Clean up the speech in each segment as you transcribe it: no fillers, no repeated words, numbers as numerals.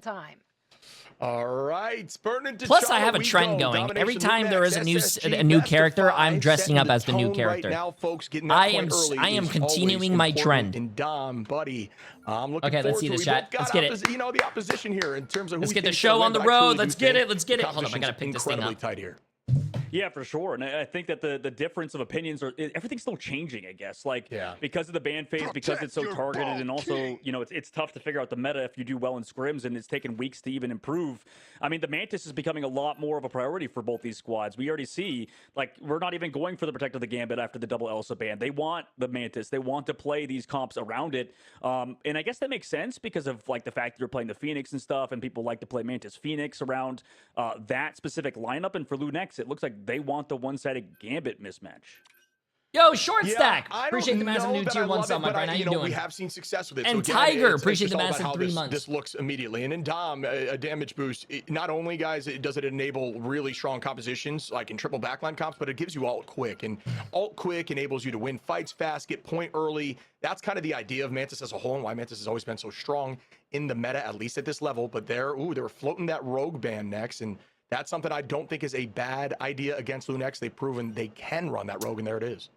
time. All right, burning to Plus, I have a trend going. Every time there is a new character, I'm dressing up as the new character. Right now, folks, getting I am continuing my trend. And Dom, buddy, I'm looking okay, let's see the chat. Let's get it. You know, the opposition here in terms of who let's get the show on the road. Let's get it. Let's get it. Hold on, I gotta pick this thing up. Tight here. Yeah, for sure. And I think that the difference of opinions are everything's still changing, I guess. Like, because of the ban phase, because it's so targeted, and also, you know, it's tough to figure out the meta if you do well in scrims, and it's taken weeks to even improve. I mean, the Mantis is becoming a lot more of a priority for both these squads. We already see, like, we're not even going for the Protect of the Gambit after the double Elsa ban. They want the Mantis. They want to play these comps around it. And I guess that makes sense because of, like, the fact that you're playing the Phoenix and stuff, and people like to play Mantis Phoenix around that specific lineup. And for LUNEX, it looks like they want the one-sided Gambit mismatch. Yo, Short Stack, appreciate the massive new tier 1 sub, my friend. How you doing? We have seen success with it. And so Tiger, appreciate the massive 3 months. This looks immediately. And in Dom, a damage boost, not only, guys, does it enable really strong compositions, like in triple backline comps, but it gives you ult quick. And ult quick enables you to win fights fast, get point early. That's kind of the idea of Mantis as a whole, and why Mantis has always been so strong in the meta, at least at this level. But they were floating that rogue ban next, and that's something I don't think is a bad idea against LUNEX. They've proven they can run that rogue, and there it is.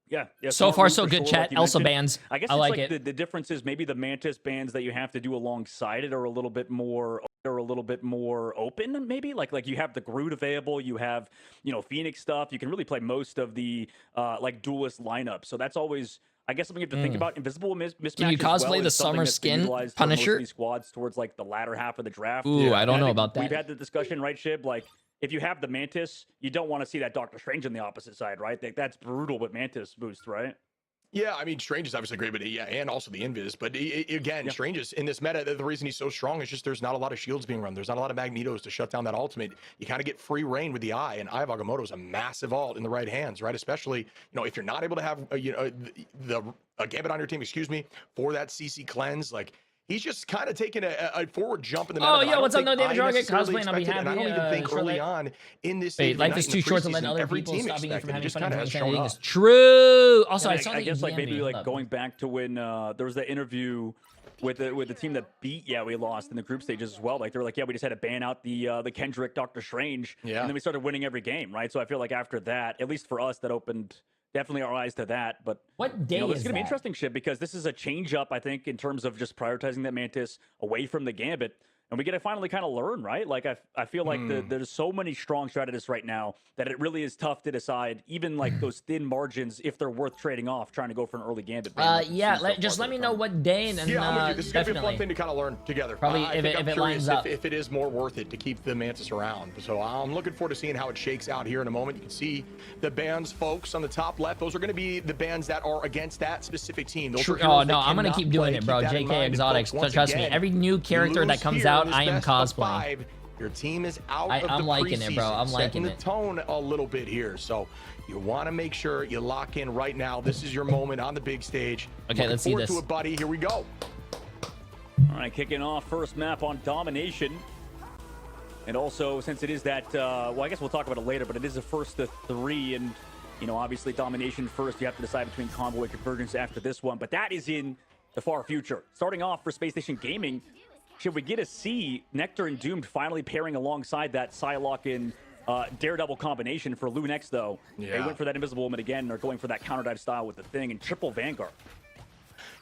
Yeah. So far, so good, chat. Like Elsa bans. I guess I like it. it. The difference is maybe the Mantis bans that you have to do alongside it are a little bit more open, maybe. Like you have the Groot available, you have, you know, Phoenix stuff. You can really play most of the like duelist lineup. So that's always, I guess, something you have to think about. Invisible mismatch. Can you cosplay the summer skin Punisher? These squads towards like the latter half of the draft. Ooh, I don't know about that. We've had the discussion, right, Shib? Like, if you have the Mantis, you don't want to see that Doctor Strange on the opposite side, right? That's brutal with Mantis boost, right? Yeah, I mean, Strange is obviously great, but yeah, and also the Invis. But again, Strange is in this meta, the reason he's so strong is just there's not a lot of shields being run. There's not a lot of Magnetos to shut down that ultimate. You kind of get free reign with the Eye, and Eye of Agamotto is a massive ult in the right hands, right? Especially, you know, if you're not able to have, the Gambit on your team, for that CC cleanse, like, he's just kind of taking a forward jump in the meta. Oh, yo, what's up, No David Jarget? Cosplaying on behalf of I don't even think early on in this Wait, life is too short to let other people team stop you from having fun and shown up. It's true. Also, yeah, I saw I guess like maybe like going back to when there was that interview with the team that beat we lost in the group stages as well. Like they were like, we just had to ban out the Kendrick Doctor Strange, and then we started winning every game, right? So I feel like after that, at least for us, that opened definitely our eyes to that. But what day this is going to be interesting shit, because this is a change up, I think, in terms of just prioritizing that Mantis away from the Gambit. And we get to finally kind of learn, right? Like, I feel like there's so many strong strategists right now that it really is tough to decide, even like those thin margins, if they're worth trading off, trying to go for an early Gambit. Just let me know what day, and then I'm with you. This is going to be a fun thing to kind of learn together. Probably if it lines up. If it is more worth it to keep the Mantis around. So I'm looking forward to seeing how it shakes out here in a moment. You can see the bans, folks, on the top left. Those are going to be the bans that are against that specific team. Those are I'm going to keep doing it, bro. JK Exotics. Trust me, every new character that comes out, I am cosplaying. Your team is out of the I'm liking it, bro. I'm liking it. Setting the tone a little bit here. So you want to make sure you lock in right now. This is your moment on the big stage. Okay, let's see this. To it, buddy. Here we go. All right, kicking off first map on Domination. And also, since it is that, I guess we'll talk about it later, but it is a first to 3. And, you know, obviously Domination first. You have to decide between Combo and Convergence after this one. But that is in the far future. Starting off for Space Station Gaming, should we get to see Nectar and Doomed finally pairing alongside that Psylocke and Daredevil combination for LUNEX, though? They went for that Invisible Woman again, and are going for that counter dive style with the Thing and triple Vanguard.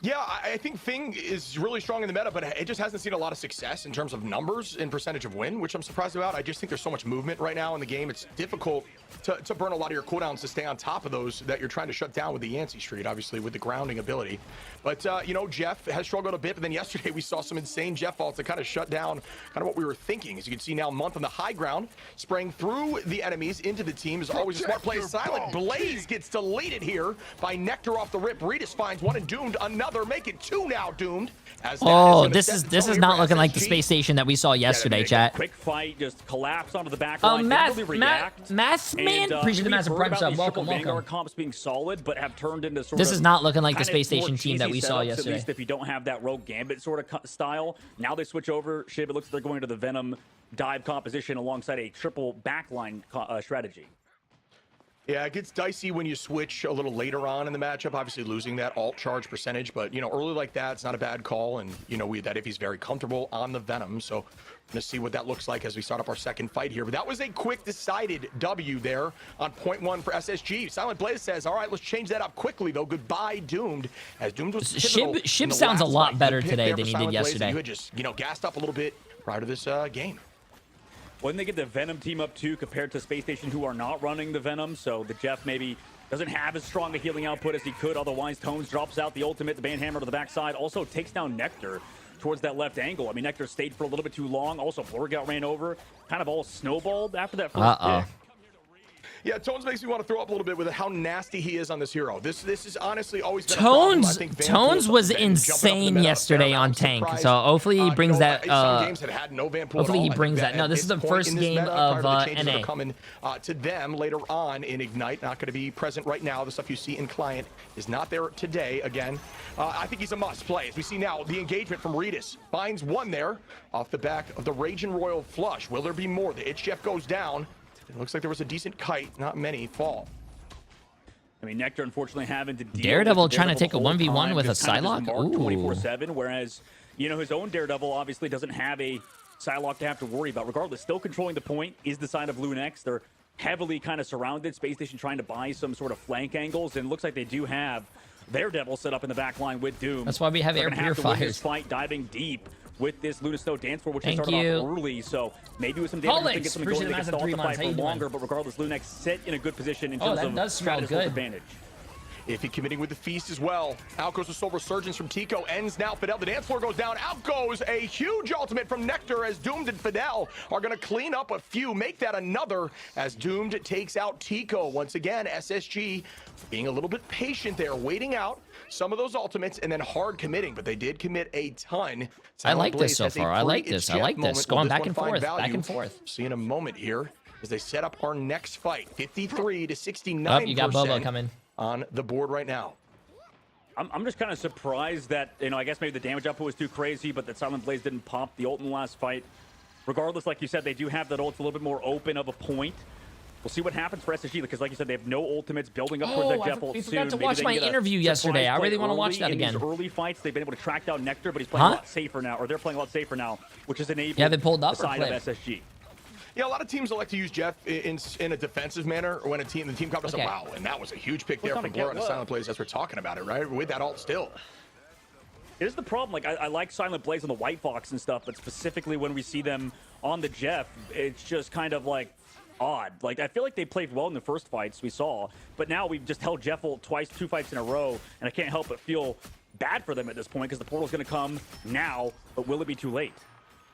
Yeah, I think Thing is really strong in the meta, but it just hasn't seen a lot of success in terms of numbers and percentage of win, which I'm surprised about. I just think there's so much movement right now in the game. It's difficult to burn a lot of your cooldowns to stay on top of those that you're trying to shut down with the Yancey Street, obviously, with the grounding ability. But, you know, Jeff has struggled a bit, but then yesterday we saw some insane Jeff faults that kind of shut down kind of what we were thinking. As you can see now, Month on the high ground, spraying through the enemies into the team is always a smart play. Silent Blaze gets deleted here by Nectar off the rip. Regis finds one and Doomed another. Make it 2 now, Doomed. This is not looking like the space station that we saw yesterday, chat. Quick fight, just collapse onto the back line. Mass man, appreciate the massive prime sub. Welcome. Comps being solid, but have turned into sort of. This is not looking like the space station team that we saw yesterday. At least if you don't have that Rogue Gambit sort of style. Now they switch over. Shib, it looks like they're going to the Venom dive composition alongside a triple backline strategy. Yeah, it gets dicey when you switch a little later on in the matchup, obviously losing that alt charge percentage, but, you know, early like that, it's not a bad call, and, you know, that if he's very comfortable on the Venom, so I'm going to see what that looks like as we start up our second fight here. But that was a quick, decided W there on point 1 for SSG. Silent Blaze says, all right, let's change that up quickly, though. Goodbye, Doomed, as Doomed was pivotal. Shib sounds a lot better today than he did yesterday. You had just, you know, gassed up a little bit prior to this game. When they get the Venom team up too, compared to Space Station, who are not running the Venom, so the Jeff maybe doesn't have as strong a healing output as he could. Otherwise, Tones drops out the ultimate, the Banhammer to the backside, also takes down Nectar towards that left angle. I mean, Nectar stayed for a little bit too long. Also, Blurgout ran over, kind of all snowballed after that first pick. Yeah, Tones makes me want to throw up a little bit with how nasty he is on this hero. This is honestly always been Tones was insane yesterday on tank, so hopefully he brings that. Hopefully he brings that. No, this is the first game of NA. Coming to them later on in Ignite. Not going to be present right now. The stuff you see in client is not there today. Again, I think he's a must play. As we see now, the engagement from Redis finds one there off the back of the Raging Royal Flush. Will there be more? The Itch Jeff goes down. It looks like there was a decent kite, not many fall. I mean, Nectar unfortunately having to deal Daredevil with trying to take a 1v1 with a Psylocke? 24/7, whereas, you know, his own Daredevil obviously doesn't have a Psylocke to have to worry about. Regardless, still controlling the point is the side of LUNEX. They're heavily kind of surrounded. Space Station trying to buy some sort of flank angles, and it looks like they do have Daredevil set up in the back line with Doom. That's why we have air purifiers. This fight diving deep with this Luna Snow dance floor, which they started off early, so maybe with some damage they can get something going, they can stall the fight for longer, but regardless, LUNEX sit in a good position in terms of strategic advantage. Iffy committing with the feast as well. Out goes the Soul Resurgence from Tico. Ends now. Fidel, the dance floor goes down. Out goes a huge ultimate from Nectar as Doomed and Fidel are going to clean up a few. Make that another as Doomed takes out Tico. Once again, SSG being a little bit patient there, waiting out some of those ultimates and then hard committing, but they did commit a ton. I like this so far. I like this. I like this. Going back and forth, back and forth. See in a moment here as they set up our next fight. 53 to 69%. Oh, you got Bobo coming on the board right now. I'm just kind of surprised that, you know, I guess maybe the damage output was too crazy, but that Silent Blaze didn't pop the ult in the last fight. Regardless, like you said, they do have that ult a little bit more open of a point. We'll see what happens for SSG, because like you said, they have no ultimates building up towards that Jeff ult soon. I forgot to watch my interview yesterday. I really want to watch that again. In these early fights, they've been able to track down Nectar, but he's playing a lot safer now, or they're playing a lot safer now, which is enabling they pulled up the side of SSG. Yeah, a lot of teams will like to use Jeff in a defensive manner when the team comes and says, wow, and that was a huge pick there from Blur on the Silent Blaze as we're talking about it, right? With that ult still. Here's the problem. Like, I like Silent Blaze on the White Fox and stuff, but specifically when we see them on the Jeff, it's just kind of like odd. Like, I feel like they played well in the first fights we saw, but now we've just held Jeff ult twice, 2 fights in a row, and I can't help but feel bad for them at this point because the portal's going to come now, but will it be too late?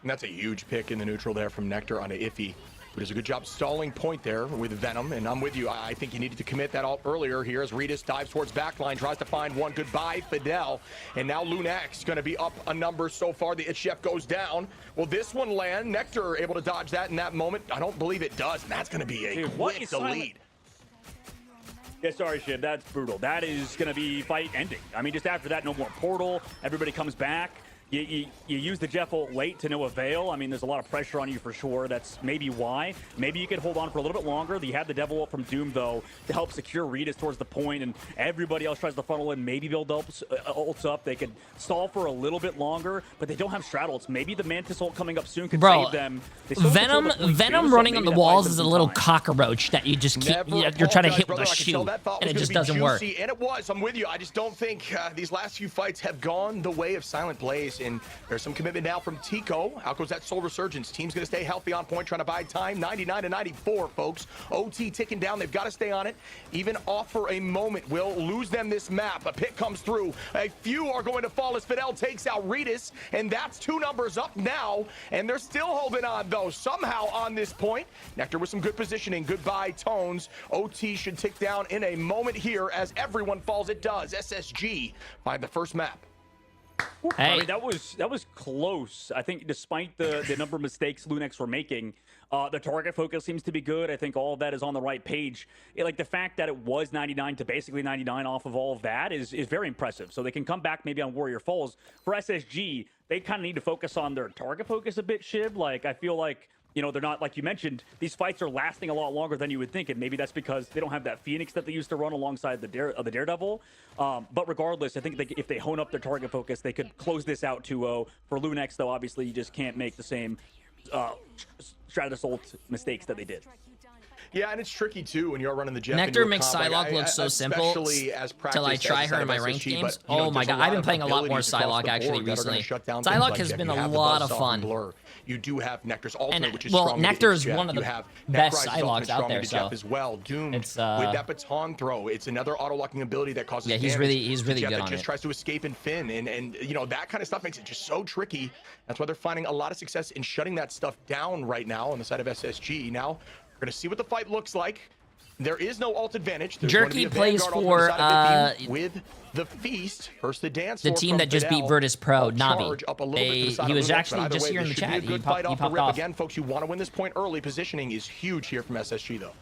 And that's a huge pick in the neutral there from Nectar on a Iffy. But does a good job stalling point there with Venom, and I'm with you. I think you needed to commit that ult earlier here as Redis dives towards backline, tries to find one. Goodbye, Fidel. And now LUNEX going to be up a number so far. The Itch Chef goes down. Will this one land? Nectar able to dodge that in that moment? I don't believe it does, and that's going to be a quick delete. Yeah, sorry, Shib. That's brutal. That is going to be fight ending. I mean, just after that, no more portal. Everybody comes back. You use the Jeff ult late to no avail. I mean, there's a lot of pressure on you for sure. That's maybe why. Maybe you could hold on for a little bit longer. You have the Devil ult from Doom, though, to help secure Redis towards the point, and everybody else tries to funnel in, maybe build ults up. They could stall for a little bit longer, but they don't have strat ults. Maybe the Mantis ult coming up soon could save them. Venom running on the walls is a little cockroach that you just keep, you're trying to hit with a shoe, and it just doesn't work. And it was. I'm with you. I just don't think these last few fights have gone the way of Silent Blaze. And there's some commitment now from Tico. Out goes that Soul Resurgence. Team's going to stay healthy on point, trying to buy time. 99 to 94, folks. OT ticking down. They've got to stay on it. Even off for a moment will lose them this map. A pick comes through. A few are going to fall as Fidel takes out Redis, and that's 2 numbers up now. And they're still holding on, though, somehow on this point. Nectar with some good positioning. Goodbye, Tones. OT should tick down in a moment here as everyone falls. It does. SSG find the first map. Hey. I mean, that was close. I think despite the number of mistakes LUNEX were making, the target focus seems to be good. I think all of that is on the right page. Like the fact that it was 99 to basically 99 off of all of that is very impressive. So they can come back maybe on Warrior Falls. For SSG, they kind of need to focus on their target focus a bit, Shib. Like, I feel like, you know, they're not, like you mentioned, these fights are lasting a lot longer than you would think, and maybe that's because they don't have that Phoenix that they used to run alongside the Daredevil. But regardless, I think if they hone up their target focus, they could close this out 2-0. For LUNEX, though, obviously you just can't make the same Stratus ult mistakes that they did. Yeah, and it's tricky too when you're running the Jeff. Nectar makes Psylocke look so simple till I try her in my ranked games. Oh my god, I've been playing a lot more Psylocke actually recently. Psylocke has been a lot of fun. You do have Nectar's ultimate, which is well, strong. Nectar is one of the best Psylocks out there. So as well, Doom with that baton throw, it's another auto locking ability that causes. Yeah, he's really good on it. Just tries to escape and fin, and you know that kind of stuff makes it just so tricky. That's why they're finding a lot of success in shutting that stuff down right now on the side of SSG. Now we're gonna see what the fight looks like. There is no ult advantage. Jerky plays for with the feast versus the dance. The team that just beat Virtus Pro, Navi. He was actually just here in the chat. He popped off. Again, folks, you want to win this point early. Positioning is huge here from SSG, though.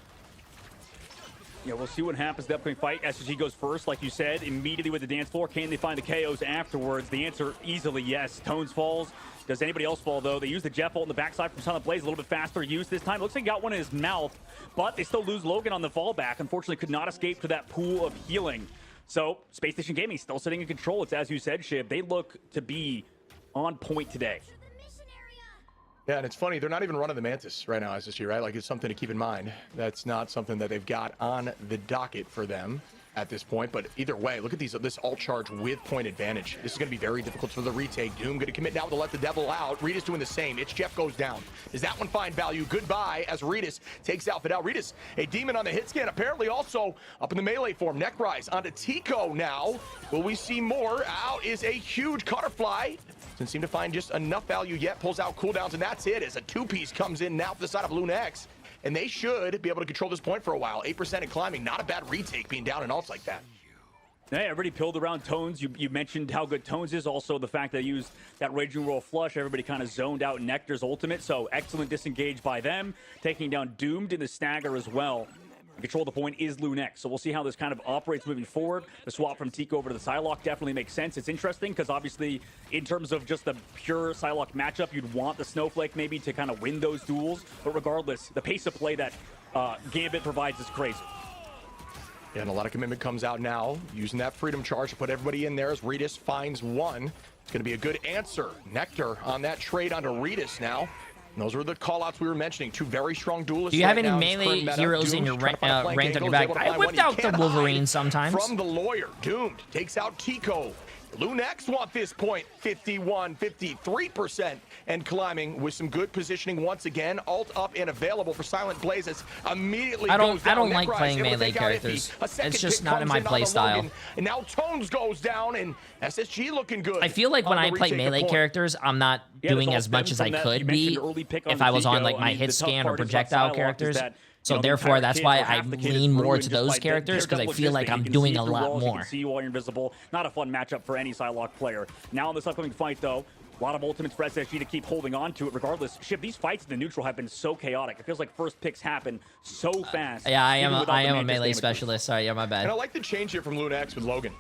Yeah, we'll see what happens in the upcoming fight. SSG goes first, like you said, immediately with the dance floor. Can they find the KOs afterwards? The answer, easily yes. Tones falls. Does anybody else fall, though? They use the Jeff ult in the backside from Silent Blaze. A little bit faster use this time. Looks like he got one in his mouth, but they still lose Logan on the fallback. Unfortunately, could not escape to that pool of healing. So, Space Station Gaming still sitting in control. It's as you said, Shiv. They look to be on point today. Yeah, and it's funny, they're not even running the Mantis right now, SSG, right? Like, it's something to keep in mind. That's not something that they've got on the docket for them at this point, but either way, look at this ult charge with point advantage. This is going to be very difficult for the retake. Doom going to commit now to let the devil out. Reedus doing the same. It's Jeff goes down. Does that one find value? Goodbye as Reedus takes out Fidel. Reedus, a demon on the hit scan, apparently also up in the melee form. Neck rise onto Tico now. Will we see more? Out is a huge Cutterfly. Doesn't seem to find just enough value yet. Pulls out cooldowns, and that's it as a two-piece comes in now to the side of LUNEX. And they should be able to control this point for a while. 8% and climbing, not a bad retake being down in ults like that. Hey, everybody pilled around Tones. You mentioned how good Tones is. Also, the fact that they used that Raging Roll flush. Everybody kind of zoned out Nectar's ultimate. So, excellent disengage by them. Taking down Doomed in the stagger as well. Control the point is LUNEX. So we'll see how this kind of operates moving forward. The swap from Tico over to the Psylocke definitely makes sense. It's interesting because obviously in terms of just the pure Psylocke matchup, you'd want the Snowflake maybe to kind of win those duels. But regardless, the pace of play that Gambit provides is crazy. Yeah, and a lot of commitment comes out now. Using that Freedom Charge to put everybody in there as Reedus finds one. It's going to be a good answer. Nectar on that trade onto Reedus now. And those were the call-outs we were mentioning. Two very strong duelists. Do you have any melee heroes in your ranked on your back? I whipped out the Wolverine sometimes. From the lawyer, Doomed takes out Tico. LUNEX want this point, 53% and climbing with some good positioning once again. Ult up and available for Silent Blaze. It's immediately I don't like playing melee characters. It's just not in my play style. And now Tones goes down and SSG looking good. I feel like when I play melee characters, I'm not doing as much as I could be if I was on like my hit scan or projectile characters. So therefore, that's why I lean more to those characters because I feel like I'm doing a lot more. See you while you're invisible. Not a fun matchup for any Psylocke player. Now in this upcoming fight, though, a lot of ultimates for SSG to keep holding on to it regardless. Shiv, these fights in the neutral have been so chaotic. It feels like first picks happen so fast. Yeah, I am a melee specialist. Sorry, yeah, my bad. And I like the change here from LUNEX with Logan.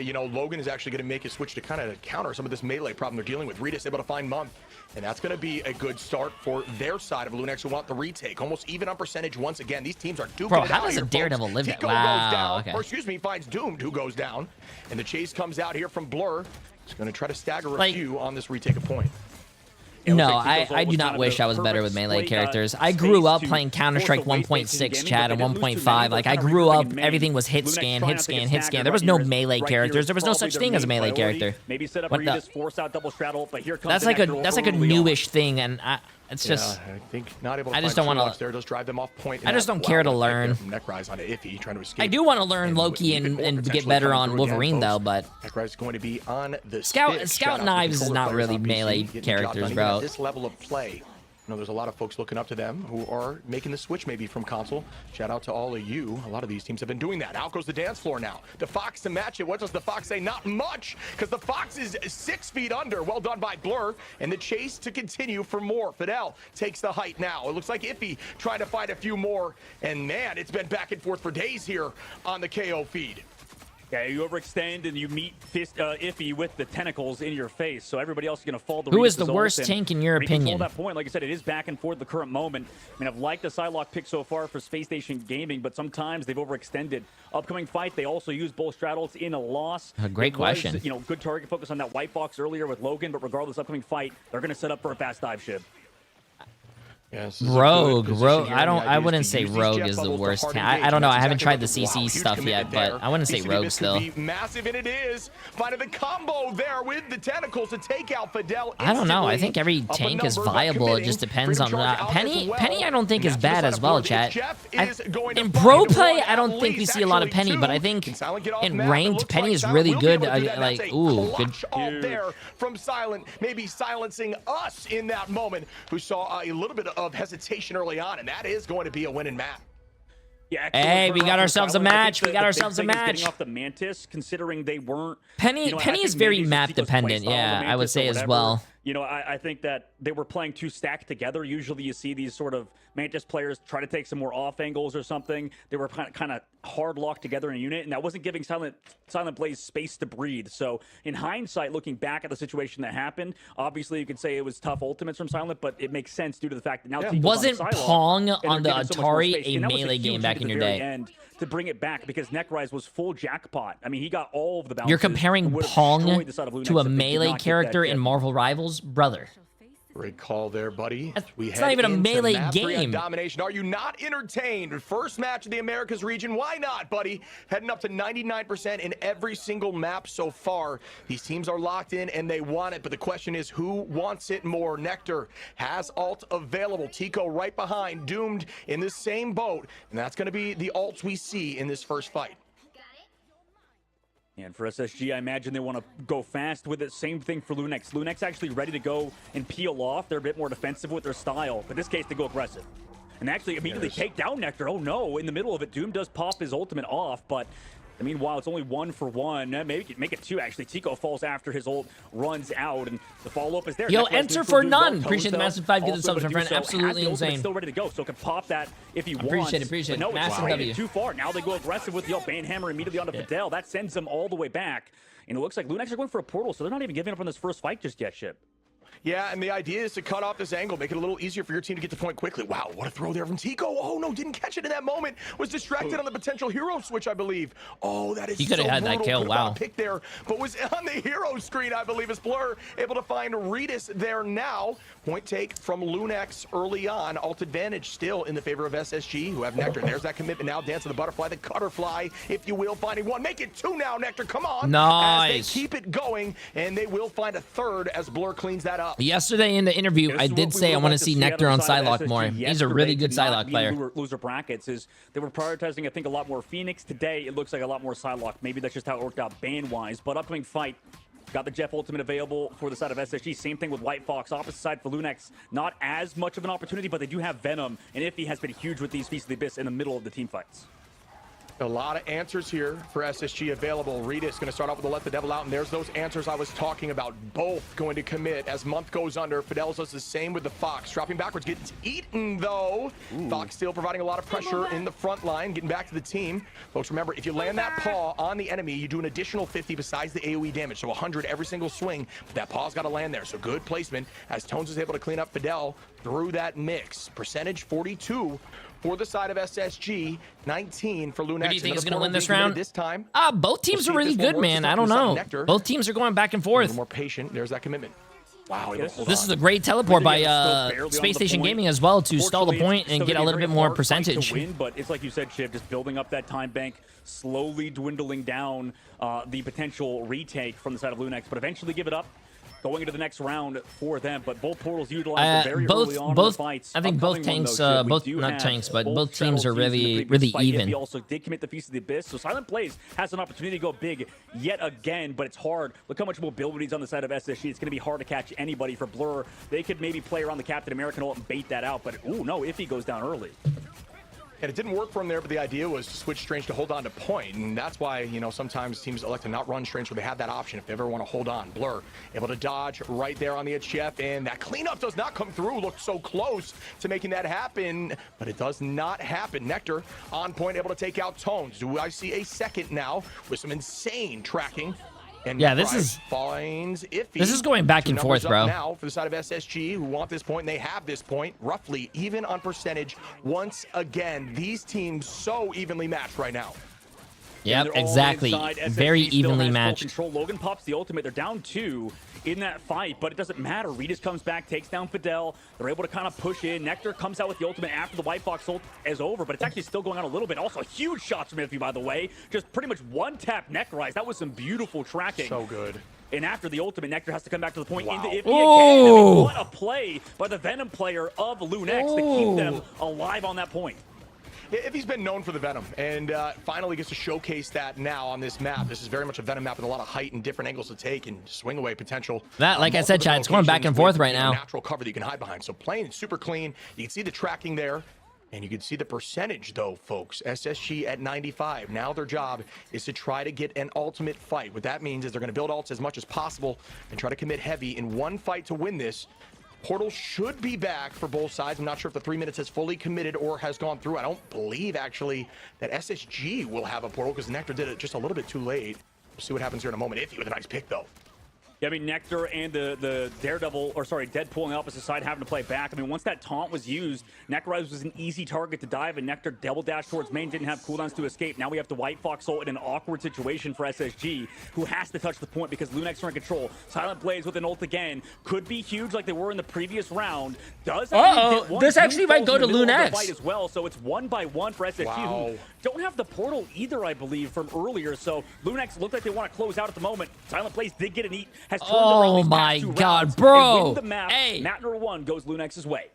You know, Logan is actually going to make a switch to kind of counter some of this melee problem they're dealing with. Reedus able to find Month. And that's going to be a good start for their side of LUNEX who want the retake. Almost even on percentage once again. These teams are duking it out. Bro, how does a Daredevil live that? Wow, okay. Or excuse me, finds Doomed who goes down. And the chase comes out here from Blur. He's going to try to stagger a few on this retake of point. No, I do not wish I was better with melee characters. I grew up playing Counter-Strike 1.6 chat and 1.5. Like, I grew up, everything was hit scan, hit scan, hit scan. There was no melee characters. There was no such thing as a melee character. Maybe set up Reedus, force out double straddle, but here comes that's like a newish thing, and it's just. I think not able to I just don't want to. There, just drive them off point. I just don't care to learn. Neck rise onto Iffy, trying to escape. I do want to learn Loki and get better on Wolverine though, but Neck rise is going to be on the Scout Knives is not really melee characters, bro. This level of play. You know, there's a lot of folks looking up to them who are making the switch maybe from console. Shout out to all of you. A lot of these teams have been doing that. Out goes the dance floor now. The Fox to match it. What does the Fox say? Not much, because the Fox is 6 feet under. Well done by Blur. And the chase to continue for more. Fidel takes the height now. It looks like Iffy trying to find a few more. And man, it's been back and forth for days here on the KO feed. Yeah, you overextend and you meet Iffy with the tentacles in your face, so everybody else is going to fall. Who is the worst tank in your opinion? At that point, like I said, it is back and forth at the current moment. I mean, I've liked the Psylocke pick so far for Space Station Gaming, but sometimes they've overextended. Upcoming fight, they also use both straddles in a loss. A great question. You know, good target focus on that white box earlier with Logan, but regardless, upcoming fight, they're going to set up for a fast dive ship. Yes, Rogue. I wouldn't say Rogue is the worst. I don't know. I haven't tried the CC stuff yet, but I wouldn't say Rogue still. Massive, and it is. Finding the combo there with the tentacles to take out Fidel. I don't know. I think every tank is viable. It just depends on Penny. Penny, I don't think is bad as well, chat. In pro play, I don't think we see a lot of Penny, but I think in ranked, Penny is really good. Like, ooh, good. There from Silent, maybe silencing us in that moment, who saw a little bit of hesitation early on, and that is going to be a winning map. Yeah, hey, we got ourselves a match. We got ourselves a match. Getting off the Mantis, considering they weren't. Penny is very map dependent. Yeah, I would say as well. You know, I think that they were playing too stacked together. Usually you see these sort of Mantis players try to take some more off angles or something. They were kind of hard locked together in a unit, and that wasn't giving Silent Blaze space to breathe. So in hindsight, looking back at the situation that happened, obviously you could say it was tough ultimates from Silent, but it makes sense due to the fact that now wasn't Pong on the Atari a melee game back in your day? To bring it back, because Nekrise was full jackpot. I mean, he got all of the bounces. You're comparing Pong to a melee character in Marvel Rivals? Brother. Great call there, buddy. It's not even a melee game. Domination. Are you not entertained? First match of the Americas region. Why not, buddy? Heading up to 99% in every single map so far. These teams are locked in and they want it, but the question is, who wants it more? Nectar has ult available. Tico right behind. Doomed in the same boat, and that's going to be the ults we see in this first fight. And for SSG, I imagine they want to go fast with it. Same thing for LUNEX. LUNEX actually ready to go and peel off. They're a bit more defensive with their style. But in this case, they go aggressive. And actually immediately take down Nectar. Oh no, in the middle of it, Doom does pop his ultimate off, but meanwhile, it's only 1 for 1. Maybe make it 2, actually. Tico falls after his ult runs out, and the follow-up is there. Yo, enter for none. Appreciate the massive 5. Get the subs, my friend. Absolutely insane. Still ready to go, so can pop that if he wants. Appreciate it. No, massive W. Too far. Now they go aggressive with the Banhammer immediately onto Fidel. That sends them all the way back. And it looks like LUNEX are going for a portal, so they're not even giving up on this first fight just yet, Ship. Yeah, and the idea is to cut off this angle, make it a little easier for your team to get the point quickly. Wow, what a throw there from Tico. Oh, no, didn't catch it in that moment. Was distracted on the potential hero switch, I believe. Oh, that is he could have had that kill, wow. Pick there, but was on the hero screen, I believe, is Blur. Able to find Redis there now. Point take from LUNEX early on. Ult advantage still in the favor of SSG, who have Nectar. There's that commitment now. Dance of the butterfly, the cutterfly, if you will. Finding 1. Make it 2 now, Nectar. Come on. Nice. As they keep it going, and they will find a 3rd as Blur cleans that up. Yesterday in the interview, I did say I want to see Nectar on Psylocke more. He's a really good Psylocke player. Loser brackets is they were prioritizing, I think, a lot more Phoenix. Today, it looks like a lot more Psylocke. Maybe that's just how it worked out ban-wise. But upcoming fight, got the Jeff ultimate available for the side of SSG. Same thing with White Fox. Opposite side for LUNEX. Not as much of an opportunity, but they do have Venom. And Iffy has been huge with these Feast of the Abyss in the middle of the team fights. A lot of answers here for SSG available. Rita is going to start off with the Let the Devil Out, and there's those answers I was talking about. Both going to commit as month goes under. Fidelis does the same with the Fox. Dropping backwards, gets eaten though. Ooh. Fox still providing a lot of pressure in the front line, getting back to the team. Folks, remember, if you land that paw on the enemy, you do an additional 50 besides the AoE damage, so 100 every single swing. But that paw's got to land there, so good placement as Tones is able to clean up Fidel through that mix. Percentage 42. For the side of SSG, 19 for LUNEX. Who do you think is going to win this round? This time. Both teams are really good, man. I don't know. Both teams are going back and forth. A little more patient. There's that commitment. Wow. This is a great teleport by Space Station Gaming as well to stall the point and get a little bit more percentage. But it's like you said, Shiv, just building up that time bank, slowly dwindling down the potential retake from the side of LUNEX, but eventually give it up. Going into the next round for them, but both portals utilized very early on in the fights. I think both tanks, both teams are really even. He also did commit the Feast of the Abyss, so Silent Blaze has an opportunity to go big yet again, but it's hard. Look how much mobility is on the side of SSG. It's going to be hard to catch anybody for Blur. They could maybe play around the Captain American ult and bait that out, but ooh, no, Iffy goes down early. And it didn't work for him there, but the idea was to switch Strange to hold on to point. And that's why, you know, sometimes teams elect to not run Strange where they have that option if they ever want to hold on. Blur able to dodge right there on the edge, Chef, and that cleanup does not come through. Looked so close to making that happen, but it does not happen. Nectar on point, able to take out Tones. Do I see a second now with some insane tracking? And yeah, this is going back and forth, bro. Now for the side of SSG, who want this point, and they have this point roughly even on percentage. Once again, these teams so evenly matched right now. Yep, exactly. Very evenly matched. Control. Logan pops the ultimate. They're down 2 in that fight, but it doesn't matter. Regis comes back, takes down Fidel. They're able to kind of push in. Nectar comes out with the ultimate after the White Fox ult is over, but it's actually still going on a little bit. Also, huge shots from Iffy, by the way. Just pretty much one-tap Necroise. That was some beautiful tracking. So good. And after the ultimate, Nectar has to come back to the point into Iffy again. Oh. I mean, what a play by the Venom player of LUNEX to keep them alive on that point. If he's been known for the Venom, and finally gets to showcase that now on this map. This is very much a Venom map with a lot of height and different angles to take and swing away potential. That, like I said, Chad, it's going back and forth right now. Natural cover that you can hide behind. So playing super clean. You can see the tracking there, and you can see the percentage though, folks. SSG at 95. Now their job is to try to get an ultimate fight. What that means is they're going to build ults as much as possible and try to commit heavy in one fight to win this. Portal should be back for both sides. I'm not sure if the 3 minutes has fully committed or has gone through. I don't believe, actually, that SSG will have a portal because Nectar did it just a little bit too late. We'll see what happens here in a moment. Iffy with a nice pick, though. Yeah, I mean, Nectar and the Daredevil, or sorry, Deadpool on the opposite side having to play back. I mean, once that taunt was used, Necroise was an easy target to dive, and Nectar double dash towards main, didn't have cooldowns to escape. Now we have the White Fox ult in an awkward situation for SSG, who has to touch the point because LUNEX are in control. Silent Blaze with an ult again. Could be huge like they were in the previous round. Does this actually might go to LUNEX as well, so it's 1-by-1 for SSG, who don't have the portal either, I believe, from earlier. So LUNEX looked like they want to close out at the moment. Silent Blaze did get an eat, has turned around. Oh my God, bro! Hey, map number 1 goes LUNEX's way.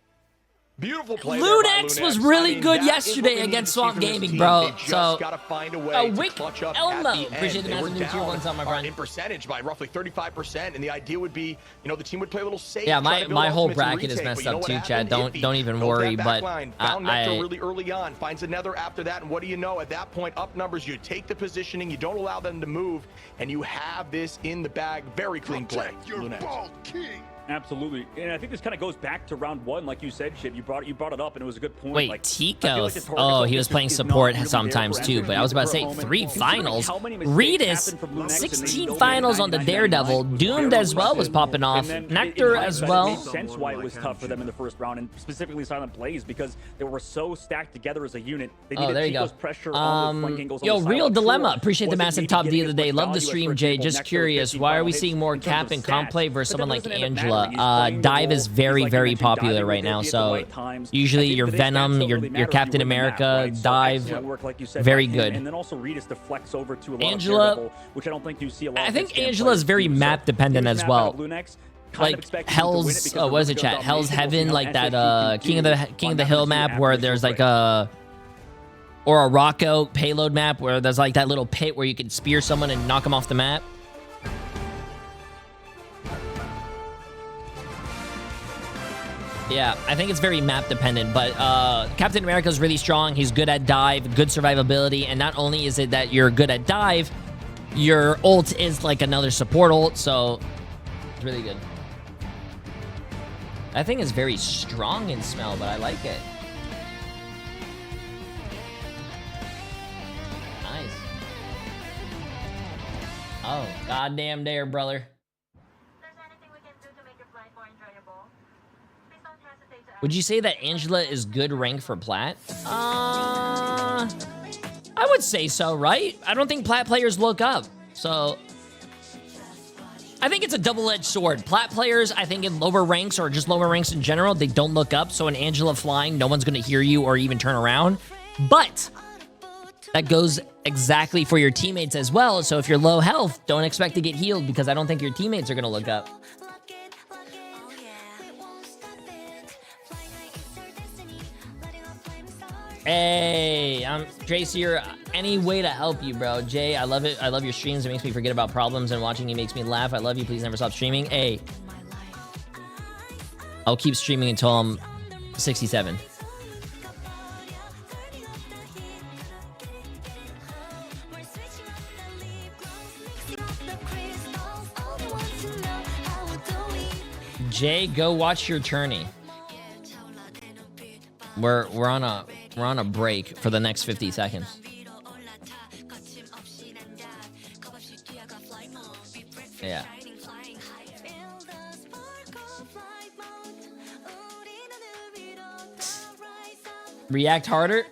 Beautiful play. LUNEX was really good yesterday against Swamp Gaming, bro. So, gotta find a way to Wick clutch up Elmo. at the Appreciate the end. massive new tier 1s on my friend. In percentage by roughly 35%, and the idea would be, you know, the team would play a little safe. Yeah, my whole bracket is messed up too, Chad. Don't even worry. But found Nectar really early on, finds another after that, and what do you know? At that point, up numbers. You take the positioning, you don't allow them to move, and you have this in the bag. Very clean play. LUNEX. Absolutely, and I think this kind of goes back to round 1, like you said, Chip. You brought it up, and it was a good point. Wait, like, Tico? Oh, he was playing support sometimes too. But I was about to say 3 finals. Regis, 16 finals on the Daredevil. Doomed as well was popping off. Nectar as well. It makes sense why it was tough for them in the first round, and specifically Silent Blaze, because they were so stacked together as a unit. They needed Tico's pressure on the flank angles. Yo, Real Dilemma. Appreciate the massive top D of the day. Love the stream, Jay. Just curious, why are we seeing more Cap and comp play versus someone like Angela? Dive is very popular right now, so usually your Venom, your Captain America, Dive, very good. And then also Regis to flex over to a lot Angela, which I don't think you see a lot. I think Angela is very map dependent as well. Like Hell's, what is it, chat? Hell's Heaven, like that King of the Hill map where there's like or a Rocco payload map where there's like that little pit where you can spear someone and knock them off the map. Yeah, I think it's very map dependent, but Captain America is really strong. He's good at dive, good survivability, and not only is it that you're good at dive, your ult is like another support ult, so it's really good. That thing is very strong in smell, but I like it. Nice. Oh, goddamn dare, brother. Would you say that Angela is good rank for Plat? I would say so, right? I don't think Plat players look up, so I think it's a double-edged sword. Plat players, I think in lower ranks or just lower ranks in general, they don't look up, so in Angela flying, no one's going to hear you or even turn around. But that goes exactly for your teammates as well, so if you're low health, don't expect to get healed because I don't think your teammates are going to look up. Hey, I'm Trace here. Any way to help you, bro. Jay, I love it. I love your streams. It makes me forget about problems, and watching you makes me laugh. I love you. Please never stop streaming. Hey, I'll keep streaming until I'm 67. Jay, go watch your tourney. We're on a break for the next 50 seconds. Yeah. React harder?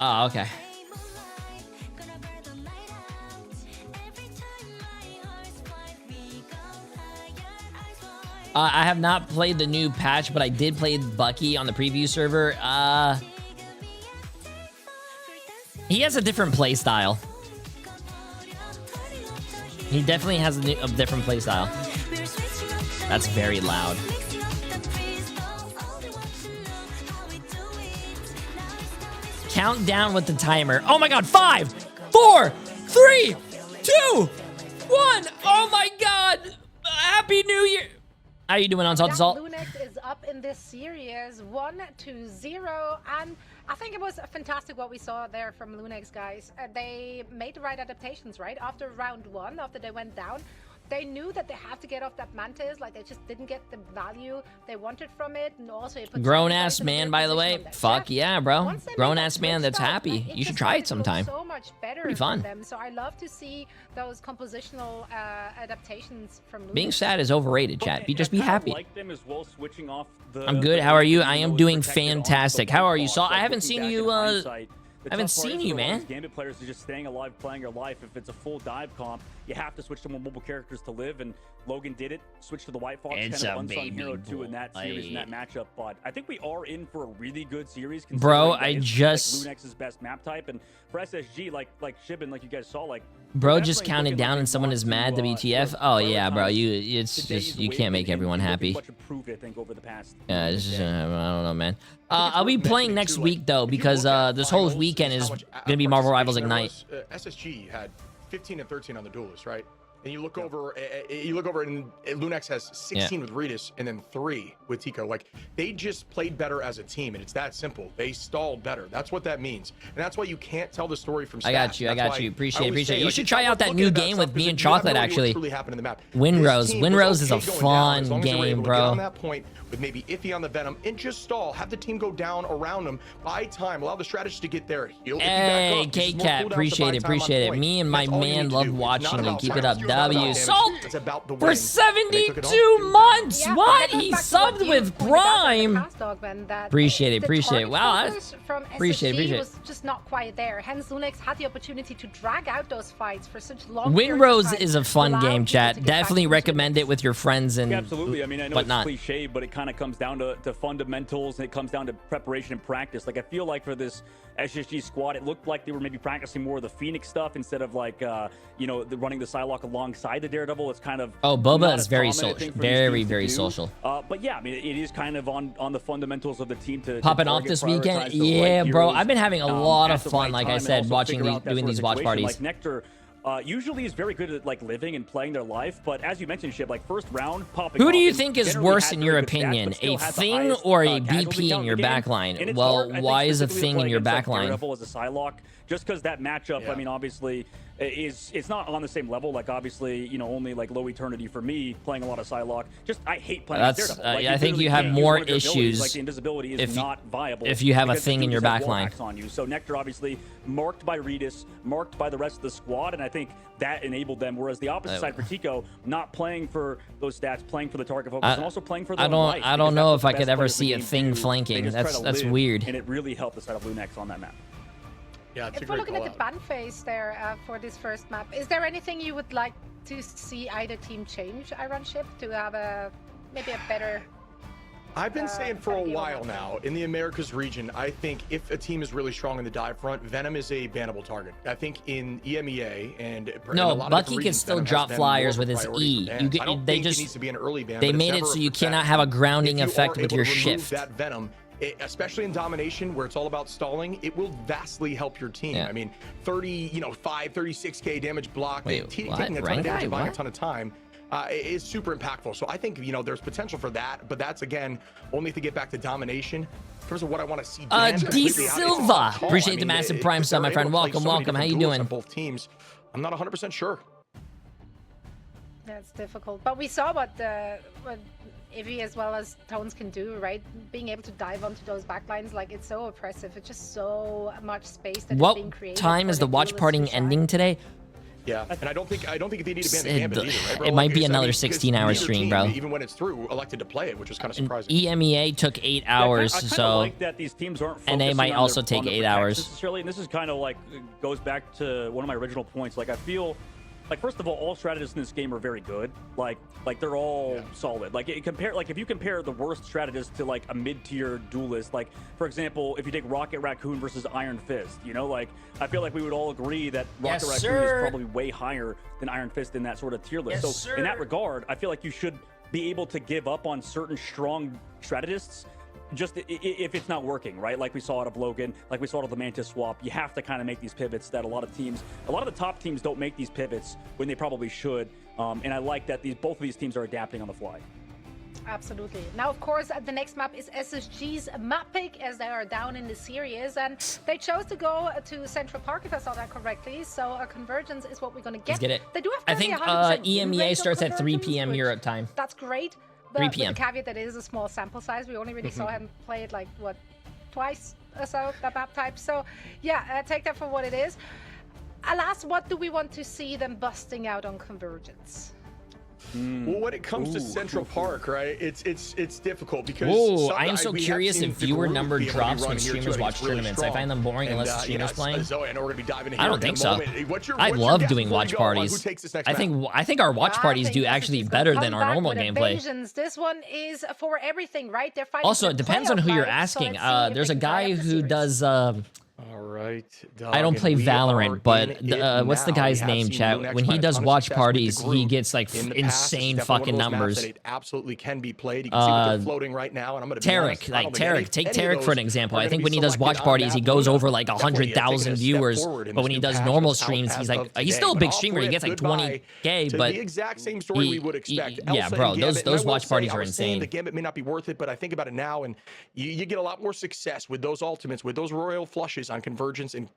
Oh, okay. I have not played the new patch, but I did play Bucky on the preview server. He has a different play style. He definitely has a different play style. That's very loud. Count down with the timer. Oh my god, 5, 4, 3, 2, 1. Oh my god. Happy New Year. How are you doing on Salt to Salt? LUNEX is up in this series 1-0, and I think it was fantastic what we saw there from LUNEX, guys. They made the right adaptations, right? After round 1, after they went down, they knew that they had to get off that Mantis. Like, they just didn't get the value they wanted from it. And also, it put grown-ass man, by the way. Fuck yeah, bro. Grown-ass man that's happy. You should try it sometime. So much better. Pretty fun. Them. So I love to see those compositional adaptations from LUNEX. Being sad is overrated, chat. Just be happy. Like them as well, switching off the, I'm good. How are you? I am doing fantastic. How are you, Saul? I haven't seen you. I haven't seen you, man. Gambit players are just staying alive, playing your life. If it's a full dive comp, you have to switch to more mobile characters to live, and Logan did it. Switch to the White Fox, it's kind of a unsung hero too in that series, in that matchup. But I think we are in for a really good series. Bro, I just like LUNEX's best map type, and for SSG, like Shibin, like you guys saw, like bro just counted down and someone is mad. WTF? Oh yeah, bro. It's just you can't make everyone happy. Yeah, it's just, I don't know, man. I'll be playing next week though, because this whole weekend is gonna be Marvel Rivals Ignite. SSG had 15 and 13 on the Duelist, right? And you look over, and LUNEX has 16 with Regis and then 3 with Tico. Like, they just played better as a team, and it's that simple. They stalled better. That's what that means, and that's why you can't tell the story from stats. I got you. Appreciate it. You should try out that new game with me and Chocolate. Actually, Winrose is a fun game, bro. On that point, with maybe Iffy on the Venom, and just stall. Have the team go down around him. Buy time. Allow the strategist to get there. Heal hey, K-Cat, appreciate it. Me and my man love watching you. Keep it up. W. Salt for 72 months. Yeah, what? He subbed with Prime. Appreciate it. Wow. Appreciate it. Was just not quite there. Hence, LUNEX had the opportunity to drag out those fights for such long. Winrose is a fun game, chat. Definitely recommend it with your friends and absolutely. I mean, I know it's cliche, but it kind of comes down to fundamentals, and it comes down to preparation and practice. Like, I feel like for this SSG squad, it looked like they were maybe practicing more of the Phoenix stuff instead of like running the Psylocke alongside the Daredevil. It's kind of Boba is very social, very social. But yeah, I mean, it is kind of on the fundamentals of the team to popping off this weekend. Yeah, bro, I've been having a lot of fun. Like I said, doing these watch parties. Like Nectar usually is very good at like living and playing their life, but as you mentioned, Shib, like first round popping. Who do you think is worse in your opinion, a Thing or a BP in your backline? Well, why is a Thing in your backline? As a Psylocke, just because that matchup, I mean, obviously, it's not on the same level. Like, obviously, only like low eternity for me playing a lot of Psylocke. Just I hate playing Daredevil. Like, I think you have more issues. Like, the invisibility is not viable if you have a Thing in your backline. On you. So Nectar obviously marked by Regis, marked by the rest of the squad, and I think that enabled them. Whereas the opposite side for Tico, not playing for those stats, playing for the target focus, and also playing for the I don't know if I could ever see a Thing flanking. That's weird. And it really helped the side of LUNEX on that map. Yeah, if we're looking at the ban phase there for this first map, is there anything you would like to see either team change, Ironship, to have maybe a better? I've been saying for a while now, in the Americas region, I think if a team is really strong in the dive front, Venom is a bannable target. I think in EMEA and Bucky can still drop flyers with his E. They just they made it so you cannot have a grounding effect with your shift. That Venom, especially in Domination, where it's all about stalling, it will vastly help your team. I mean, 36k damage block, taking a ton of damage, buying a ton of time. Is super impactful. So I think there's potential for that, but that's again only if they get back to Domination. In terms of what I want to see, D Silva, appreciate the massive Prime sub, my friend. Welcome. How you doing? On both teams, I'm not 100% sure. That's difficult, but we saw what Ivy as well as Tones can do, right? Being able to dive onto those backlines, like, it's so oppressive. It's just so much space that is being created. What time is the watch partying ending today? Yeah, and I don't think they need to ban the Gambit either, right, bro? It might be another 16-hour stream, bro. Even when it's through, elected to play it, which was kind of surprising. EMEA took 8 hours, so like that these teams aren't NA might also take 8 hours. Necessarily, and this is kind of like goes back to one of my original points. Like, I feel like, first of all strategists in this game are very good. Like they're all solid. Like, if you compare the worst strategist to like a mid-tier duelist, like, for example, if you take Rocket Raccoon versus Iron Fist, you know, like, I feel like we would all agree that Rocket Raccoon is probably way higher than Iron Fist in that sort of tier list. In that regard, I feel like you should be able to give up on certain strong strategists just if it's not working, right? Like we saw out of Logan, like we saw out of the Mantis swap. You have to kind of make these pivots that a lot of the top teams don't make these pivots when they probably should. And I like that both of these teams are adapting on the fly. Absolutely. Now, of course, the next map is SSG's map pick, as they are down in the series, and they chose to go to Central Park, if I saw that correctly. So a Convergence is what we're going to get. Let's get it. They do have I think EMEA starts at 3 p.m. Europe time. That's great. 3 p.m. With the caveat that it is a small sample size. We only really saw him play it like, what, twice or so, that map type. So, yeah, take that for what it is. Alas, what do we want to see them busting out on Convergence? Well, when it comes to Central Park, right, it's difficult because I am so curious if viewer number drops when streamers watch tournaments. I find them boring unless streamers playing. I don't think so. I love doing watch parties. I think our watch parties do actually better than our normal gameplay. This one is for everything, right? They're fighting. Also, it depends on who you're asking. There's a guy who does. All right. I don't play Valorant, but what's the guy's name, chat? When he does watch parties, he gets like insane fucking numbers. It absolutely can be played. You can see what they're floating right now, and I'm gonna be honest, Tarek, take Tarek for an example. I think when he does watch parties, he goes over like 100,000 viewers. But when he does normal streams, he's still a big streamer. He gets like 20K, but the exact same story we would expect. Yeah, bro, those watch parties are insane. The Gambit may not be worth it, but I think about it now, and you get a lot more success with those ultimates, with those royal flushes on Convergence, and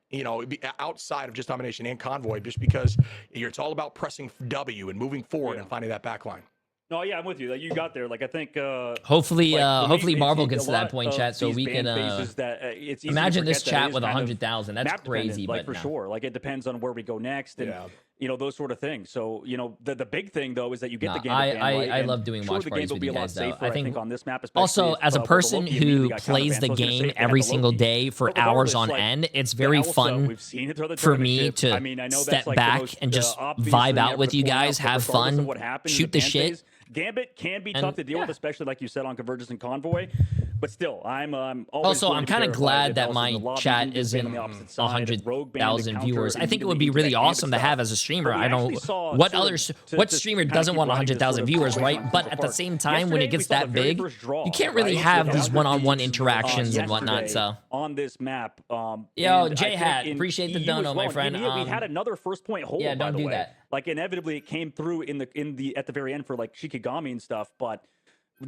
outside of just Domination and Convoy, just because it's all about pressing W and moving forward and finding that back line. No, yeah, I'm with you. Like, you got there. Like, I think hopefully Marvel gets to that point, chat, so we can imagine this chat with 100,000. That's crazy, like, but for sure. Like, it depends on where we go next, and those sort of things. So, the big thing though is that you get the game. I love doing watch parties with you guys, though. I think on this map, also as a person who plays the game every single day for hours on end, it's very fun for me to step back and just vibe out with you guys, have fun, shoot the shit. Gambit can be tough to deal with, especially like you said on Convergence and Convoy. But still, I'm kind of glad that my chat isn't 100,000 viewers. I think it would be really awesome to have as a streamer. I don't what streamer doesn't want 100,000 viewers, right? But at the same time, when it gets that big, you can't really have these one-on-one interactions and whatnot. So on this map, yo, J Hat, appreciate the dono, my friend. We had another first point hold. Yeah, don't do that. Like, inevitably, it came through at the very end for like Shikigami and stuff, but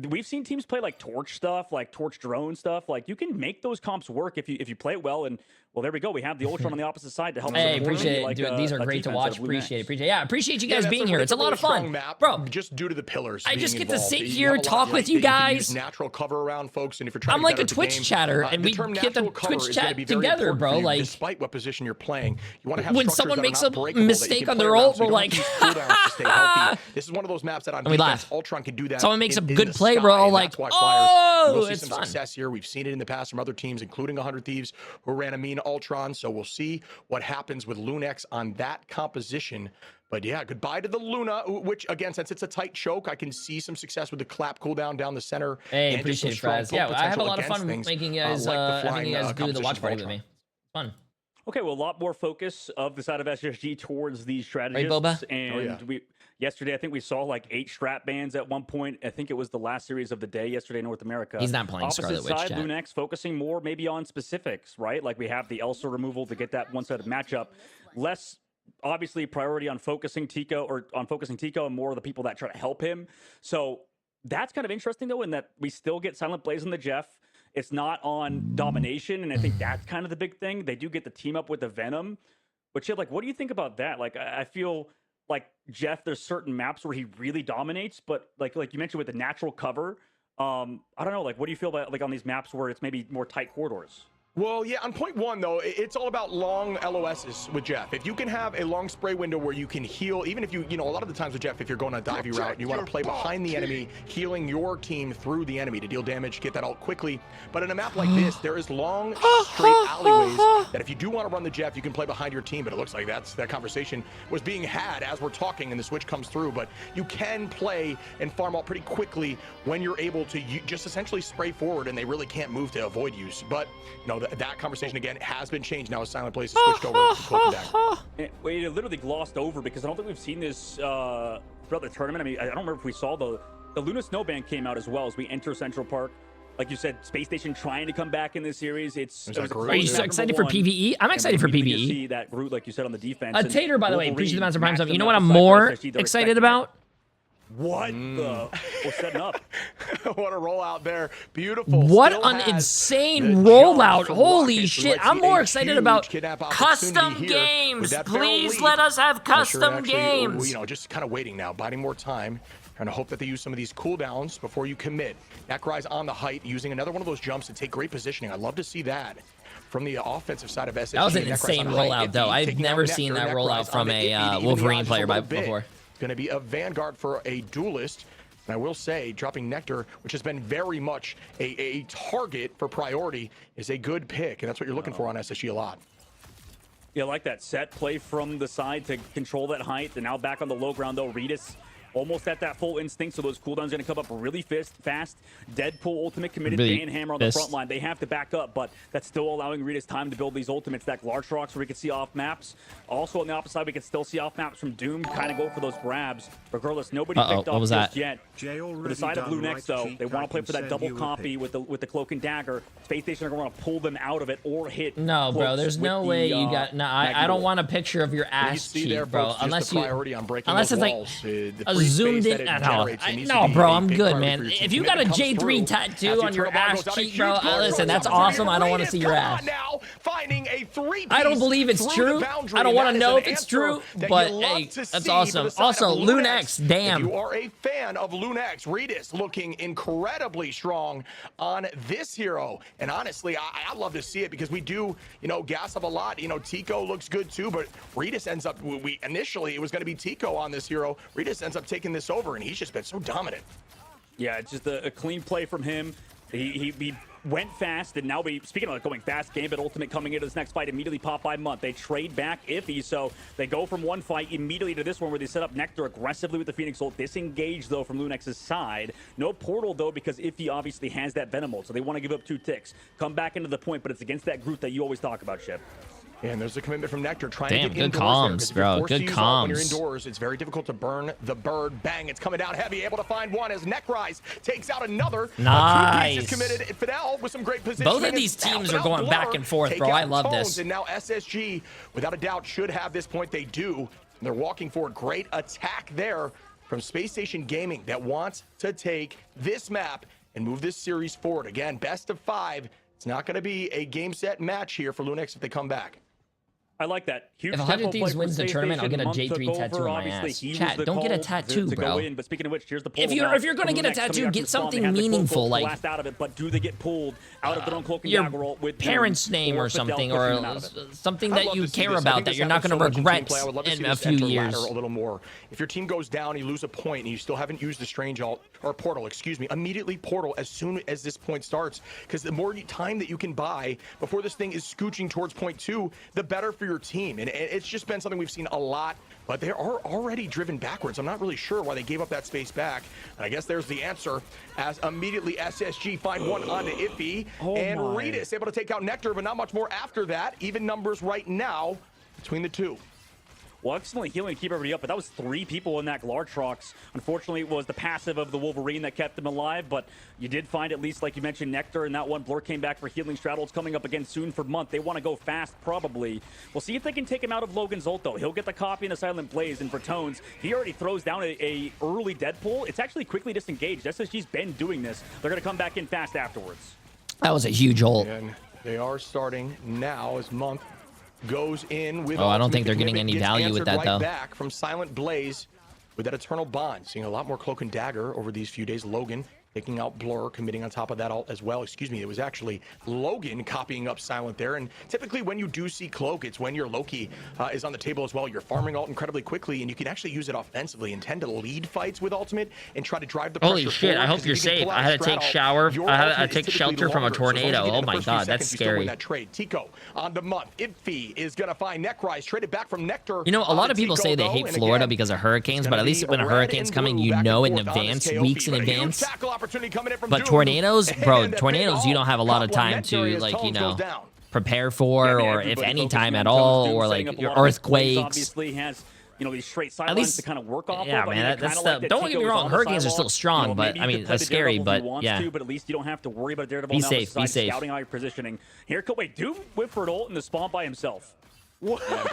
we've seen teams play like Torch stuff, like Torch drone stuff. Like, you can make those comps work if you play it well. And well, there we go. We have the Ultron on the opposite side to help. Hey, appreciate it, dude. These are great to watch. Appreciate it. Yeah, appreciate you guys being here. It's a lot of fun, bro. Just due to the pillars. I just get to sit here, talk with you guys. Natural cover around folks, and if you're trying, I'm like a Twitch chatter, and we get the Twitch chat together, bro. Like, despite what position you're playing, you want to have when someone makes a mistake on their ult, we're like, this is one of those maps that on defense, Ultron can do that. Someone makes a good play, bro. Like, oh, it's fun. Success here. We've seen it in the past from other teams, including 100 Thieves, who ran a mean Ultron. So we'll see what happens with LUNEX on that composition. But yeah, goodbye to the Luna, which again, since it's a tight choke, I can see some success with the clap cooldown down the center. Hey, appreciate it, Fraz. Yeah, I have a lot of fun making you guys, having you guys do the watch party with me. Fun. Okay, well, a lot more focus of the side of SSG towards these strategists. Right, Boba? And yesterday, I think we saw like 8 strat bans at one point. I think it was the last series of the day yesterday in North America. He's not playing Scarlet Witch, Opposite side, LUNEX focusing more maybe on specifics, right? Like, we have the Elsa removal to get that one-sided matchup. Less, obviously, priority on focusing Tico and more of the people that try to help him. So that's kind of interesting, though, in that we still get Silent Blaze on the Jeff. It's not on Domination, and I think that's kind of the big thing. They do get the team up with the Venom. But shit, like, what do you think about that? Like, I feel like Jeff, there's certain maps where he really dominates, but like you mentioned with the natural cover, I don't know, like what do you feel about like on these maps where it's maybe more tight corridors? Well, yeah, on point one, though, it's all about long LOSs with Jeff. If you can have a long spray window where you can heal, even if you know, a lot of the times with Jeff, if you're going a divey route, you want to play behind the enemy, healing your team through the enemy to deal damage, get that out quickly. But in a map like this, there is long, straight alleyways that if you do want to run the Jeff, you can play behind your team. But it looks like that conversation was being had as we're talking and the switch comes through. But you can play and farm out pretty quickly when you're able to just essentially spray forward and they really can't move to avoid you. But, you know, that conversation again has been changed now as Silent Place has switched over to Cloak and Dagger. We literally glossed over because I don't think we've seen this throughout the tournament. I mean, I don't remember if we saw the Luna Snowband came out as well as we enter Central Park. Like you said, Space Station trying to come back in this series. Are you so excited for PvE? I'm excited for PvE. See that route, like you said, on the defense. Tater, by the way, appreciate the Mountain Prime stuff. You know what I'm more excited about? What the? We're setting up. What a rollout there. Beautiful. What Still an has insane the rollout. jump from Holy Rocket, shit. so I'm let's see more a excited huge about kidnap custom opportunity here games. with that barrel Please lead. let us have custom Actually, games. you know, just kind of waiting now, biding more time. Trying to hope that they use some of these cooldowns before you commit. Nekry's on the height, using another one of those jumps to take great positioning. I'd love to see that from the offensive side of SSG. That was an insane rollout, though. I've never seen that rollout from a Wolverine player before. It's going to be a Vanguard for a duelist. And I will say, dropping Nectar, which has been very much a target for priority, is a good pick. And that's what you're looking for on SSG a lot. Yeah, I like that set play from the side to control that height. And now back on the low ground, though, Redis almost at that full instinct, so those cooldowns are going to come up really fast. Deadpool ultimate committed, Dan Hammer on the front line. They have to back up, but that's still allowing Redis time to build these ultimates. That large rocks where we can see off maps. Also on the opposite side, we can still see off maps from Doom kind of go for those grabs. Regardless, nobody picked off just yet. For the side of LUNEX, though, they want to play for that double copy with the Cloak and Dagger. Space Station are going to want to pull them out of it or hit. No, bro, there's no way you got. No, I don't want a picture of your ass cheek, bro. Unless it's like zoomed in at all. No, bro, I'm good, man. If you got a J3 tattoo on your ass cheek, bro, listen, that's awesome. I don't want to see your ass. I don't believe it's true. I don't want to know if it's true, but hey, that's awesome. Also, LUNEX, damn. If you are a fan of LUNEX, Redis looking incredibly strong on this hero. And honestly, I love to see it because we do, you know, gas up a lot. You know, Tico looks good too, but Redis ends up, initially it was going to be Tico on this hero. Redis ends up taking this over, and he's just been so dominant. Yeah, it's just a clean play from him. He went fast, and now speaking of going fast, Gambit ultimate coming into this next fight immediately pop by Month. They trade back Iffy, so they go from one fight immediately to this one where they set up Nectar aggressively with the Phoenix ult. Disengaged, though, from LUNEX's side. No portal, though, because Iffy obviously has that Venom ult, so they want to give up 2 ticks. Come back into the point, but it's against that group that you always talk about, Shep. And there's a commitment from Nectar trying to get good comms, bro. Good comms. When you're indoors, it's very difficult to burn the bird. Bang, it's coming down heavy. Able to find one as Nekry's takes out another. Nice. 2 pieces committed. Fidel with some great positioning. Both of these teams are going back and forth, bro. I love this. And now SSG, without a doubt, should have this point. They do. And they're walking forward. Great attack there from Space Station Gaming that wants to take this map and move this series forward. Again, best of 5. It's not going to be a game set match here for LUNEX if they come back. I like that. Huge if 100 Thieves wins the tournament, I'll get a J3 tattoo on my ass. Chat, don't get a tattoo, bro. But speaking of which, here's the pull. If you're gonna get a tattoo, get something meaningful, like blast out of it. But do they get pulled out of their own Cloak and your Dagger roll with parents' name or something, or something that you care about that you're not gonna regret in a few years? A little more. If your team goes down, you lose a point, and you still haven't used the strange ult or portal, excuse me, immediately portal as soon as this point starts, because the more time that you can buy before this thing is scooching towards point 2, the better for your team. And it's just been something we've seen a lot, but they are already driven backwards. I'm not really sure why they gave up that space back. And I guess there's the answer, as immediately SSG find one onto Iffy, and Redis able to take out Nectar, but not much more after that. Even numbers right now between the two. Well, excellently healing to keep everybody up, but that was 3 people in that Glartrox. Unfortunately, it was the passive of the Wolverine that kept them alive, but you did find, at least like you mentioned, Nectar, and that one Blur came back for healing. Straddle's coming up again soon for Month. They want to go fast, probably. We'll see if they can take him out of Logan's ult, though. He'll get the copy and a Silent Blaze, and for Tones, he already throws down a early Deadpool. It's actually quickly disengaged. SSG's been doing this. They're going to come back in fast afterwards. That was a huge ult. And they are starting now as Month goes in with. Oh, I don't think they're ultimate getting any commitment, gets value with answered that, though. Back from Silent Blaze with that Eternal Bond. Seeing a lot more Cloak and Dagger over these few days. Logan taking out Blur, committing on top of that all as well. Excuse me, it was actually Logan copying up Silent there. And typically when you do see Cloak, it's when your Loki is on the table as well. You're farming ult incredibly quickly, and you can actually use it offensively and tend to lead fights with Ultimate and try to drive the pressure. Holy shit, I hope you're safe. I had to take shower. I had to take shelter from a tornado. Oh my god, that's scary. That trade. Tico on the month. Iffy is going to find Necrise, traded back from Nectar. You know, a lot of people say they hate Florida because of hurricanes, but at least when a hurricane's coming, you know in advance, weeks in advance. But tornadoes, bro, tornadoes, you don't have a lot of time to, like, you know, prepare for, or if any time at all, or like your earthquakes. Obviously has, you know, these straight sidelines to kind of work off. Yeah, man, that's the. Don't get me wrong, hurricanes are still strong, but I mean that's scary. But yeah, but at least you don't have to worry about Daredevil. Be safe, be safe. Scouting out your positioning. Here, wait, Doom whip for an ult in the spawn by himself.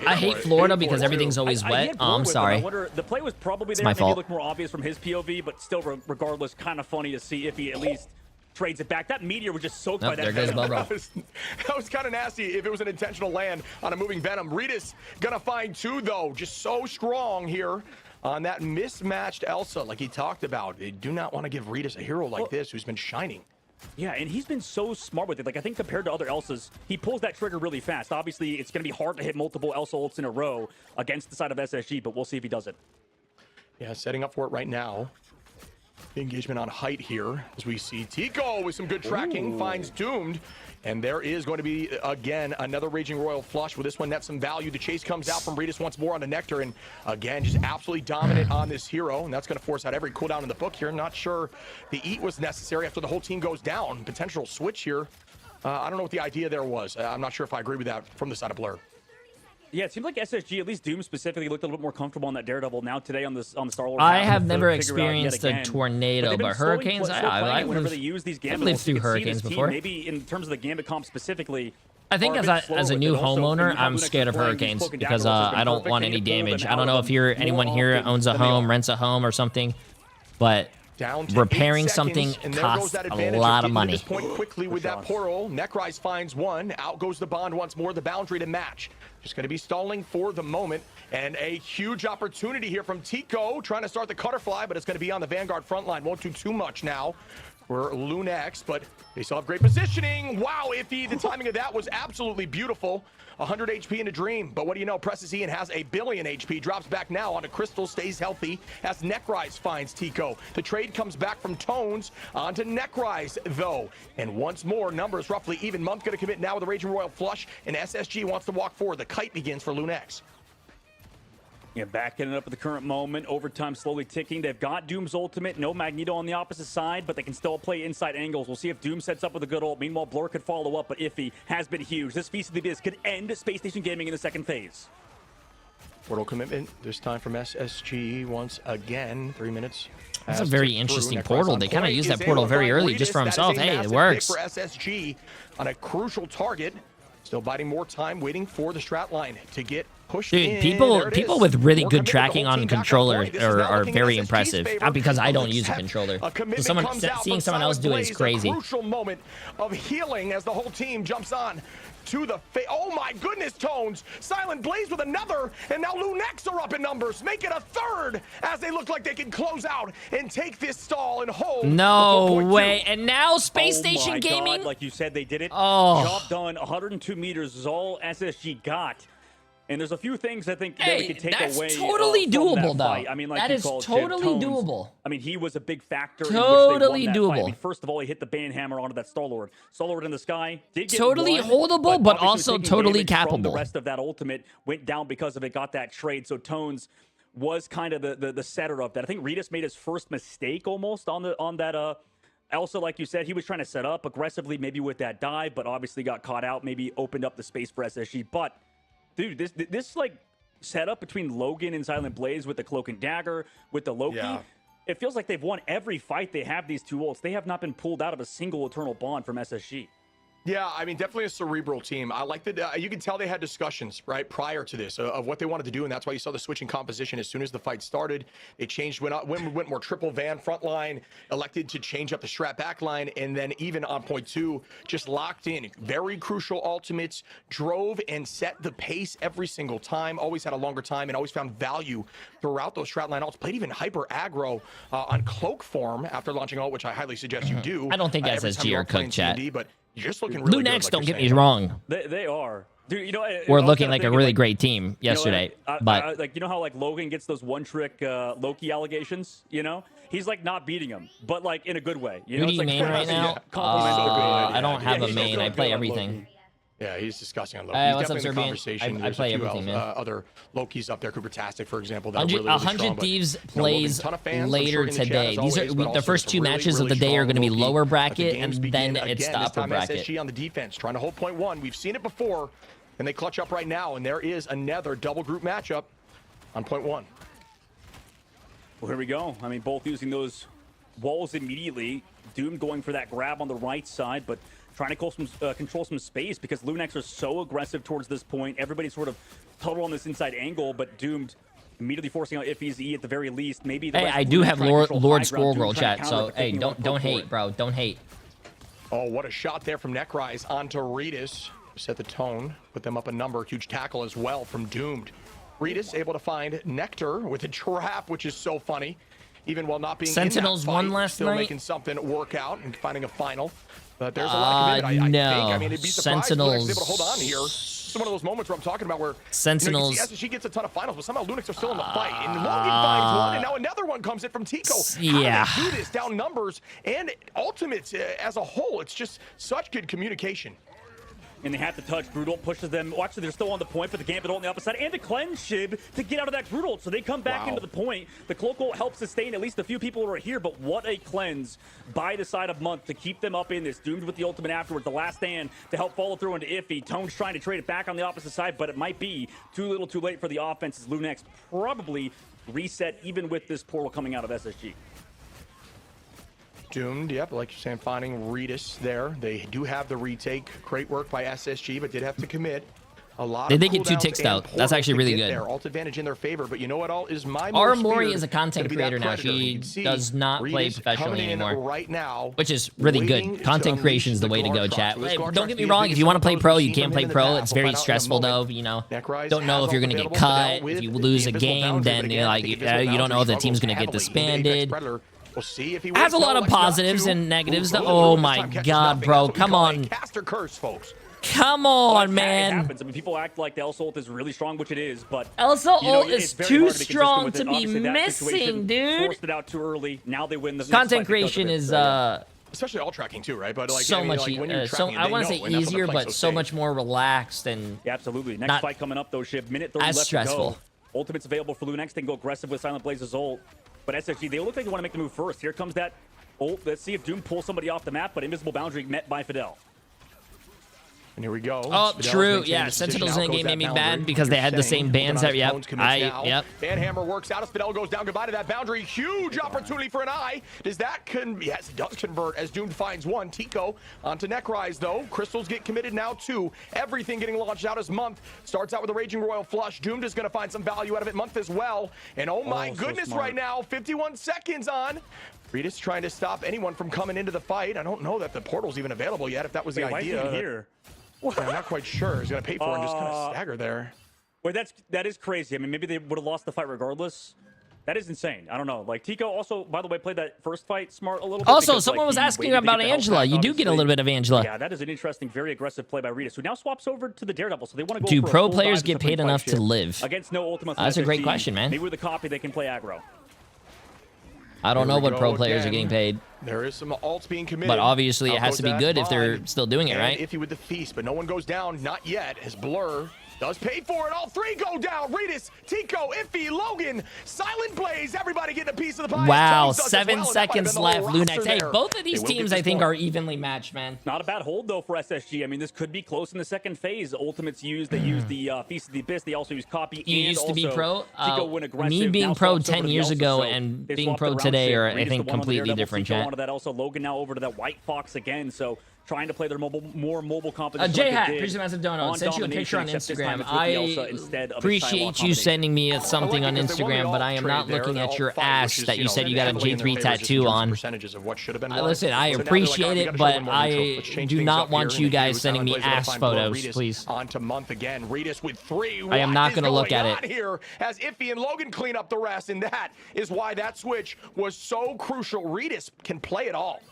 I hate Florida because everything's always wet. Oh, I'm sorry. The play was probably there. My Maybe fault. look more obvious from his POV, but still, regardless, kind of funny to see if he at least trades it back. That meteor was just soaked by that. There goes Bubba. That was kind of nasty if it was an intentional land on a moving Venom. Redis gonna find two, though. Just so strong here on that mismatched Elsa, like he talked about. They do not want to give Redis a hero like this who's been shining. Yeah, and he's been so smart with it. Like, I think compared to other Elsas, he pulls that trigger really fast. Obviously, it's going to be hard to hit multiple Elsa ults in a row against the side of SSG, but we'll see if he does it. Yeah, setting up for it right now. Engagement on height here as we see Tico with some good tracking. Ooh. Finds Doomed. And there is going to be, again, another Raging Royal flush. With this one, net some value. The chase comes out from Redis once more on the Nectar. And again, just absolutely dominant on this hero. And that's going to force out every cooldown in the book here. Not sure the eat was necessary after the whole team goes down. Potential switch here. I don't know what the idea there was. I'm not sure if I agree with that from the side of Blur. Yeah, it seemed like SSG, at least Doom specifically, looked a little bit more comfortable on that Daredevil. Now today on the Star-Lord. I have never experienced a tornado, but hurricanes, I've lived through hurricanes before. Maybe in terms of the Gambit comp specifically, I think as a new homeowner, I'm scared of hurricanes because I don't want any damage. I don't know if anyone here owns a home, rents a home or something, but repairing something costs a lot of money. Quickly with that portal, Necrise finds one. Out goes the bond once more. The boundary to match. Just going to be stalling for the moment. And a huge opportunity here from Tico, trying to start the Cutterfly, but it's going to be on the Vanguard front line. Won't do too much now for LUNEX, but they still have great positioning. Wow, Iffy, the timing of that was absolutely beautiful. 100 HP in a dream, but what do you know? Presses Ian has 1 billion HP, drops back now onto Crystal, stays healthy as Necrise finds Tico. The trade comes back from Tones onto Necrise, though. And once more, numbers roughly even. Month going to commit now with a Raging Royal flush, and SSG wants to walk forward. The kite begins for LUNEX. Yeah, backing it up at the current moment. Overtime slowly ticking. They've got Doom's ultimate. No Magneto on the opposite side, but they can still play inside angles. We'll see if Doom sets up with a good ult. Meanwhile, Blur could follow up, but Iffy has been huge. This Feast of the Abyss could end Space Station Gaming in the second phase. Portal commitment, this time from SSG once again. 3 minutes. That's a very interesting portal. They kind of used that portal very early just for himself. Hey, it works. For SSG on a crucial target. Still biding more time, waiting for the strat line to get pushed in. Dude, people with really good tracking on controller are very impressive. Not because I don't use a controller. So seeing someone else do it is crazy. A crucial moment of healing as the whole team jumps on to the face. Oh my goodness, Tones. Silent Blaze with another, and now LUNEX are up in numbers. Make it a third as they look like they can close out and take this stall and hold. No way. And now Space Station Gaming. God, like you said, they did it. Oh. Job done. 102 meters is all SSG got. And there's a few things I think that we could take away. That's totally doable, though. I mean, like that is totally doable. I mean, he was a big factor. Totally in which they won that doable. fight. I mean, first of all, he hit the band hammer onto that Star-Lord. Star-Lord in the sky. Did get totally one, holdable, but also totally capable. The rest of that ultimate went down because of it. Got that trade. So Tones was kind of the setter of that. I think Redis made his first mistake almost on that. Elsa, like you said, he was trying to set up aggressively, maybe with that dive, but obviously got caught out. Maybe opened up the space for SSG. But dude, this like setup between Logan and Silent Blaze with the Cloak and Dagger, with the Loki, it feels like they've won every fight they have these two ults. They have not been pulled out of a single Eternal Bond from SSG. Yeah, I mean, definitely a cerebral team. I like that. You can tell they had discussions, right, prior to this of what they wanted to do, and that's why you saw the switch in composition as soon as the fight started. They changed, went more triple van front line, elected to change up the strat back line, and then even on point 2, just locked in. Very crucial ultimates, drove and set the pace every single time, always had a longer time, and always found value throughout those strat line ults. Played even hyper aggro on cloak form after launching ult, which I highly suggest you do. I don't think SSG are cooked, chat. But just looking really LUNEX, good, like don't get saying. me wrong. They are. Dude, you know, We're looking like a really great team yesterday, but like, you know how like Logan gets those one-trick Loki allegations? You know, he's like not beating him, but like in a good way. You who know, do you it's like, main right now? I don't have a main. I play everything. Yeah, he's discussing on Loki. Hey, He's what's up, definitely in the Serbian? conversation. I There's play a few everything, man. other Lokis up there, Coopertastic, for example. That are really, 100 strong, Thieves but, plays ton of fans, later I'm sure, in the chat, today. as These always, are but the also first just a two really, matches of really the day are strong going to be Loki. lower Let the bracket, games and begin then it's again. the This upper time bracket. SSG on the defense, trying to hold point 1. We've seen it before, and they clutch up right now, and there is another double group matchup on point 1. Well, here we go. I mean, both using those walls immediately. Doom going for that grab on the right side, but trying to control some space because LUNEX are so aggressive towards this point. Everybody's sort of huddled on this inside angle, but Doomed immediately forcing out Iffy's E at the very least. Maybe the Hey, I do have Lord Squirrel Girl chat, so hey, don't hate, bro. Don't hate. Oh, what a shot there from Necrise onto Redis. Set the tone, put them up a number. Huge tackle as well from Doomed. Redis able to find Nectar with a trap, which is so funny. Even while not being Sentinels in that fight, won last still night. making something work out and finding a final. But there's a lot of commitment. No. I think. I mean, it'd be surprised if LUNEX is able to hold on here. This is one of those moments where I'm talking about where Sentinels. you know, she gets a ton of finals, but somehow LUNEX are still in the fight. And Logan finds one, and now another one comes in from Tico. Yeah. How do they do this down numbers and ultimates as a whole? It's just such good communication. And they have to touch. Brutal pushes them. Watch, they're still on the point for the Gambit ult on the opposite side. And the cleanse Shib to get out of that Brutal. So they come back into the point. The Cloak ult helps sustain at least a few people who are here. But what a cleanse by the side of Month to keep them up in this. Doomed with the ultimate afterwards. The last stand to help follow through into Iffy. Tone's trying to trade it back on the opposite side. But it might be too little too late for the offense as LUNEX probably reset even with this portal coming out of SSG. Doomed, yep, like you're saying, finding Redis there. They do have the retake. Great work by SSG, but did have to commit a lot. They of did get 2 cooldowns ticks and out. That's portals actually to really get good. there. Ult advantage in their favor, but you know what? All is my Our most Mori feared is a content gonna be that creator now. Predator. You She can see does not play Redis professionally coming in anymore, right now, which is really waiting good. to Content creation is the way to go, Gartrox. chat. So this Hey, Gartrox don't get me is wrong. the If you want to play biggest pro, opponent you we've can seen play him in the pro. past. It's We'll very find out in a stressful, though. moment. You know, Necrise don't know has if you're ult going to get available, cut. Fidel If you with lose the a invisible game, boundary, then but you're again, like, the invisible you don't know if boundary the team's going to get struggles heavily into Apex disbanded. Predator. We'll see if he Has a wins. lot No, of let's not positives do. and negatives. Ooh, Oh this my time catches God, nothing. bro. That's what we Come call a on. caster curse, folks. Come Well, on, it man. happens. I mean, people act like the Elsa ult is really strong, which it is, but Elsa you know, ult is it's very too hard to be consistent strong with to it. be Obviously, that situation missing, dude. Forced it out too early. Now they win the next Content fight because of creation it. is So, yeah. Especially all tracking too, right? But like so I mean, much like when you're so tracking, I they want to know, say and that's why they're easier, playing but so so safe. much more relaxed and Yeah, absolutely. Next not fight coming up, though, Shib. Minute 30 as left stressful. to go. Ultimate's available for LUNEX. They can go aggressive with Silent Blaze's ult. But SSG, they look like they want to make the move first. Here comes that ult. Let's see if Doom pulls somebody off the map, but Invisible Boundary met by Fidel. And here we go. Oh, Fidel's true. maintaining Yeah, his position. Sentinels Out in the goes game that made me boundary. bad because they had the same bans. Looking Yep. on his commits now. Yep. Banhammer works out as Fidel goes down. Goodbye to that boundary. Huge opportunity for an eye. Does that yes, it does convert as Doom finds one. Tico onto Necrise though. Crystals get committed now too. Everything getting launched out as Month. Starts out with a Raging Royal Flush. Doomed is going to find some value out of it. Month as well. And oh my goodness, right now, 51 seconds on. Redis trying to stop anyone from coming into the fight. I don't know that the portal's even available yet, if that was the idea. Here. Yeah, I'm not quite sure. He's going to pay for it and just kind of stagger there. Wait, that is crazy. I mean, maybe they would have lost the fight regardless. That is insane. I don't know. Like, Tico also, by the way, played that first fight smart a little bit. Also, because, someone like, was he asking waited to about get the health Angela. back, You do get a little bit of Angela. Yeah, that is an interesting, very aggressive play by Redis, who now swaps over to the Daredevil. So they want to go Do for a pro full players dive get paid discipline enough fight to shit live? against no ultimate? That's a great SSG. question, man. Maybe with a copy, they can play aggro. I don't know Here we what pro go players are again. getting paid, There is some ults being committed. but obviously it Out has goes to be that good if they're Vaughn. still doing it, And right? Iffy with the feast, but no one goes down. Not yet, as Blur does pay for it. All three go down. Redis, Tico, Iffy, Logan, Silent Blaze. Everybody getting a piece of the pie. Wow, Tones does as 7 well, and that might have seconds been the whole left. LUNEX. roster Hey, there. both of these They will get teams, this I think, point. are evenly matched, man. Not a bad hold, though, for SSG. I mean, this could be close in the second phase. Ultimates used. They used the Feast of the Abyss. They also used Copy. You and used to be also pro. Tico went aggressive. Me being Now pro swaps over 10 to the years Elsa, ago so and they being swapped pro the round today shit. are, I Redis think, the one on the completely Daredevil, different, Tico chat. onto that Elsa. Logan now over to that White Fox again. So trying to play their more mobile competition. J-Hat, appreciate the massive donut. Sent you a picture on Instagram. I appreciate you sending me something on Instagram, but I am not looking at your ass that you said you got a J3 tattoo on. Listen, I appreciate it, but I do not want you guys sending me ass photos, please. On to month again. Reedus with 3. I am not going to look at it. Here as Iffy and Logan clean up the rest, and that is why that switch was so crucial. Reedus can play it all.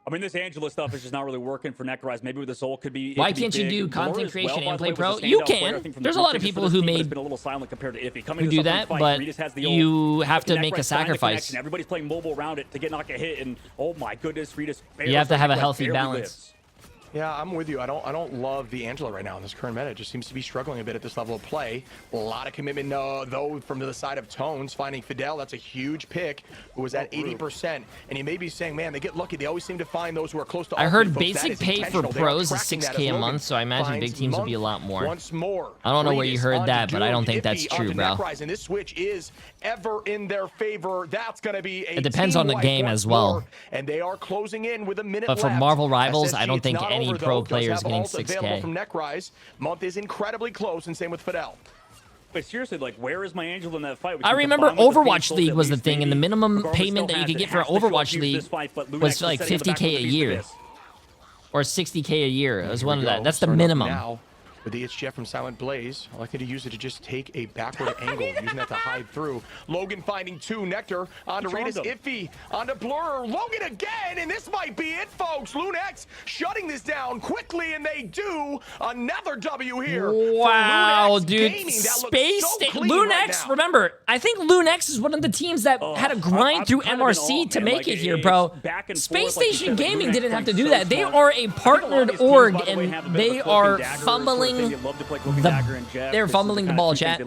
I mean, this Angela stuff is just not really working for Necrorise. Maybe with the Soul could be. Why can't you do content creation and play pro? You can. There's a lot of people who made been a little silent compared to Iffy. Who do that, but you have to make a sacrifice. Everybody's playing mobile around it to get not get hit, and oh my goodness, Reedus. You have to have a healthy balance. Yeah, I'm with you. I don't love the Angela right now in this current meta. It just seems to be struggling a bit at this level of play. A lot of commitment, though, from the side of Tones. Finding Fidel, that's a huge pick, who was at 80%. And you may be saying, man, they get lucky. They always seem to find those who are close to. I heard basic pay for pros is 6K a month, so I imagine big teams will be a lot more. Once more. I don't know where you heard that, but I don't think that's true, bro. And this switch is ever in their favor. That's going to be a. It depends on the game as well. And they are closing in with a minute left. But for Marvel Rivals, I don't think any pro player is getting 6K. From Necrise. Month is incredibly close, and same with Fidel. But seriously, like, where is my Angel in that fight? I remember Overwatch League was the thing, and the minimum payment that you could get for Overwatch League was like 50K a year. Or 60K a year. It was one of that. That's the minimum. Now, with the HGF from Silent Blaze, I like to use it to just take a backward angle, using that to hide through. Logan finding 2. Nectar onto Reedus. Iffy onto Blur. Logan again, and this might be it, folks. LUNEX shutting this down quickly, and they do. Another W here. Wow, dude. LUNEX, remember, I think LUNEX is one of the teams that had to grind through MRC to make it here, bro. Space Station Gaming didn't have to do that. They are a partnered org, and they are fumbling. They're fumbling the ball, chat.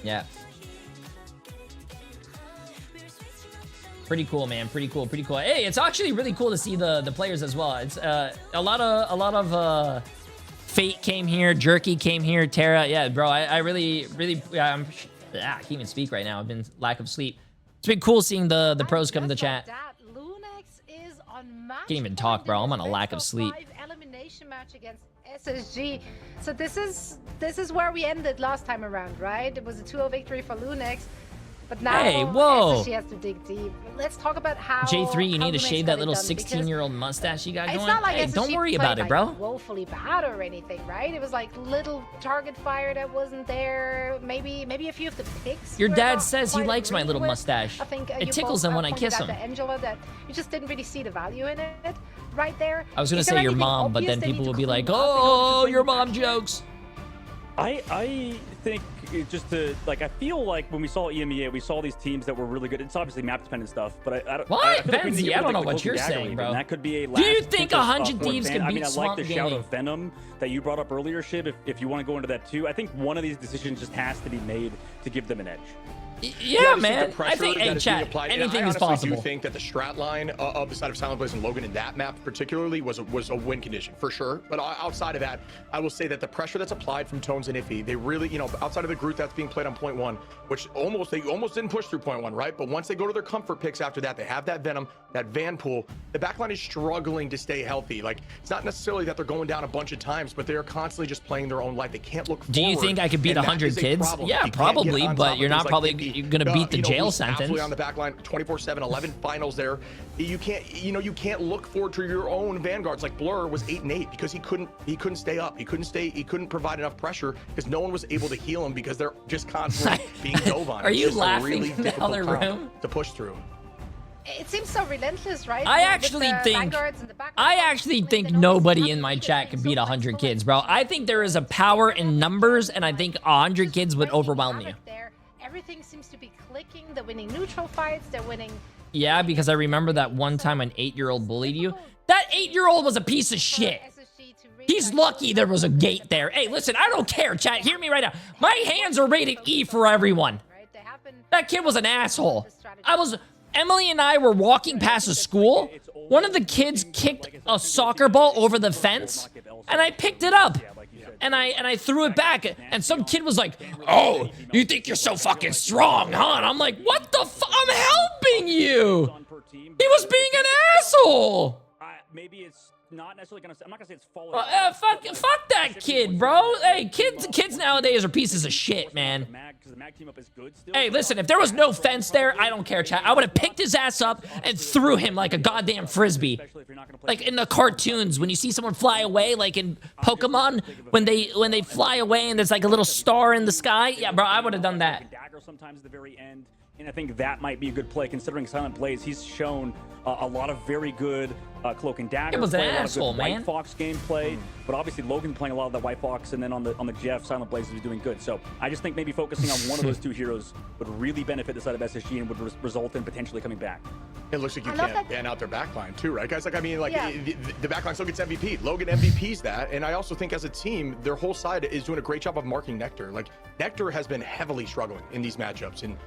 Yeah. Pretty cool, man. Pretty cool. Pretty cool. Hey, it's actually really cool to see the players as well. It's a lot of Fate came here, Jerky came here, Terra. Yeah, bro. I really I can't even speak right now. I've been lack of sleep. It's been cool seeing the pros come to the chat. LUNEX is on match. Can't even talk, bro. I'm on a lack of sleep. Elimination match against SSG. So this is where we ended last time around, right? It was a 2-0 victory for LUNEX. But now hey, whoa. SSG has to dig deep. Let's talk about how J3, you need to LUNEX shave got that little it done, 16-year-old mustache you got going. It's not like hey, SSG don't worry played, about it, bro. Like, woefully bad or anything, right? It was like little target fire that wasn't there. Maybe a few of the picks. Your were dad not says he quite likes my little with. mustache. I think it tickles him when I kiss him. To Angela that you just didn't really see the value in it right there. I was gonna say your mom, but then people will be like, "Oh, your mom jokes." I think just to like, I feel like when we saw EMEA, we saw these teams that were really good. It's obviously map dependent stuff, but I don't. What? Benzie, I don't know what you're saying, bro. That could be a. Do you think 100 Thieves can beat Swamp I like the Gaming? shout of Venom that you brought up earlier, Shib. If you want to go into that too, I think one of these decisions just has to be made to give them an edge. Yeah, man. I think, hey, chat, anything is possible. I honestly do think that the strat line of the side of Silent Blaze and Logan in that map particularly was a win condition for sure. But outside of that, I will say that the pressure that's applied from Tones and Iffy, they really, you know, outside of the group that's being played on point one, which they almost didn't push through point one, right? But once they go to their comfort picks after that, they have that Venom, that Van Pool. The backline is struggling to stay healthy. Like, it's not necessarily that they're going down a bunch of times, but they are constantly just playing their own life. They can't look forward. Do you think I could beat 100 kids? Yeah, probably, but you're not probably going to beat the jail sentence. Absolutely on the back line, 24/7, 11 finals there. You can't look forward to your own vanguards. Like Blur was 8-8 because he couldn't stay up. He couldn't provide enough pressure because no one was able to heal him because they're just constantly being dove on. Are you laughing really in the other room? To push through. It seems so relentless, right? I actually think nobody in my chat could beat 100 kids, bro. I think there is a power in numbers, and I think 100 kids would overwhelm you. Everything seems to be clicking. They're winning neutral fights. They're winning. Yeah, because I remember that one time an 8-year-old bullied you. That 8-year-old was a piece of shit. He's lucky there was a gate there. Hey, listen, I don't care, chat. Hear me right now. My hands are rated E for everyone. That kid was an asshole. Emily and I were walking past a school. One of the kids kicked a soccer ball over the fence, and I picked it up. And I threw it back, and some kid was like, "Oh, you think you're so fucking strong, huh?" And I'm like, "What the fuck? I'm helping you." He was being an asshole. Maybe it's not necessarily gonna. I'm not gonna say it's falling. Fuck that kid, bro. Hey, kids nowadays are pieces of shit, man. Hey, listen, if there was no fence there, I don't care, chat. I would have picked his ass up and threw him like a goddamn frisbee. Like in the cartoons, when you see someone fly away, like in Pokemon, when they fly away and there's like a little star in the sky. Yeah, bro, I would have done that. Sometimes at the very end. And I think that might be a good play, considering Silent Blaze. He's shown a lot of very good Cloak and Dagger. It was an play, asshole, man. White Fox gameplay, but obviously Logan's playing a lot of that White Fox, and then on the Jeff, Silent Blaze is doing good. So I just think maybe focusing on one of those two heroes would really benefit the side of SSG and would result in potentially coming back. It looks like you can't ban out their backline too, right, guys? Like, I mean, like, the backline still gets MVP. Logan MVPs that, and I also think as a team, their whole side is doing a great job of marking Nectar. Like, Nectar has been heavily struggling in these matchups and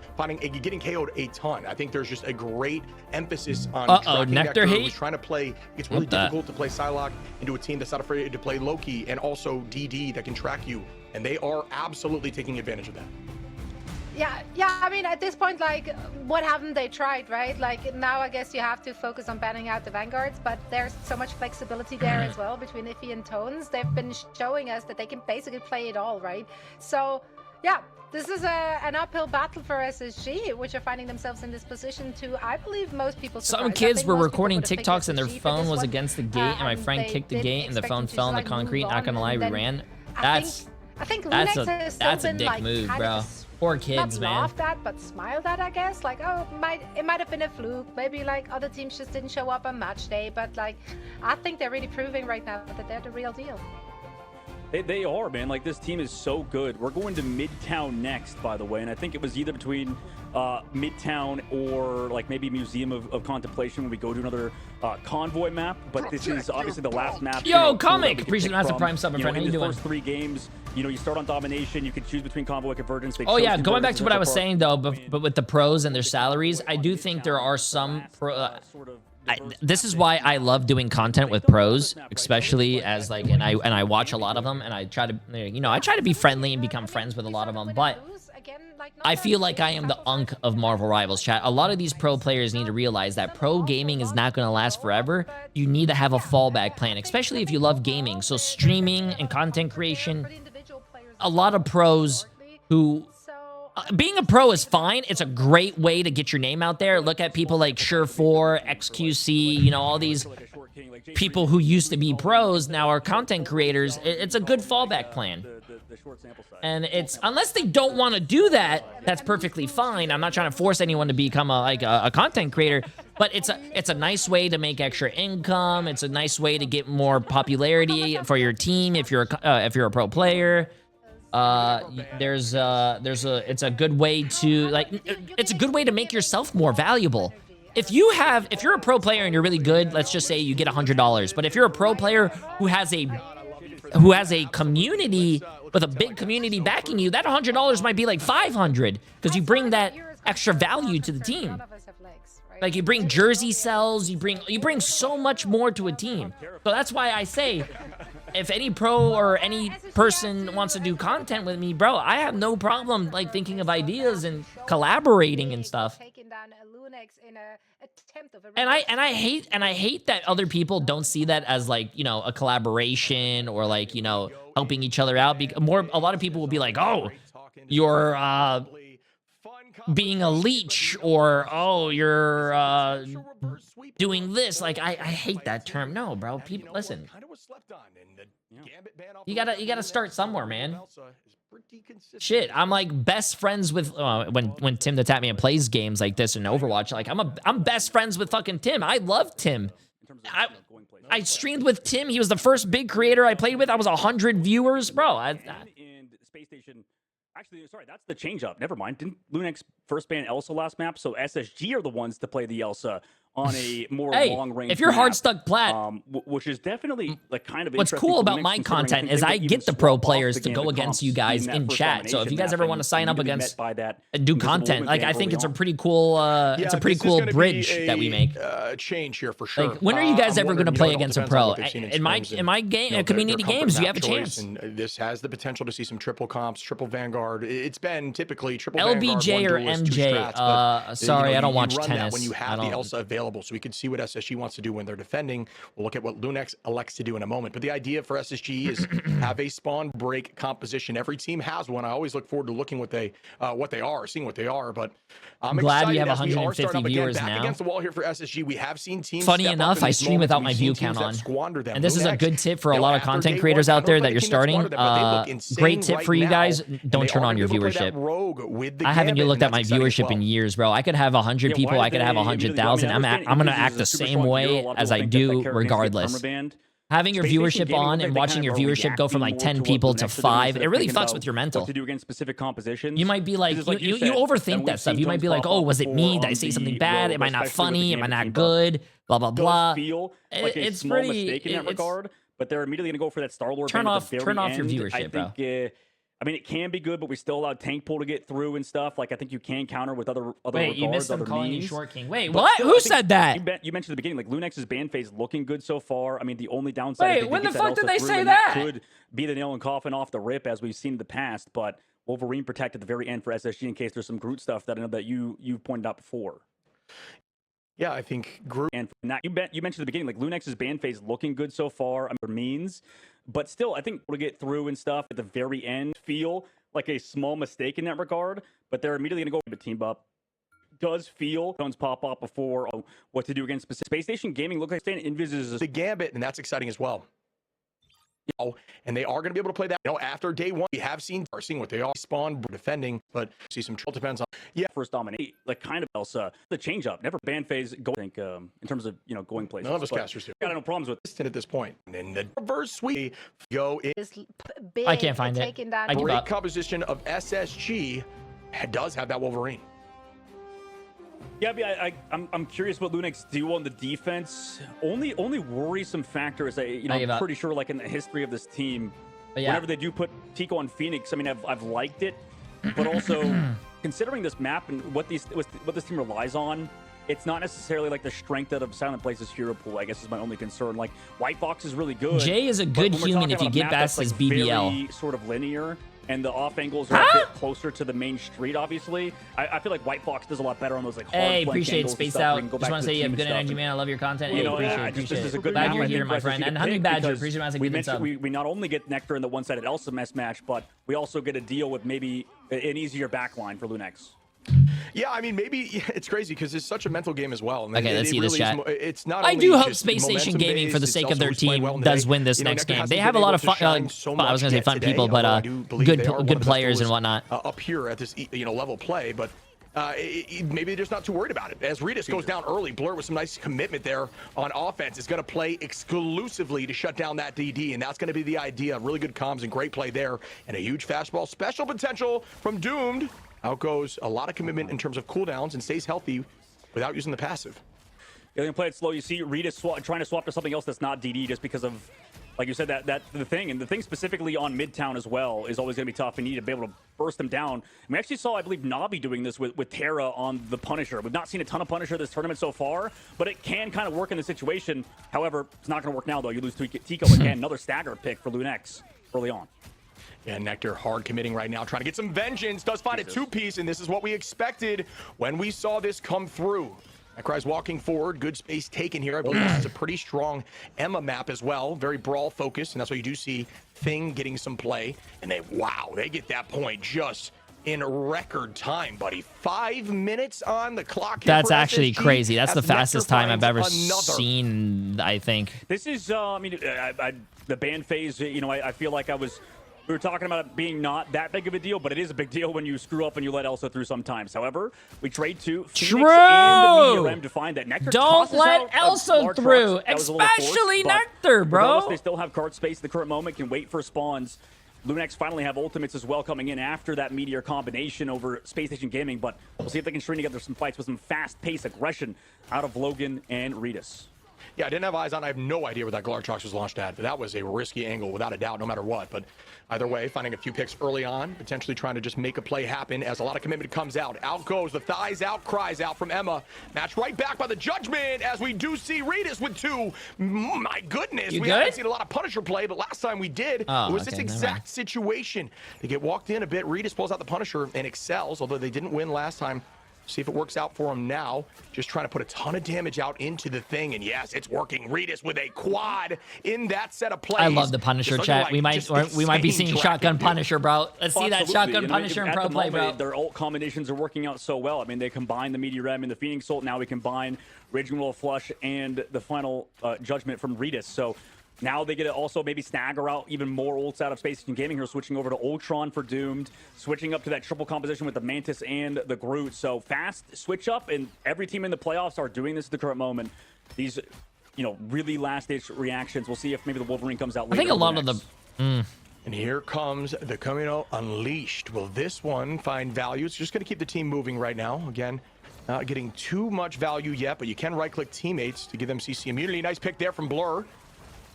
getting KO'd a ton. I think there's just a great emphasis on Nectar hate. Who's trying to play. It's really difficult to play Psylocke into a team that's not afraid to play Loki and also DD that can track you, and they are absolutely taking advantage of that. Yeah, I mean, at this point, like, what haven't they tried, right? Like, now I guess you have to focus on banning out the Vanguards, but there's so much flexibility there as well between Iffy and Tones. They've been showing us that they can basically play it all, right? So, yeah, this is an uphill battle for SSG, which are finding themselves in this position to, I believe, most people. Some kids were recording TikToks and their phone was against the gate, and my friend kicked the gate, and the phone fell in the concrete. Not gonna lie, we ran. That's a dick move, bro. Poor kids, man. Not laughed at, but smiled at, I guess. Like, oh, it might have been a fluke. Maybe like other teams just didn't show up on match day. But like, I think they're really proving right now that they're the real deal. They are, man. Like, this team is so good. We're going to Midtown next, by the way, and I think it was either between Midtown or like maybe Museum of Contemplation when we go to another convoy map. But this is obviously the last map. Yo, Comic! Appreciate the massive prime sub, my friend. How you doing? First 3 games, you start on Domination. You can choose between convoy and Convergence. Oh yeah, going back to what I was saying though, but with the pros and their salaries, I do think there are some this is why I love doing content with pros, especially as like, and I watch a lot of them, and I try to, I try to be friendly and become friends with a lot of them. But I feel like I am the unk of Marvel Rivals chat. A lot of these pro players need to realize that pro gaming is not going to last forever. You need to have a fallback plan, especially if you love gaming. So streaming and content creation, a lot of pros who. Being a pro is fine. It's a great way to get your name out there. Look at people like Sure4, XQC, all these people who used to be pros now are content creators. It's a good fallback plan. And it's, unless they don't want to do that, that's perfectly fine. I'm not trying to force anyone to become a content creator, but it's a nice way to make extra income. It's a nice way to get more popularity for your team if you're a pro player. It's a good way to it's a good way to make yourself more valuable. If you're a pro player and you're really good, let's just say you get $100. But if you're a pro player who has a community with a big community backing you, that $100 might be like $500 because you bring that extra value to the team. Like you bring jersey sales, you bring so much more to a team. So that's why I say, if any pro or any person wants to do content with me, bro, I have no problem like thinking of ideas and collaborating and stuff. And I hate that other people don't see that as like, a collaboration or like, helping each other out. A lot of people will be like, "Oh, you're being a leech," or "Oh, you're doing this." Like I hate that term. No, bro. People, listen. You gotta start somewhere, man. Shit, I'm like best friends with when Tim the Tatman plays games like this in Overwatch. Like I'm best friends with fucking Tim. I love Tim. I streamed with Tim. He was the first big creator I played with. I was 100 viewers, bro. And SPACESTATION. Actually, sorry, that's the change up. Never mind. Didn't LUNEX first ban Elsa last map? So SSG are the ones to play the Elsa on a more long range. If you're hard stuck plat, which is definitely like kind of what's cool about my content is I get the pro players to go against you guys in chat. So if you guys ever want to sign up against and do content, like I think it's a pretty cool bridge that we make. Change here for sure. Like, when are you guys ever going to play against a pro? In my game, community games, you have a chance. And this has the potential to see some triple comps, triple Vanguard. It's been typically triple LBJ Vanguard, or MJ. Sorry, I don't watch tennis. When you have the Elsa available, so we can see what SSG wants to do when they're defending. We'll look at what LUNEX elects to do in a moment. But the idea for SSG is have a spawn break composition. Every team has one. I always look forward to looking what they are, seeing what they are. But I'm glad excited you have as we 150 viewers back now. Against the wall here for SSG. We have seen teams. Funny enough, I stream without my view count on. And this is a good tip for a lot of content creators out there that you're starting. Great tip for you guys: don't turn on your viewership. I haven't looked at my viewership in years, bro. I could have 100 people. I could have 100,000. I'm gonna act the same way as I do regardless. Having your viewership on and watching your viewership go from like 10 people to 5, it really fucks with your mental. To do against specific compositions. You might be like, you overthink that stuff. You might be like, oh, was it me? Did I say something bad? Am I not funny? Am I not good? Blah, blah, blah. It's pretty mistake in that regard, but they're immediately going to go for that Star-Lord. Turn off your viewership, bro. I mean, it can be good, but we still allow tank pool to get through and stuff. Like, I think you can counter with other Wait, regards, you missed them calling means. you Short King. Wait, what? Who said that? You mentioned at the beginning, like, LUNEX's ban phase looking good so far. I mean, the only downside... Wait, when the fuck did they say that? Could be the nail and coffin off the rip, as we've seen in the past, but Wolverine protect at the very end for SSG in case there's some Groot stuff that I know that you've pointed out before. Yeah, I think Groot... And you mentioned at the beginning, like, LUNEX's ban phase looking good so far. I mean, means... But still, I think we'll get through and stuff at the very end. Feel like a small mistake in that regard, but they're immediately going to go to team up. Does feel guns pop up before what to do against specific. SPACESTATION Gaming looks like staying envisages the gambit, and that's exciting as well. And they are going to be able to play that. After day one, we have seen what they all spawn defending, but see some trouble. Depends on first dominate, like kind of Elsa the change up. Never ban phase go. I think in terms of going places. None of us casters do. Got no problems with this at this point. And then the reverse sweep go in. Big, I can't find it. Great composition of SSG does have that Wolverine. Yeah, I'm curious what LUNEX do on the defense. Only worrisome factor is that I'm pretty sure like in the history of this team, whenever they do put Tico on Phoenix, I mean I've liked it, but also considering this map and what this team relies on, it's not necessarily like the strength out of Silent Blaze's hero pool. I guess is my only concern. Like White Box is really good. Jay is a good human if you get past his BBL. Very sort of linear. And the off angles are a bit closer to the main street, obviously. I feel like White Fox does a lot better on those like hard flank appreciate angles Spaced and Out. stuff. Just want to say you have good energy, man. I love your content. Appreciate This is a it. good Glad map. you're I here, think my for us friend. to And get Honey picked Badger, because appreciate it. we mentioned we not only get Nectar in the one-sided Elsa match, but we also get a deal with maybe an easier backline for LUNEX. Yeah, I mean, maybe it's crazy because it's such a mental game as well. And okay, let's see this chat. It's not. I do hope Space Station Gaming, for the sake of their team, does win this next game. They have a lot of fun. I was going to say fun people, but good players and whatnot. Up here at this level play, but maybe they're just not too worried about it. As Ritas goes down early, Blur with some nice commitment there on offense is going to play exclusively to shut down that DD, and that's going to be the idea. Really good comms and great play there, and a huge fastball. Special potential from Doomed. Out goes a lot of commitment in terms of cooldowns and stays healthy without using the passive. They're going to play it slow. You see Rita trying to swap to something else that's not DD just because of, like you said, that the thing. And the thing specifically on Midtown as well is always going to be tough. We need to be able to burst them down. And we actually saw, I believe, Navi doing this with Terra on the Punisher. We've not seen a ton of Punisher this tournament so far, but it can kind of work in the situation. However, it's not going to work now, though. You lose Tico again. Another stagger pick for LUNEX early on. Yeah, Nectar hard committing right now, trying to get some vengeance. Does find a two-piece, and this is what we expected when we saw this come through. Necry's walking forward. Good space taken here. I believe this is a pretty strong Emma map as well. Very brawl-focused, and that's why you do see Thing getting some play. And they get that point just in record time, buddy. 5 minutes on the clock here. That's actually crazy. That's the fastest time I've ever seen, I think. This is, the ban phase, I feel like we were talking about it being not that big of a deal, but it is a big deal when you screw up and you let Elsa through sometimes. However, we trade to Phoenix and the Media to find that Nectar. Don't let Elsa through, especially Nectar, bro. They still have card space at the current moment, can wait for spawns. LUNEX finally have ultimates as well coming in after that Meteor combination over Space Station Gaming, but we'll see if they can string together some fights with some fast-paced aggression out of Logan and Ritas. Yeah, I didn't have eyes on. I have no idea where that Glartrox was launched at, but that was a risky angle without a doubt, no matter what. But either way, finding a few picks early on, potentially trying to just make a play happen as a lot of commitment comes out. Out goes the thighs out, cries out from Emma. Match right back by the judgment as we do see Ritas with two. My goodness, we haven't seen a lot of Punisher play, but last time we did, it was this exact situation. They get walked in a bit. Ritas pulls out the Punisher and excels, although they didn't win last time. See if it works out for him now. Just trying to put a ton of damage out into the thing. And yes, it's working. Ritas with a quad in that set of plays. I love the Punisher chat. We might be seeing shotgun Punisher, bro. Let's see that shotgun Punisher in pro play, bro. Their ult combinations are working out so well. I mean, they combine the Meteor and the Phoenix ult. Now we combine Raging Will Flush and the final judgment from Ritas. So now they get to also maybe stagger out even more ults out of Space Station Gaming here, switching over to Ultron for Doomed, switching up to that triple composition with the Mantis and the Groot. So fast switch up, and every team in the playoffs are doing this at the current moment. These, really last-ditch reactions. We'll see if maybe the Wolverine comes out later. I think a lot of the... And here comes the Camino Unleashed. Will this one find value? It's just going to keep the team moving right now. Again, not getting too much value yet, but you can right-click teammates to give them CC immunity. Nice pick there from Blur,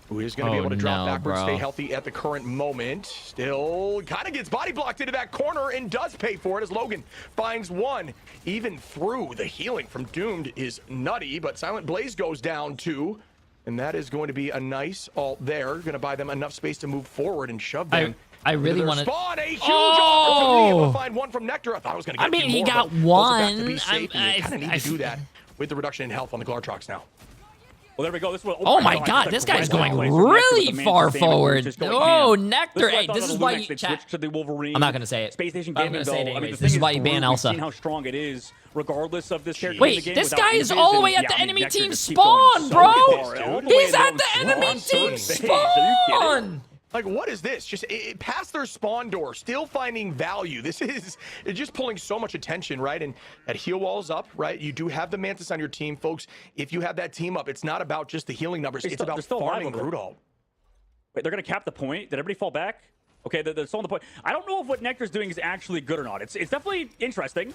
who is going to be able to drop backwards, stay healthy at the current moment. Still kind of gets body blocked into that corner and does pay for it as Logan finds one. Even through the healing from Doomed is nutty, but Silent Blaze goes down too. And that is going to be a nice ult there. Going to buy them enough space to move forward and shove them. I really want to spawn a huge opportunity to find one from Nectar. I thought I was going to get more, he got one. To be safe, you kind of need to do that with the reduction in health on the Glartrox now. Well, there we go. This was, oh my God, this guy's going really far forward. Oh, Nectar. Hey, this is why you switch to the Wolverine. I'm not going to say it. Space Station Gaming, though. I mean, this is why you ban Elsa. Seen how strong it is, regardless of this character. Wait, this guy is all the way at the enemy team spawn, bro. He's at the enemy team spawn. Like, what is this? Just past their spawn door, still finding value. This is just pulling so much attention, right? And that heal wall's up, right? You do have the Mantis on your team, folks. If you have that team up, it's not about just the healing numbers. It's about farming Rudolph. Wait, they're going to cap the point? Did everybody fall back? Okay, they're still on the point. I don't know if what Nectar's doing is actually good or not. It's definitely interesting,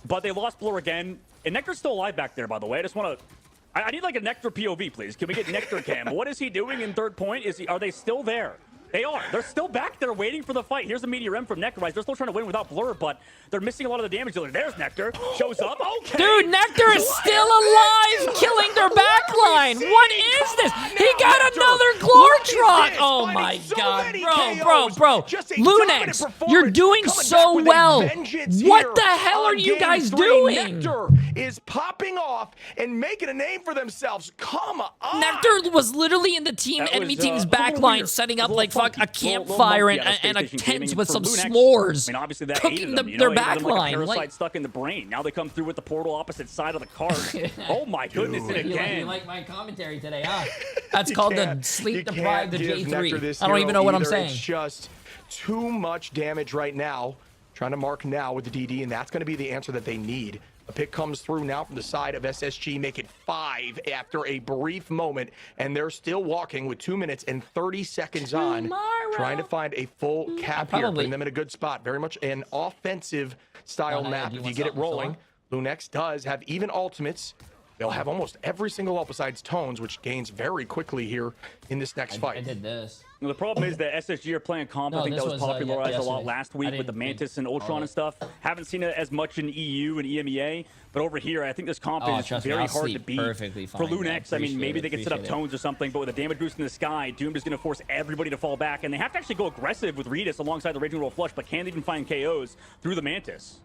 but they lost Blur again. And Nectar's still alive back there, by the way. I just want to... I need like a Nectar POV, please. Can we get Nectar cam? What is he doing in third point? Are they still there? They are. They're still back there waiting for the fight. Here's the Meteor M from Nectar. They're still trying to win without Blur, but they're missing a lot of the damage dealer. There's Nectar. Shows up. Okay. Dude, Nectar is still alive, killing their backline. What is this? He got another Glortrot. Oh my god, bro. LUNEX, you're doing so well. What the hell are you guys doing? Nectar is popping off and making a name for themselves. Come on. Nectar was literally in the enemy team's backline, setting up like a campfire and a tent with some s'mores, I mean, obviously that cooking their backline. Like a parasite stuck in the brain. Now they come through with the portal opposite side of the cart. Oh my goodness, and again. You like my commentary today, huh? That's called the sleep-deprived J3. I don't even know what I'm saying. It's just too much damage right now. Trying to mark now with the DD, and that's going to be the answer that they need. A pick comes through now from the side of SSG, make it 5 after a brief moment, and they're still walking with 2 minutes and 30 seconds on, trying to find a full cap here, putting them in a good spot. Very much an offensive style map. If you get it rolling, LUNEX does have even ultimates. They'll have almost every single ult besides Tones, which gains very quickly here in this next fight. I did this. Well, the problem is that SSG are playing comp. I think that was popularized a lot last week with the Mantis and Ultron and stuff. Haven't seen it as much in EU and EMEA, but over here, I think this comp is very hard to beat. For LUNEX, I mean, maybe they could set up Tones or something, but with a damage boost in the sky, Doomed is going to force everybody to fall back, and they have to actually go aggressive with Redis alongside the Raging Roll Flush, but can't even find KOs through the Mantis.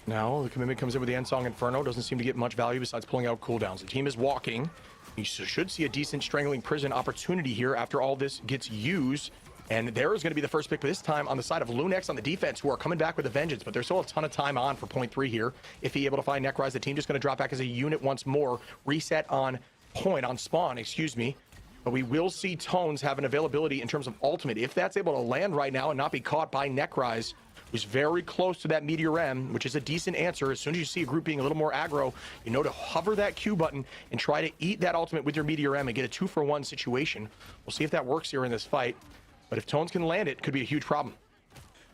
Now the commitment comes in with the Endsong Inferno. Doesn't seem to get much value besides pulling out cooldowns. The team is walking. You should see a decent Strangling Prison opportunity here after all this gets used. And there is going to be the first pick, but this time on the side of LUNEX on the defense, who are coming back with a vengeance. But there's still a ton of time on for point 3 here. If he's able to find Necrise, the team just going to drop back as a unit once more. Reset on spawn, excuse me. But we will see Tones have an availability in terms of ultimate. If that's able to land right now and not be caught by Necrise, who's very close to that Meteor M, which is a decent answer. As soon as you see a group being a little more aggro, you know to hover that Q button and try to eat that ultimate with your Meteor M and get a 2-for-1 situation. We'll see if that works here in this fight. But if Tones can land it, it could be a huge problem.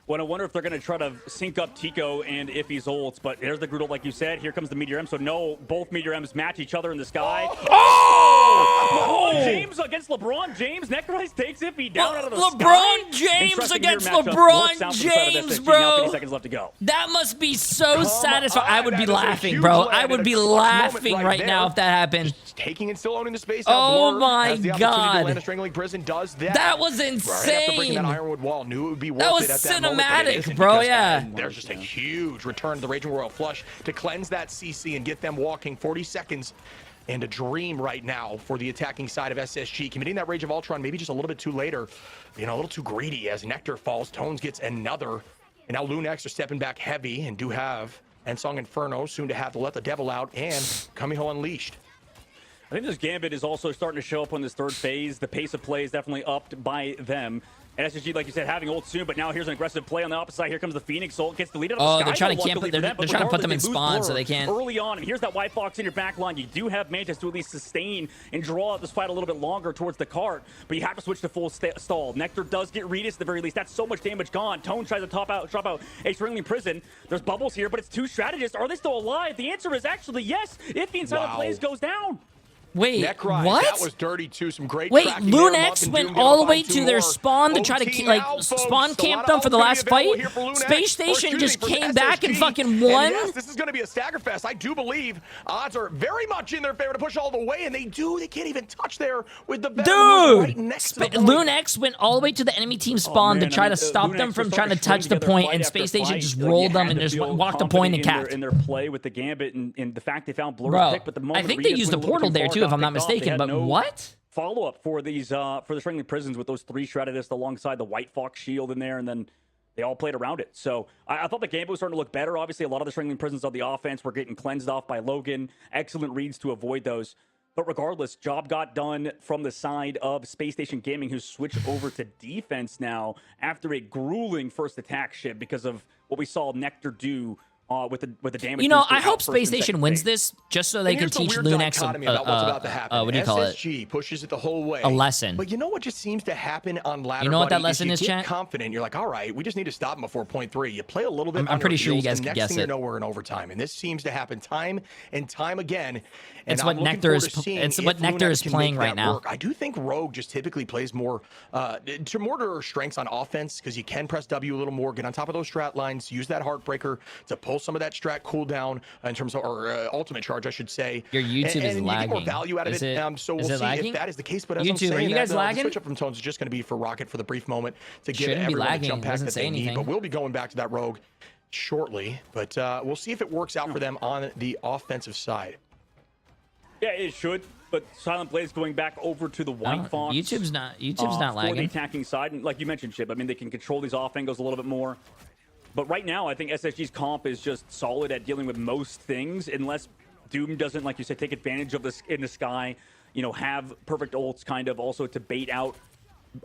Well, I wonder if they're going to try to sync up Tico and Iffy's ults, but here's the Groodle, like you said. Here comes the Meteor M, so no, both Meteor M's match each other in the sky. Oh! James against LeBron James. Necrise takes Iffy down out of the LeBron James against LeBron James, bro. 50 seconds left to go. That must be so satisfying. I would be laughing, bro. I would be laughing right now if that happened. Just taking and still owning the space. Oh my god. Land a Strangling Prison does that. That was insane. Right after breaking that Ironwood wall, knew it would be worth that was it at that cinematic, moment, bro. Yeah. There's just a huge return to the Raging Royal Flush to cleanse that CC and get them walking 40 seconds. And a dream right now for the attacking side of SSG. Committing that Rage of Ultron maybe just a little bit too later. You know, a little too greedy as Nectar falls. Tones gets another. And now LUNEX are stepping back heavy and do have Endsong Inferno soon to have to let the devil out and Kamiho Unleashed. I think this Gambit is also starting to show up on this third phase. The pace of play is definitely upped by them. And SSG, like you said, having ult soon, but now here's an aggressive play on the opposite side. Here comes the Phoenix ult, gets deleted out of the sky. They're trying to camp. They're trying to put them in spawn so they can't. Early on, and here's that White Fox in your back line. You do have Mantis to at least sustain and draw out this fight a little bit longer towards the cart, but you have to switch to full stall. Nectar does get Redis at the very least. That's so much damage gone. Tone tries to drop out a Strangling Prison. There's bubbles here, but it's 2 strategists. Are they still alive? The answer is actually yes. If the inside of plays goes down. Wait, Necrise, what? That was dirty too. Some great. Wait, LUNEX went all the way to their spawn to try to like spawn camp them for the last fight. Space Station just came back and fucking won. Yes, this is going to be a stagger fest. I do believe odds are very much in their favor to push all the way, and they do. They can't even touch there with the dude. Right next to LUNEX went all the way to the enemy team spawn to try to stop them from trying to touch the point, and Space Station just rolled them and just walked the point and capped. In their play with the Gambit and the fact they found Blur's pick, but the moment I think they used the portal there too, if I'm not mistaken. But what? Follow-up for these for the Strangling Prisons with those 3 strategists alongside the White Fox shield in there, and then they all played around it. So I thought the Gambit was starting to look better. Obviously, a lot of the Strangling Prisons on the offense were getting cleansed off by Logan. Excellent reads to avoid those. But regardless, job got done from the side of Space Station Gaming, who switched over to defense now after a grueling first attack ship because of what we saw Nectar do with the damage. You know, I hope Space Station wins this just so they can teach LUNEX what do you call it? SSG pushes it the whole way. A lesson. But you know what just seems to happen on ladder? You know what that lesson is, chat? Confident. You're like, all right, we just need to stop them before point 3. You play a little bit. I'm pretty sure you guys can guess it. You know we're in overtime, and this seems to happen time and time again. It's what Nectar is. It's what Nectar is playing right now. I do think Rogue just typically plays more to her strengths on offense because you can press W a little more, get on top of those strat lines, use that Heartbreaker to pull some of that strat cooldown in terms of or ultimate charge, I should say. Your YouTube is lagging. You get more value out of it. So we'll see if that is the case. But as YouTube, are you guys lagging? The switch up from tones is just going to be for Rocket for the brief moment to give everyone the jump pack that they need. But we'll be going back to that Rogue shortly. But we'll see if it works out for them on the offensive side. Yeah, it should. But Silent Blaze going back over to the White Fox. YouTube's not lagging. For the attacking side, and like you mentioned, Chip, I mean, they can control these off angles a little bit more. But right now, I think SSG's comp is just solid at dealing with most things, unless Doom doesn't, like you said, take advantage of this in the sky. You know, have perfect ults kind of also to bait out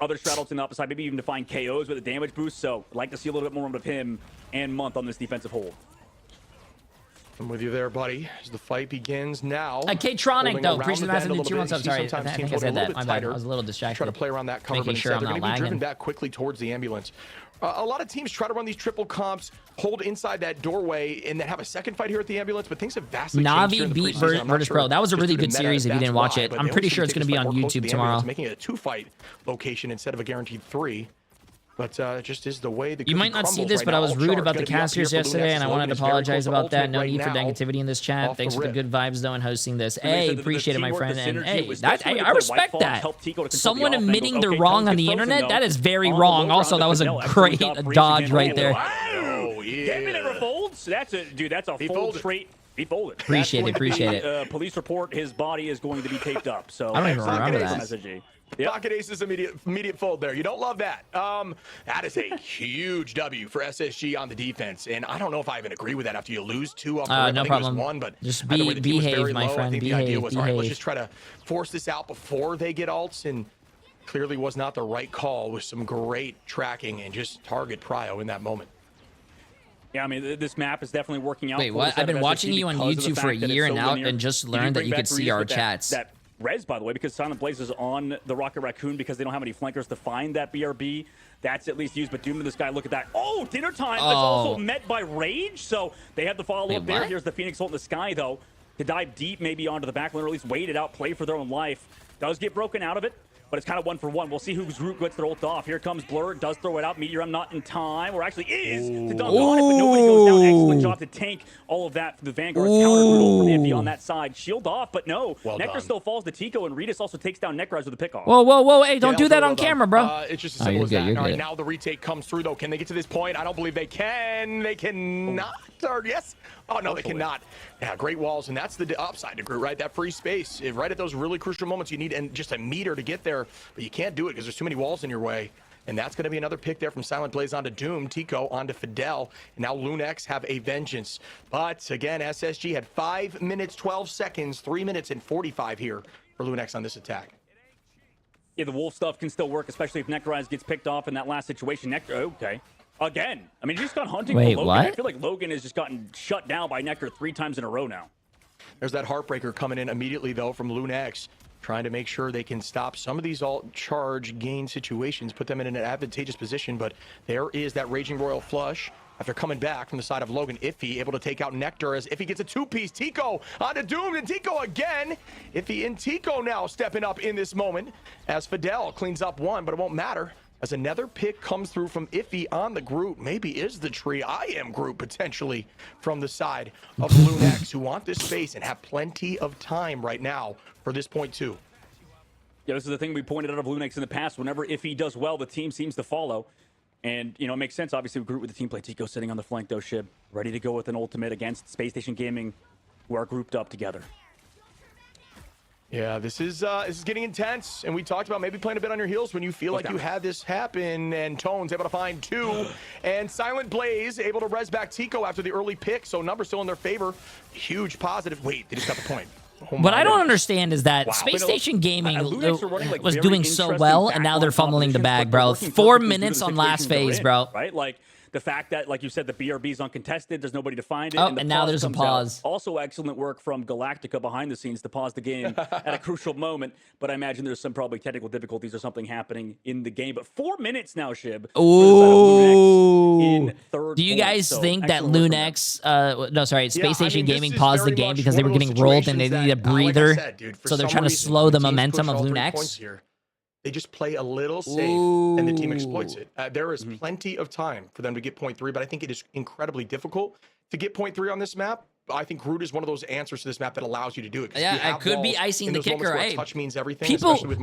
other straddles in the opposite side, maybe even to find KOs with a damage boost. So I'd like to see a little bit more of him and Month on this defensive hold. I'm with you there, buddy. As the fight begins now. K-Tronic, though. Appreciate that. 2 months up. Sorry, I think I said that. My bad. I was a little distracted. Try to play around that cover, making sure I'm not lagging. Driven back quickly towards the ambulance. A lot of teams try to run these triple comps, hold inside that doorway, and then have a second fight here at the ambulance, but things have vastly changed. Navi beat Virtus Pro. That was a really good series if you didn't watch it. I'm pretty sure it's going to be on YouTube tomorrow. Making it a 2-fight location instead of a guaranteed 3. But it just is the way the you might not see this, but I was rude about the casters yesterday, and I wanted to apologize about that. No need for negativity in this chat. Thanks for the good vibes, though, and hosting this. Hey, appreciate it, my friend. And hey, I respect that. Someone admitting they're wrong on the internet, that is very wrong. Also, that was a great dodge right there. Oh, yeah. 10 minute refolds? That's a fold straight. He folded. Appreciate it. Police report, his body is going to be taped up. So I don't even remember that. Yep. Pocket Aces immediate fold there. You don't love that. That is a huge W for SSG on the defense, and I don't know if I even agree with that after you lose 2 off the rip. No problem. One, but just behave, my friend. I think behave, the idea was, behave. all right, let's just try to force this out before they get ults, and clearly was not the right call with some great tracking and just target prio in that moment. Yeah, I mean, this map is definitely working out. Wait, what? I've been watching you on YouTube for a year now and just learned that you could see our chats. Res, by the way, because Silent Blaze is on the Rocket Raccoon because they don't have any flankers to find that BRB. That's at least used, but Doom and this guy, look at that. Oh, dinner time. That's also met by Rage, so they have the follow-up there. Here's the Phoenix ult in the sky, though, to dive deep maybe onto the back line, or at least wait it out, play for their own life. Does get broken out of it, but it's kind of 1-for-1. We'll see whose root gets their ult off. Here comes Blur, does throw it out. Meteor M not in time, or actually is to dunk on it, but nobody goes down. Excellent job to tank all of that for the Vanguard. Counter brutal from Iffy on that side. Shield off, but no. Nectar still falls to Tico, and Redis also takes down Necrise with a pick off. Whoa. Hey, don't do that on camera, bro. It's just as simple as that. All right, now the retake comes through, though. Can they get to this point? I don't believe they can. They cannot. Or yes. Oh, no, they cannot. Yeah, great walls, and that's the upside to Groot, right? That free space. Right at those really crucial moments, you need just a meter to get there, but you can't do it because there's too many walls in your way. And that's going to be another pick there from Silent Blaze onto Doom, Tico onto Fidel, and now LUNEX have a Vengeance. But again, SSG had 5 minutes, 12 seconds, 3 minutes and 45 here for LUNEX on this attack. Yeah, the wolf stuff can still work, especially if Necrise gets picked off in that last situation. Okay. Again. I mean, he's just gone hunting for Logan. What? I feel like Logan has just gotten shut down by Nectar 3 times in a row now. There's that Heartbreaker coming in immediately, though, from LUNEX, trying to make sure they can stop some of these alt charge gain situations, put them in an advantageous position. But there is that Raging Royal Flush after coming back from the side of Logan. Iffy able to take out Nectar as Iffy gets a 2-piece. Tico onto Doom, and Tico again. Iffy and Tico now stepping up in this moment as Fidel cleans up one, but it won't matter as another pick comes through from Iffy on the Groot. Maybe is the tree. I am Groot potentially from the side of LUNEX, who want this space and have plenty of time right now for this point too. Yeah, this is the thing we pointed out of LUNEX in the past. Whenever Iffy does well, the team seems to follow. And, you know, it makes sense. Obviously, we Groot with the team play. Tico sitting on the flank, though, Shib, ready to go with an ultimate against Space Station Gaming, who are grouped up together. Yeah, this is getting intense, and we talked about maybe playing a bit on your heels when you feel like you had this happen, and Tone's able to find 2, and Silent Blaze able to res back Tico after the early pick, so numbers still in their favor. Huge positive. Wait, they just got the point. What I don't understand is that Space Station Gaming was doing so well, and now they're fumbling the bag, bro. 4 minutes on last phase, bro. Right? Like, the fact that, like you said, the BRB is uncontested, there's nobody to find it. Oh, and now there's a pause. Also, excellent work from Galactica behind the scenes to pause the game at a crucial moment. But I imagine there's some probably technical difficulties or something happening in the game. But 4 minutes now, Shib. Ooh. Do you guys think that LUNEX, no, sorry, Space Station Gaming paused the game because they were getting rolled and they needed a breather? So they're trying to slow the momentum of LUNEX? They just play a little safe, and the team exploits it. There is plenty of time for them to get point 3, but I think it is incredibly difficult to get point 3 on this map. I think Groot is one of those answers to this map that allows you to do it. Yeah, it could be icing the kicker. Hey, touch means everything.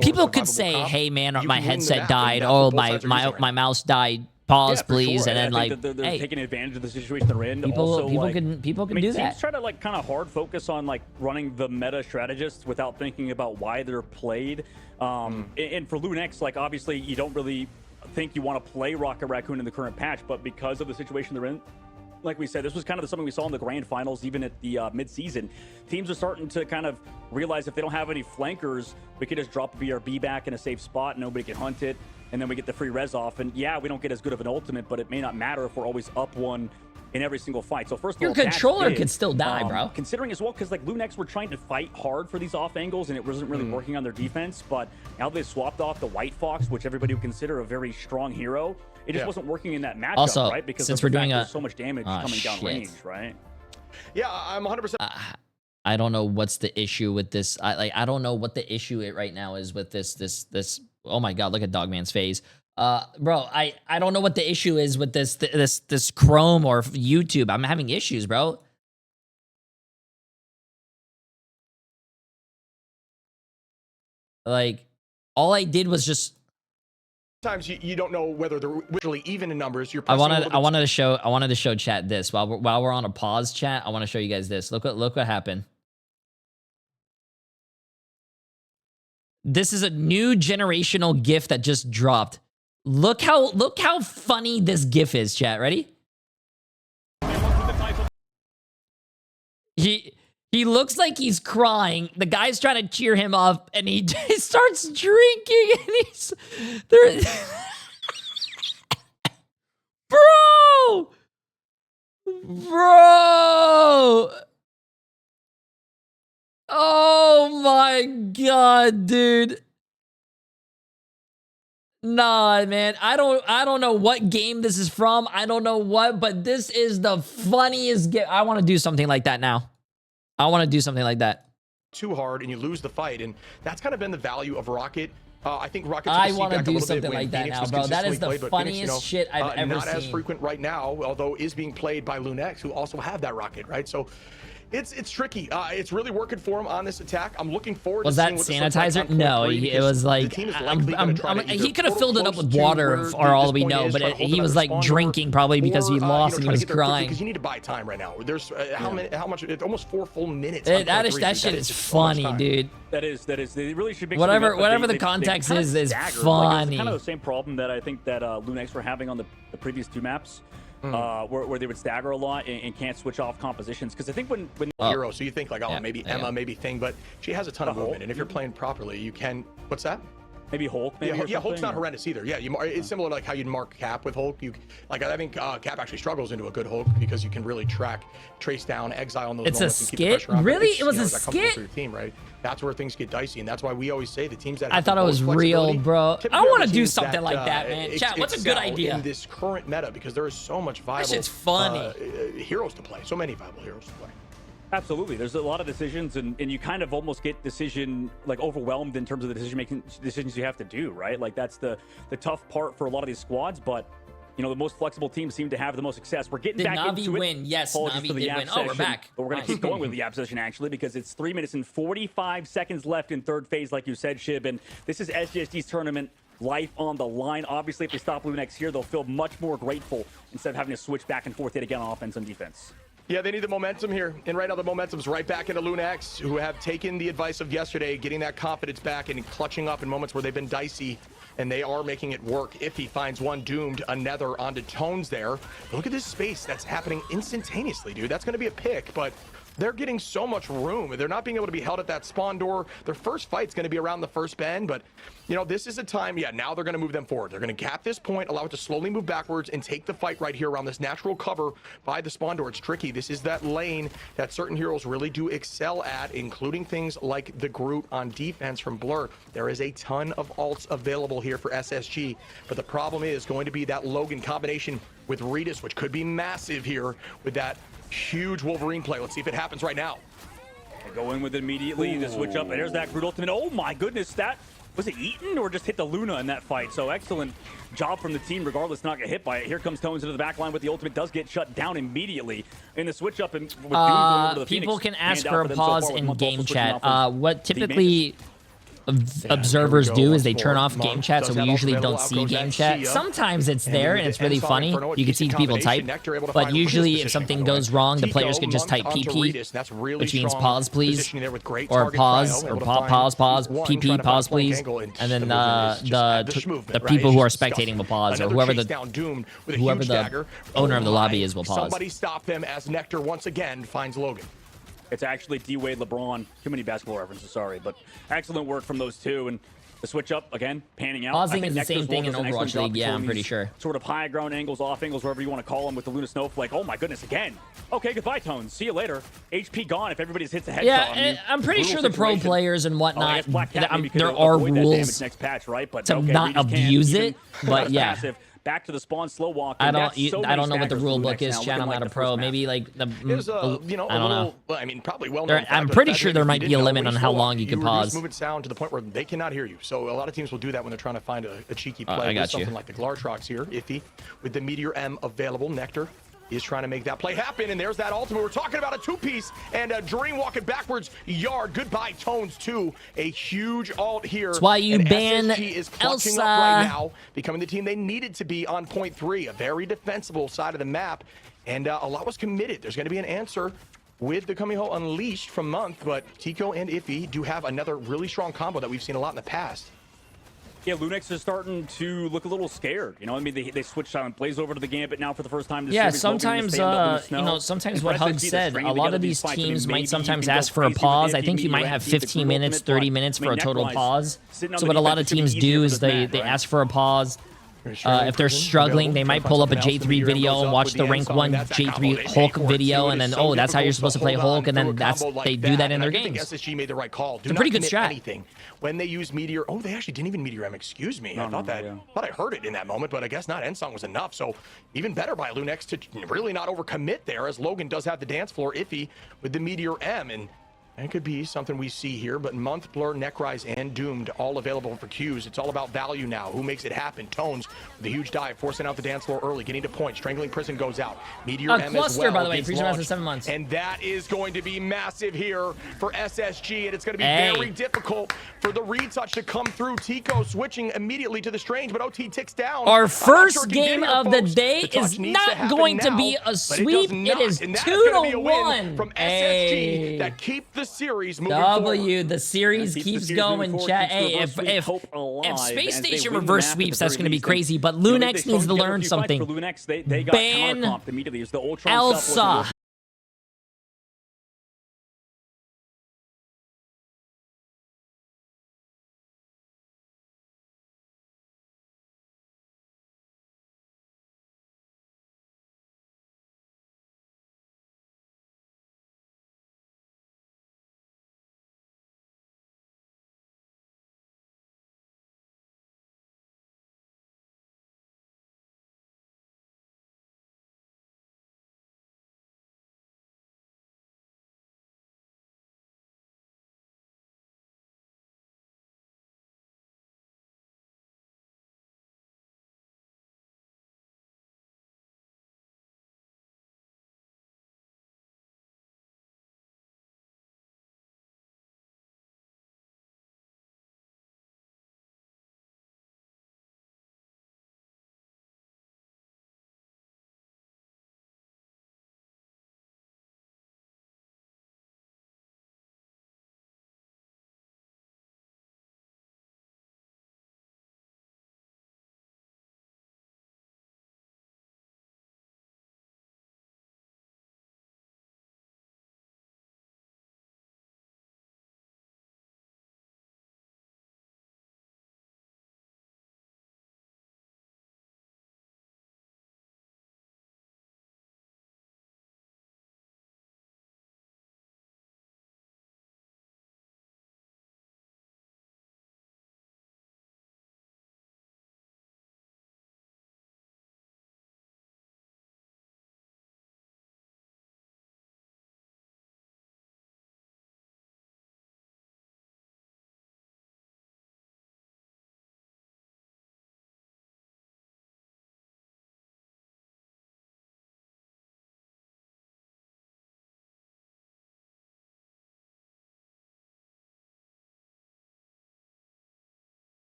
People could say, "Hey, man, my headset died. Oh, my mouse died. Pause, please." Sure. And then like, they're hey, taking advantage of the situation they're in. People can do that. Teams try to like kind of hard focus on like running the meta strategists without thinking about why they're played. And for LUNEX, like obviously you don't really think you want to play Rocket Raccoon in the current patch, but because of the situation they're in, like we said, this was kind of something we saw in the grand finals, even at the mid-season. Teams are starting to kind of realize if they don't have any flankers, we could just drop the BRB back in a safe spot, nobody can hunt it, and then we get the free res off. And yeah, we don't get as good of an ultimate, but it may not matter if we're always up one in every single fight. So first of all, your controller could still die, bro. Considering as well, because like LUNEX were trying to fight hard for these off angles, and it wasn't really working on their defense. But now they've swapped off the White Fox, which everybody would consider a very strong hero. It just wasn't working in that matchup, also, right? Because since we're doing so much damage coming down range, right? Yeah, I'm 100%. I don't know what's the issue with this. I don't know what the issue right now is with this. Oh my God, look at Dogman's face. Bro, I don't know what the issue is with this Chrome or YouTube. I'm having issues, bro. Like, all I did was just. Sometimes you don't know whether they're literally even in numbers. I wanted to show chat this while we're on a pause chat. I want to show you guys this. Look what happened. This is a new generational GIF that just dropped. Look how funny this GIF is, chat. Ready? He looks like he's crying. The guy's trying to cheer him up, and he starts drinking, and he's there. Bro! Oh my God, dude. Nah, man. I don't know what game this is from. I don't know what, but this is the funniest game. I want to do something like that now. I want to do something like that. Too hard and you lose the fight, and that's kind of been the value of Rocket. I think Rocket. I want to do something like that now, bro. That is the funniest shit I've ever seen. Not as frequent right now, although is being played by LUNEX, who also have that Rocket, right? So it's tricky. It's really working for him on this attack. I'm looking forward to seeing what sanitizer? No, it was like he could have filled it up with water for all we know, but he was like drinking probably because he lost and he was crying. Because you need to buy time right now. There's how much? It's almost 4 full minutes. That shit is funny, dude. That is. They really should be whatever the context is funny. It's kind of the same problem that I think that LUNEX were having on the previous 2 maps. Where they would stagger a lot and can't switch off compositions, because I think when hero, so you think like, maybe Emma, maybe Thing, but she has a ton of movement, and if you're playing properly, you can. What's that? Maybe Hulk. Yeah, Hulk's not horrendous either. Yeah, it's similar to like how you'd mark Cap with Hulk. I think Cap actually struggles into a good Hulk because you can really trace down, exile on those moments. It's a skit? Really? It was a skit? Your team, right? That's where things get dicey, and that's why we always say the teams that I thought it was real, bro. I want to do something like that, man. Chat, what's a good idea? In this current meta, because there is so much viable heroes to play. So many viable heroes to play. Absolutely. There's a lot of decisions, and you kind of almost get overwhelmed in terms of the decisions you have to do, right? Like that's the tough part for a lot of these squads, but the most flexible teams seem to have the most success. We're getting back into it. Win? Yes, Navi did win. Oh, we're back. But we're going to keep going with the Yap session, actually, because it's 3 minutes and 45 seconds left in third phase, like you said, Shib, and this is SGSG's tournament. Life on the line. Obviously, if they stop LUNEX here, they'll feel much more grateful instead of having to switch back and forth yet again on offense and defense. Yeah, they need the momentum here. And right now the momentum's right back into LUNEX, who have taken the advice of yesterday, getting that confidence back and clutching up in moments where they've been dicey. And they are making it work. If he finds one, doomed another onto Tones there. Look at this space that's happening instantaneously, dude. That's going to be a pick, but they're getting so much room. They're not being able to be held at that spawn door. Their first fight's going to be around the first bend, but you know, this is a time, yeah, now they're going to move them forward. They're going to gap this point, allow it to slowly move backwards and take the fight right here around this natural cover by the spawn door. It's tricky. This is that lane that certain heroes really do excel at, including things like the Groot on defense from Blur. There is a ton of ults available here for SSG, but the problem is going to be that Logan combination with Regis, which could be massive here with that huge Wolverine play. Let's see if it happens right now. They go in with it immediately. The switch up, and there's that Groot ultimate. Oh my goodness, that was it eaten or just hit the Luna in that fight? So excellent job from the team, regardless, not get hit by it. Here comes Tones into the back line with the ultimate, does get shut down immediately in the switch up. And with Doom going over to the people Phoenix, can ask hand for out a them pause so far, in with game Month also chat. switching off What the typically observers do is they turn off game chat, so we usually don't see game chat. Sometimes it's there and it's really funny. You can see people type, but usually if something goes wrong, the players can just type PP, which means pause please, or pause, or pause, PP, pause please, and then the people who are spectating will pause, or whoever the owner of the lobby is will pause. Somebody stop them as Nectar once again finds Logan. It's actually D-Wade, LeBron. Too many basketball references, sorry. But excellent work from those two. And the switch up, again, panning out. Pausing is the same thing in Overwatch League, yeah, I'm pretty sure. Sort of high ground angles, off angles, wherever you want to call them with the Luna Snowflake. Oh my goodness, again. Okay, goodbye, Tones. See you later. HP gone if everybody's hits a headshot. Yeah, I'm pretty sure the pro players and whatnot, there are rules next patch, right? But to not abuse it, but yeah. Back to the spawn, slow walk. I don't know what the rule book is, Chad. I'm not a pro. Maybe like the you know, I don't know. I mean, probably well. I'm pretty sure there might be a limit on how long you can pause. Movement sound to the point where they cannot hear you. So a lot of teams will do that when they're trying to find a cheeky play. With something like the Glartrox here, Iffy, with the Meteor M available. Nectar is trying to make that play happen, and there's that ultimate. We're talking about a two-piece, and Dream walking backwards. Yard, goodbye, Tones, too. A huge ult here. That's why you ban SSG is clutching up right now, becoming the team they needed to be on point 3, a very defensible side of the map, and a lot was committed. There's going to be an answer with the Kamiho Unleashed from Month, but Tico and Iffy do have another really strong combo that we've seen a lot in the past. Yeah, LUNEX is starting to look a little scared. You know, I mean, they switched Silent Blaze over to the Gambit now for the first time this series. Sometimes, you know, sometimes what Hug said, a lot of these teams might sometimes ask for a pause. I think you might have 15 minutes, 30 minutes for a total pause. So what a lot of teams do is they ask for a pause. If they're struggling, they might pull up a J3 video and watch the rank 1 J3 Hulk video, and then, oh, that's how you're supposed to play Hulk, and then they do that in their games. SSG made the right call. It's a pretty good strat. When they use Meteor, oh, they actually didn't even Meteor M, excuse me. I thought I heard it in that moment, but I guess not. End song was enough, so even better by LUNEX to really not overcommit there, as Logan does have the dance floor Iffy with the Meteor M, and it could be something we see here, but Month, Blur, Necrise, and Doomed all available for queues. It's all about value now. Who makes it happen? Tones with a huge dive, forcing out the dance floor early, getting to point. Strangling Prison goes out. Meteor M as well. By the way, pre-season for 7 months. And that is going to be massive here for SSG, and it's going to be very difficult for the retouch to come through. Tico switching immediately to the Strange, but OT ticks down. Our first game of the day is not going to be a sweep. It is 2-1 from SSG that keep the series moving forward. The series keeps going, chat. Hey, if Space Station reverse sweeps, that's going to be crazy, but LUNEX needs to learn something. Ban Elsa.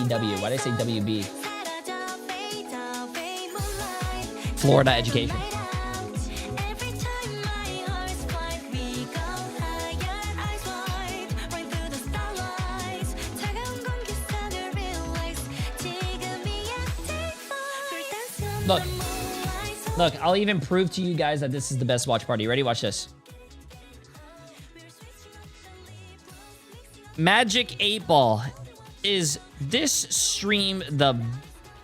FEW. Why did I say WB? Florida Education. Look, I'll even prove to you guys that this is the best watch party. Ready? Watch this. Magic 8 Ball. Is this stream the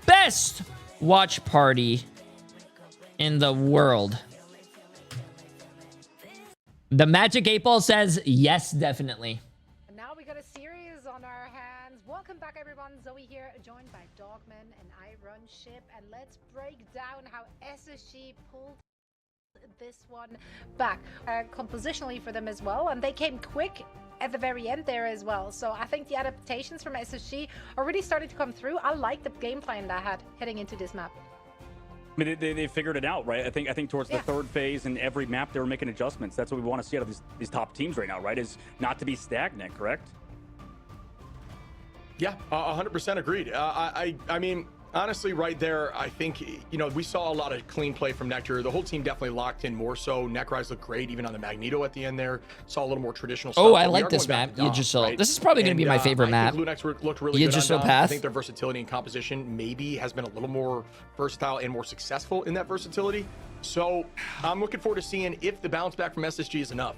best watch party in the world? The Magic 8 Ball says yes, definitely. And now we got a series on our hands. Welcome back, everyone. Zoe here, joined by Dogman and I run Ship, and let's break down how SSG pulled this one back compositionally for them as well, and they came quick at the very end there as well. So I think the adaptations from SSG are really starting to come through. I like the game plan that I had heading into this map. I mean, they figured it out, right? I think towards the third phase and every map they were making adjustments. That's what we want to see out of these top teams right now, right? Is not to be stagnant, correct? Yeah, 100% agreed. I mean, honestly, right there, I think, you know, we saw a lot of clean play from Nectar. The whole team definitely locked in more so. Necrise looked great, even on the Magneto at the end there. Saw a little more traditional stuff. Oh, I like this map. Right? This is probably going to be my favorite map. I think LUNEX looked really good on path. I think their versatility and composition maybe has been a little more versatile and more successful in that versatility. So I'm looking forward to seeing if the bounce back from SSG is enough.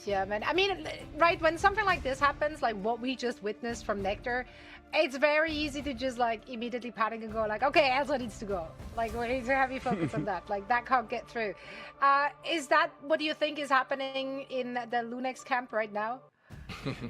Yeah, man. I mean, right, when something like this happens, like what we just witnessed from Nectar, it's very easy to just like immediately panic and go like, okay, Elsa needs to go. Like, we need to heavy focus on that. Like, that can't get through. Is that, what do you think is happening in the LUNEX camp right now?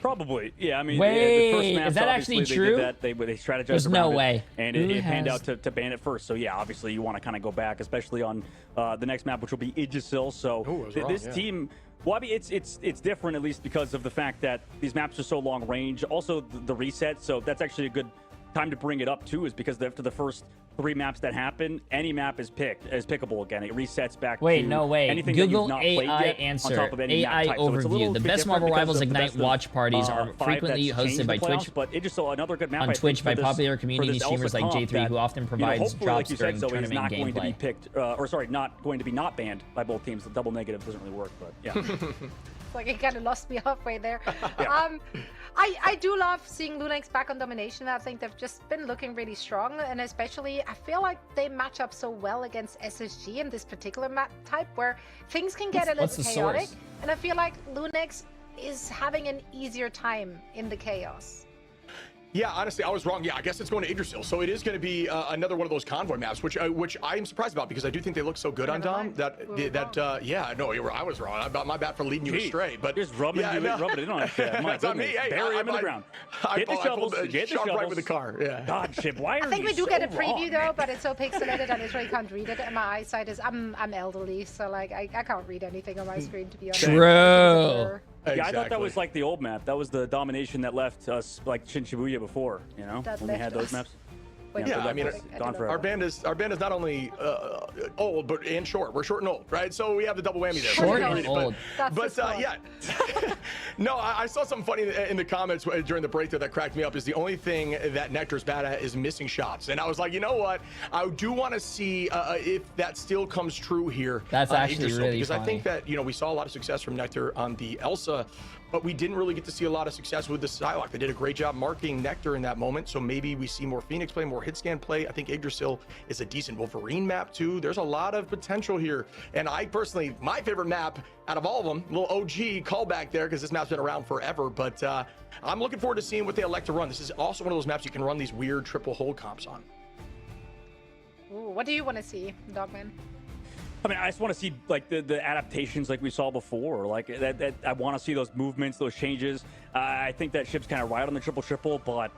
Probably, yeah. I mean, wait, the first maps, is that actually true? They strategized. There's no way. And it panned out to ban it first. So yeah, obviously you want to kind of go back, especially on the next map, which will be Yggdrasil. So this team. Well, I mean, it's different, at least because of the fact that these maps are so long range. Also, the reset. So that's actually a good time to bring it up too, is because after the first 3 maps that happen, any map is pickable again. It resets back. Wait, to no way. anything Google that you've not AI played yet answer. On top of any AI map type. overview. So the best Marvel Rivals Ignite watch parties are 5 frequently that's hosted changed by the playoffs, Twitch. but it just another good map On Twitch by popular community streamers like Jay3, who often provides drops during tournament not gameplay. going to be picked, or sorry, not going to be not banned by both teams. The double negative doesn't really work, but yeah. Like, it kind of lost me halfway there. Yeah. I do love seeing LUNEX back on Domination. I think they've just been looking really strong, and especially I feel like they match up so well against SSG in this particular map type where things can get a little chaotic, and I feel like LUNEX is having an easier time in the chaos. Yeah, honestly, I was wrong. Yeah, I guess it's going to Yggdrasil. So it is going to be another one of those convoy maps, which I am surprised about because I do think they look so good on Dom. Yeah, no, I was wrong. My bad for leading you astray. But just rubbing it in on it. That's on me. Hey, bury him in the ground. Get the shovels. Get the shovels. Right with the car. Yeah. God, Chip, why are you I think we do get a preview though, but it's so pixelated and I really can't read it. And my eyesight is I'm elderly, so like I can't read anything on my screen, to be honest. True. Yeah, I thought that was like the old map. That was the Domination that left us like Shin Shibuya before, you know, when we had those maps. Yeah, I mean, our band is not only old and short. We're short and old, right? So we have the double whammy there. Short and old. But yeah, no, I saw something funny in the comments during the break there that cracked me up. Is the only thing that Nectar's bad at is missing shots, and I was like, you know what? I do want to see if that still comes true here. That's actually really because funny. I think that we saw a lot of success from Nectar on the Elsa. But we didn't really get to see a lot of success with the Psylocke. They did a great job marking Nectar in that moment. So maybe we see more Phoenix play, more hit scan play. I think Yggdrasil is a decent Wolverine map too. There's a lot of potential here. And I personally, my favorite map out of all of them, little OG callback there because this map's been around forever. But I'm looking forward to seeing what they elect to run. This is also one of those maps you can run these weird triple hold comps on. Ooh, what do you want to see, Dogman? I mean, I just want to see like the adaptations like we saw before. Like that I want to see those movements, those changes. I think that Ship's kind of right on the triple, but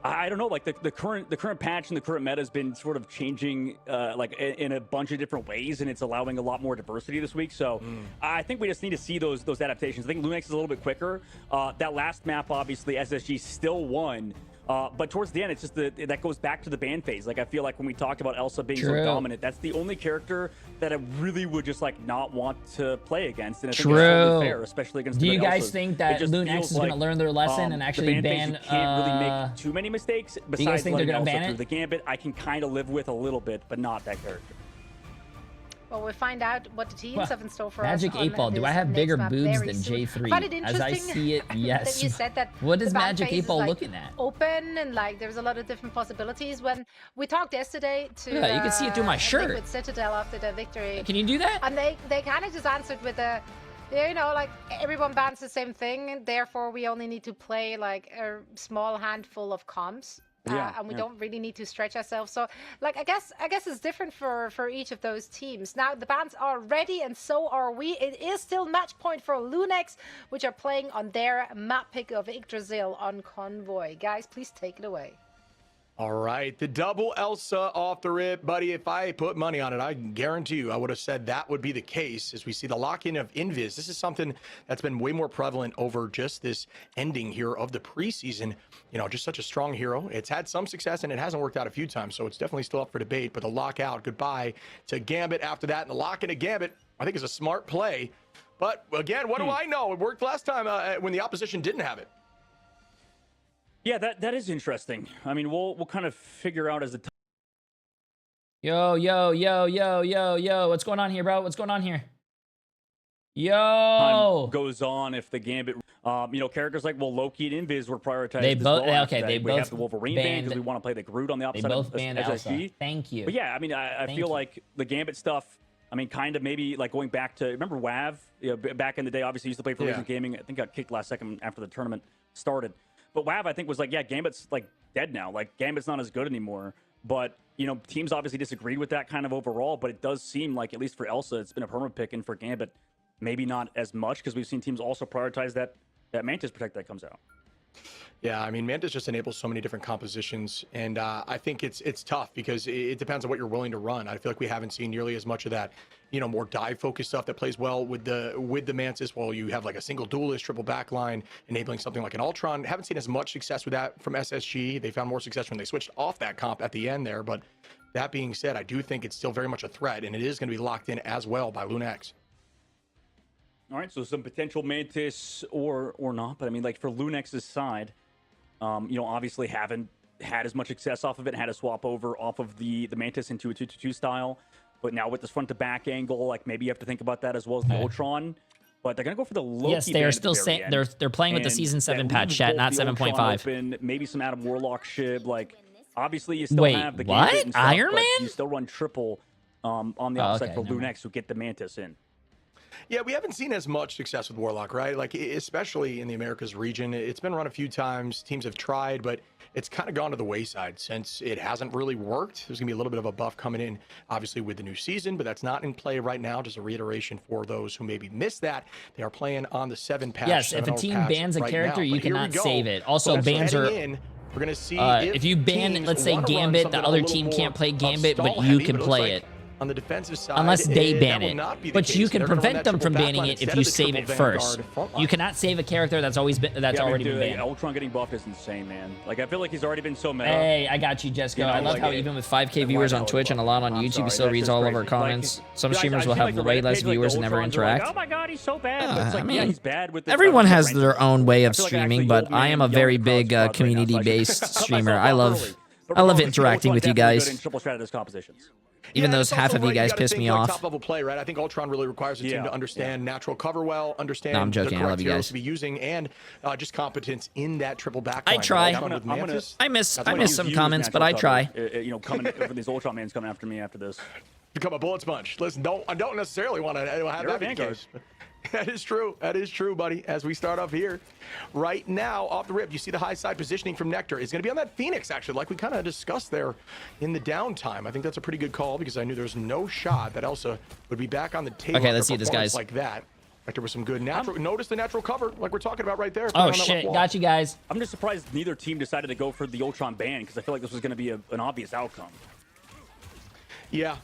I don't know. Like the current patch and the current meta has been sort of changing like in a bunch of different ways, and it's allowing a lot more diversity this week. So I think we just need to see those adaptations. I think LUNEX is a little bit quicker. That last map, obviously, SSG still won. But towards the end, it's just that goes back to the ban phase. Like, I feel like when we talked about Elsa being so dominant, that's the only character that I really would just like not want to play against. And I think it's totally fair, especially against. Do you guys think that LUNEX is going to learn their lesson and actually ban? You can't really make too many mistakes. Besides, do you guys think they're going to ban it? The Gambit, I can kind of live with a little bit, but not that character. Well, we'll find out what the teams have in store for Magic us. Magic 8 Ball, do I have bigger boobs than Jay3? As I see it, yes. That you said that what is Magic 8 Ball looking at? Open, and like there's a lot of different possibilities. When we talked yesterday to yeah, you can see it through my shirt. with Citadel after the victory. Can you do that? And they kind of just answered with a, you know, like everyone bans the same thing, and therefore we only need to play like a small handful of comps. And we don't really need to stretch ourselves. So, like, I guess it's different for each of those teams. Now, the bans are ready, and so are we. It is still match point for LUNEX, which are playing on their map pick of Yggdrasil on Convoy. Guys, please take it away. All right, the double Elsa off the rip, buddy. If I put money on it, I guarantee you I would have said that would be the case. As we see the lock-in of Invis, this is something that's been way more prevalent over just this ending here of the preseason. You know, just such a strong hero. It's had some success, and it hasn't worked out a few times, so it's definitely still up for debate. But the lockout, goodbye to Gambit after that, and the lock-in of Gambit, I think is a smart play. But again, what do I know? It worked last time when the opposition didn't have it. Yeah, that is interesting. I mean, we'll kind of figure out as the time. Yo, what's going on here, bro? What's going on here? Yo, goes on if the Gambit, you know, characters like Loki and Invis were prioritized. They both they both have the Wolverine ban because we want to play the Groot on the opposite. They both banned Elsa. Thank you. But yeah, I mean, I feel like the Gambit stuff. I mean, kind of maybe like going back to remember WAV, you know, back in the day. Obviously, used to play for Reason Gaming. I think got kicked last second after the tournament started. But WAV, I think, was like, yeah, Gambit's like dead now. Like Gambit's not as good anymore. But you know, teams obviously disagreed with that kind of overall. But it does seem like, at least for Elsa, it's been a perma pick, and for Gambit, maybe not as much because we've seen teams also prioritize that Mantis Protect that comes out. Yeah, I mean, Mantis just enables so many different compositions, and I think it's tough because it depends on what you're willing to run. I feel like we haven't seen nearly as much of that, you know, more dive-focused stuff that plays well with the Mantis. While you have like a single duelist, triple backline, enabling something like an Ultron. Haven't seen as much success with that from SSG. They found more success when they switched off that comp at the end there. But that being said, I do think it's still very much a threat, and it is going to be locked in as well by LUNEX. All right, so some potential Mantis or not, but I mean, like for LUNEX's side, you know, obviously haven't had as much success off of it, had to swap over off of the Mantis into a 2-2-2 style, but now with this front to back angle, like maybe you have to think about that as well as the Ultron. But they're gonna go for the Loki. Yes, they are still saying they're playing with the season 7 patch, chat, not 7.5. Maybe some Adam Warlock shib. Like obviously you still have the what? Gambit and stuff, Iron Man? You still run triple on the outside for LUNEX who get the Mantis in. Yeah, we haven't seen as much success with Warlock, right? Like, especially in the Americas region. It's been run a few times. Teams have tried, but it's kind of gone to the wayside since it hasn't really worked. There's going to be a little bit of a buff coming in, obviously, with the new season, but that's not in play right now. Just a reiteration for those who maybe missed that. They are playing on the 7 patch. Yes, if a team bans a character, you cannot save it. Also, bans are... We're going to see if you ban, let's say, Gambit, the other team can't play Gambit, but you can play it. On the defensive side, unless they ban it, but you can prevent them from banning it if you save it first. You cannot save a character that's already been banned. Ultron getting buffed is insane, man. Like I feel like he's already been so meta. Hey, I got you, Jessica. I love how even with 5K viewers on Twitch and a lot on YouTube, he still reads all of our comments. Some streamers will have way less viewers and never interact. Oh my god, he's so bad. I mean, he's bad with everyone has their own way of streaming, but I am a very big community-based streamer. I love interacting with you guys. Even those half of you guys piss me off. Top level play, right? I think Ultron really requires a team to understand natural cover well, understand I'm joking. I love you guys. to be using, and just competence in that triple backline. I try. I miss some comments, but I try. You know, coming for these Ultron mans coming after me after this. Become a bullet sponge. Listen, I don't necessarily want to have that be the case. That is true. That is true, buddy. As we start off here, right now, off the rip, you see the high side positioning from Nectar is going to be on that Phoenix, actually, like we kind of discussed there in the downtime. I think that's a pretty good call because I knew there was no shot that Elsa would be back on the table. Okay, let's see this, guys. Like that. Nectar with some good natural. Notice the natural cover, like we're talking about right there. Oh shit! Got you guys. I'm just surprised neither team decided to go for the Ultron ban because I feel like this was going to be an obvious outcome. Yeah,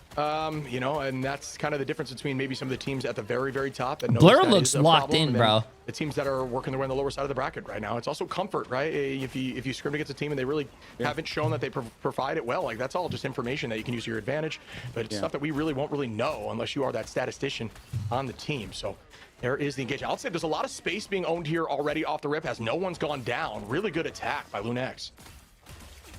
you know, and that's kind of the difference between maybe some of the teams at the very, very top. And Blur looks locked in, bro. The teams that are working their way on the lower side of the bracket right now. It's also comfort, right? If you scrim against a team and they really haven't shown that they provide it well, like that's all just information that you can use to your advantage. But it's stuff that we really won't really know unless you are that statistician on the team. So there is the engagement. I'll say there's a lot of space being owned here already off the rip as no one's gone down. Really good attack by LUNEX.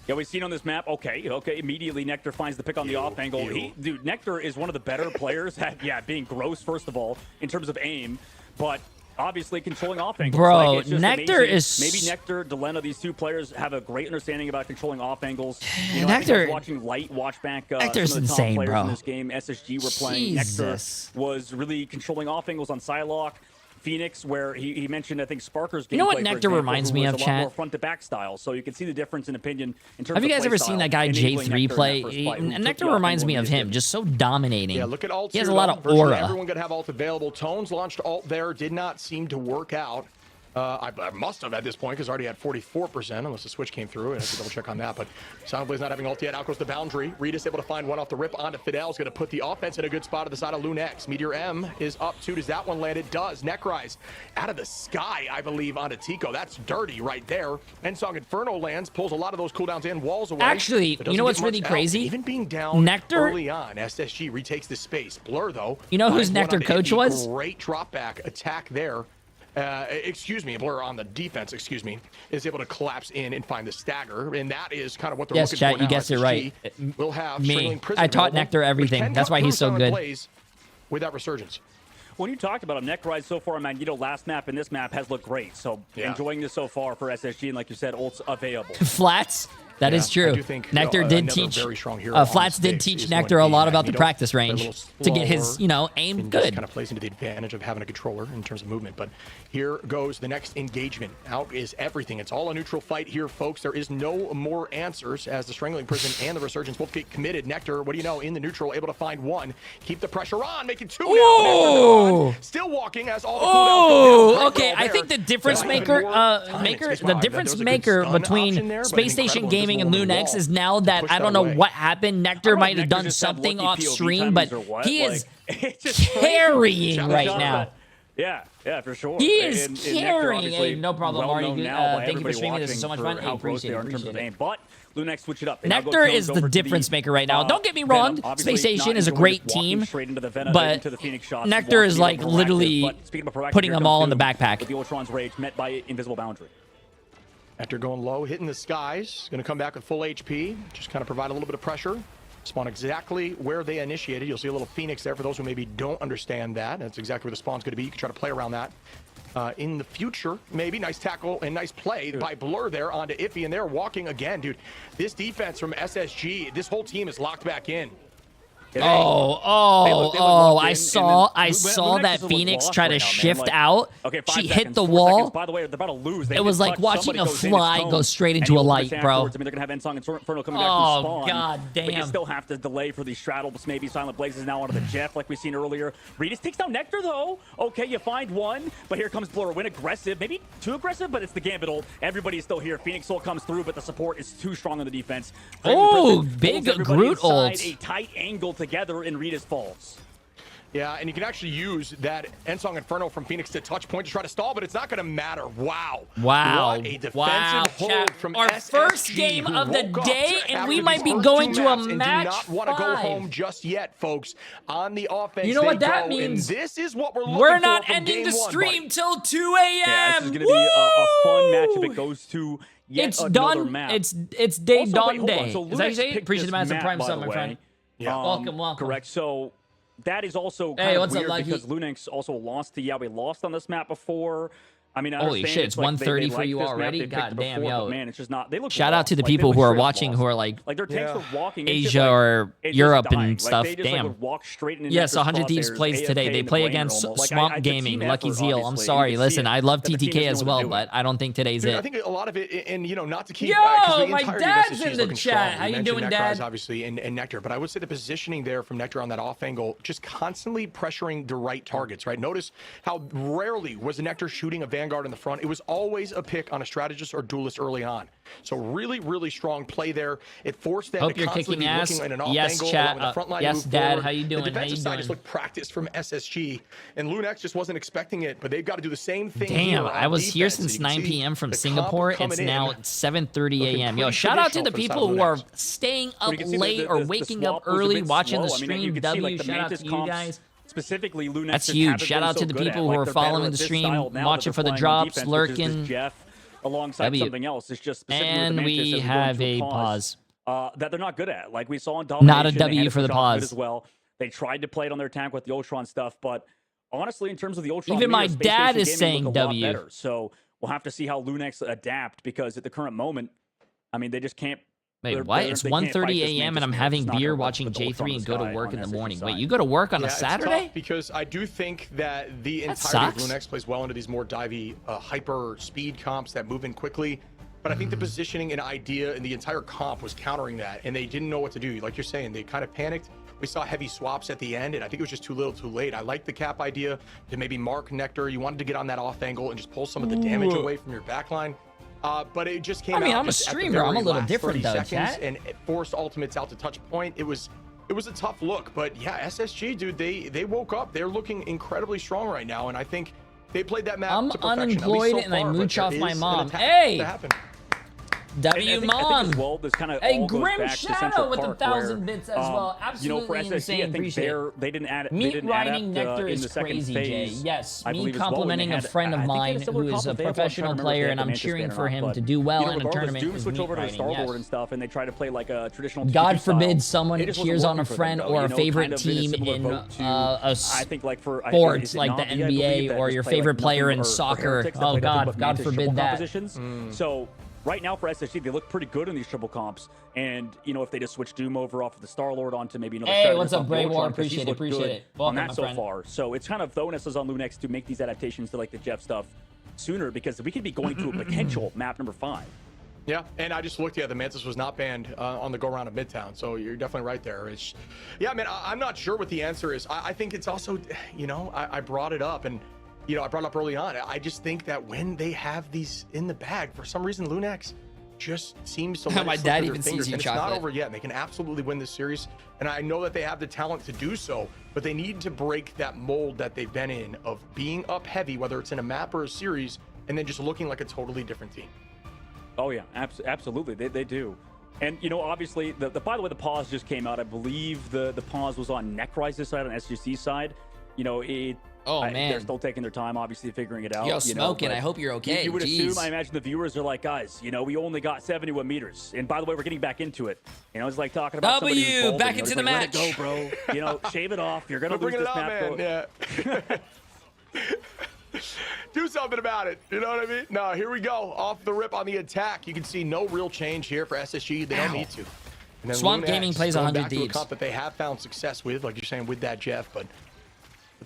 Yeah, we've seen on this map, okay, immediately Nectar finds the pick on the off angle. Dude, Nectar is one of the better players at, being gross, first of all, in terms of aim, but obviously controlling off angles. Bro, like, Nectar amazing. is... Maybe Nectar, Delena, these two players have a great understanding about controlling off angles. You know, Nectar... I was watching Light watch back Nectar's some of the top insane, players bro. in this game. SSG were playing. Nectar was really controlling off angles on Psylocke. Phoenix, where he mentioned, I think, Sparker's gameplay. You know what Nectar reminds me of, chat? More front to back style, so you can see the difference in opinion in terms of Have you guys ever seen that guy Jay3 play? Nectar reminds me of him, just so dominating. Yeah, look at alt. He has a lot of aura. Everyone could have alt available. Tones launched alt there, did not seem to work out. I must have at this point because I already had 44%, unless the switch came through. I have to double check on that. But Soundblaze not having ult yet. Out goes the boundary. Regis able to find one off the rip onto Fidel. Is going to put the offense in a good spot at the side of LUNEX. Meteor M is up too. Does that one land? It does. Necrise out of the sky, I believe, onto Tico. That's dirty right there. Ensong Inferno lands, pulls a lot of those cooldowns in, walls away. Actually, you know what's really crazy? Even being down Nectar early on, SSG retakes the space. Blur, though. You know whose Nectar coach was? Great drop back attack there. Blur on the defense, is able to collapse in and find the stagger, and that is kind of what they're looking chat, for now. You guessed it right. We'll have me. I taught Nectar everything. That's why he's so good. With that resurgence. When you talked about him, Necrise so far, Magneto last map and this map has looked great. So enjoying this so far for SSG, and like you said, ult's available. Flats. That is true. Nectar did teach. Flats did teach Nectar a lot about the practice range to get his, aim good. Kind of plays into the advantage of having a controller in terms of movement. But here goes the next engagement. Out is everything. It's all a neutral fight here, folks. There is no more answers as the Strangling Prison and the Resurgence both get committed. Nectar, what do you know, in the neutral, able to find one. Keep the pressure on. Make it two now. Still walking as all the cooldowns go down. Okay, I think the difference maker, the difference maker between Space Station Gaming and LUNEX is now that I don't know what happened. Nectar might have done something off stream, but he is carrying right now. Yeah, for sure. He is carrying. Hey, no problem, Marty. Thank you for streaming. This is so much fun. I appreciate it. But LUNEX switch it up. Nectar is the difference maker right now. Don't get me wrong. Space Station is a great team, but Nectar is like literally putting them all in the backpack. With the Ultron's Rage met by Invisible Boundary. After going low, hitting the skies, going to come back with full HP, just kind of provide a little bit of pressure. Spawn exactly where they initiated. You'll see a little Phoenix there for those who maybe don't understand that. That's exactly where the spawn's going to be. You can try to play around that in the future, maybe. Nice tackle and nice play by Blur there onto Iffy, and they're walking again, dude. This defense from SSG, this whole team is locked back in. I saw that Phoenix try to shift out. She hit the wall. By the way, they're about to lose. It was like watching a fly go straight into a light, bro. I mean, they're gonna have Ensong Inferno coming back from spawn. God damn. But you still have to delay for these straddles. Maybe Silent Blaze is now onto the Jeff, like we've seen earlier. Regis takes down Nectar, though. Okay, you find one, but here comes Blur. Win aggressive, maybe too aggressive, but it's the Gambit ult. Everybody's still here. Phoenix ult comes through, but the support is too strong on the defense. Big Groot ult. A tight angle together in Regis falls. Yeah, and you can actually use that Ensong Inferno from Phoenix to touch point to try to stall, but it's not going to matter. Wow. What a defensive hold from our SSG, first game of the day, and we might be going to a match. Do not want to go home just yet, folks. On the offense, you know what that means? And this is what we're looking for. We're not ending the stream till 2 a.m. Yeah, this is going to be a fun match if it goes to yet another map. It's day dawn day. So is that you say? Appreciate the massive prime sub, my friend. Yeah. Welcome. Correct. So that is also kind of weird because LUNEX also lost to we lost on this map before. I mean, holy shit, it's 1:30 for you already. God damn, yo, man, it's just not. They look. Shout out to the people who are watching, who are like their tanks are walking Asia or Europe and stuff. They just, damn. Walk straight into yes, 100 Thieves plays today. They play against Swamp Gaming, Lucky Zeal. I'm sorry. Listen, I love TTK as well, but I don't think today's it. I think a lot of it, and not to keep. Yo, my dad's in the chat. How you doing, Dad? Obviously, and Nectar, but I would say the positioning there from Nectar on that off angle, just constantly pressuring the right targets. Right. Notice how rarely was Nectar shooting a Vanguard Vanguard in the front. It was always a pick on a strategist or duelist early on. So really, really strong play there. It forced them to constantly be looking at an off angle, allowing the front line to move Dad, forward. how you doing? The defensive side just looked practice from SSG, and LUNEX just wasn't expecting it, but they've got to do the same thing. Damn, I was here since 9 p.m. from Singapore. It's now 7:30 a.m. Yo, shout out to the people who are staying up late or waking up early watching the stream. W, shout out to you guys. Specifically, LUNEX. That's huge. Shout out to the people who are following the stream, watching for the drops, lurking. Jeff alongside something else. It's just and we have a pause that they're not good at. Like we saw in Domination. Not a W for the pause as well. They tried to play it on their tank with the Ultron stuff, but honestly, in terms of the Ultron, even my dad is saying W. Better. So we'll have to see how LUNEX adapt, because at the current moment, I mean, they just can't. Wait, what? It's 1:30 a.m. and I'm having beer watching J3 and go to work in the morning. Wait, you go to work on a Saturday? It's tough because I do think that the entirety of LUNEX plays well into these more divey, hyper speed comps that move in quickly. But I think the positioning and idea and the entire comp was countering that, and they didn't know what to do. Like you're saying, they kind of panicked. We saw heavy swaps at the end, and I think it was just too little too late. I like the cap idea to maybe mark Nectar. You wanted to get on that off angle and just pull some of the damage away from your backline. But it just came out. I mean, I'm a streamer. I'm a little different though, chat. And it forced ultimates out to touch point. It was a tough look, but yeah, SSG, dude, they woke up. They're looking incredibly strong right now, and I think they played that map to perfection. I'm unemployed and I mooch off my mom. Hey. W mom. Well, this kind of a grim shadow with 1,000 bits as well. Absolutely for SSG, insane. I think they didn't add. Meat riding Nectar is crazy, Jay. Yes, me complimenting a friend of mine who is a professional player, and I'm cheering for him to do well in a tournament. Doom switch over to the Star-Lord and stuff, and they try to play like a traditional. God forbid someone cheers on a friend or a favorite team in a sport like the NBA or your favorite player in soccer. Oh God forbid that. So. Right now for SSG, they look pretty good in these triple comps. And, you know, if they just switch Doom over off of the Star-Lord onto maybe another... Hey, what's up, Bray War? Appreciate it. Welcome, on that so friend. far. So it's kind of the onus is on LUNEX to make these adaptations to, like, the Jeff stuff sooner, because we could be going to a potential map number 5. Yeah, and I just looked, the Mantis was not banned on the go-around of Midtown, so you're definitely right there. Yeah, man, I'm not sure what the answer is. I think it's also, you know, I brought it up, and... You know, I brought it up early on. I just think that when they have these in the bag, for some reason, LUNEX just seems to let my dad even sees you, and chocolate. It's not over yet, and they can absolutely win this series, and I know that they have the talent to do so, but they need to break that mold that they've been in of being up heavy, whether it's in a map or a series, and then just looking like a totally different team. Oh yeah, absolutely, they do. And you know, obviously, by the way, the pause just came out. I believe the pause was on Necryze's side, on SGC's side. You know, man, they're still taking their time, obviously figuring it out. Yo, smoking. I hope you're okay. You would assume. I imagine the viewers are like, guys, you know, we only got 71 meters, and by the way, we're getting back into it. You know, it's like talking about somebody who's balding, back into the match. Let it go, bro. You know, shave it off. You're gonna lose this map. Yeah. Do something about it. You know what I mean? No, here we go. Off the rip on the attack. You can see no real change here for SSG. They don't need to. And then Swamp LUNEX Gaming plays 100 Thieves. Thieves. A comp that they have found success with, like you're saying, with that Jeff, but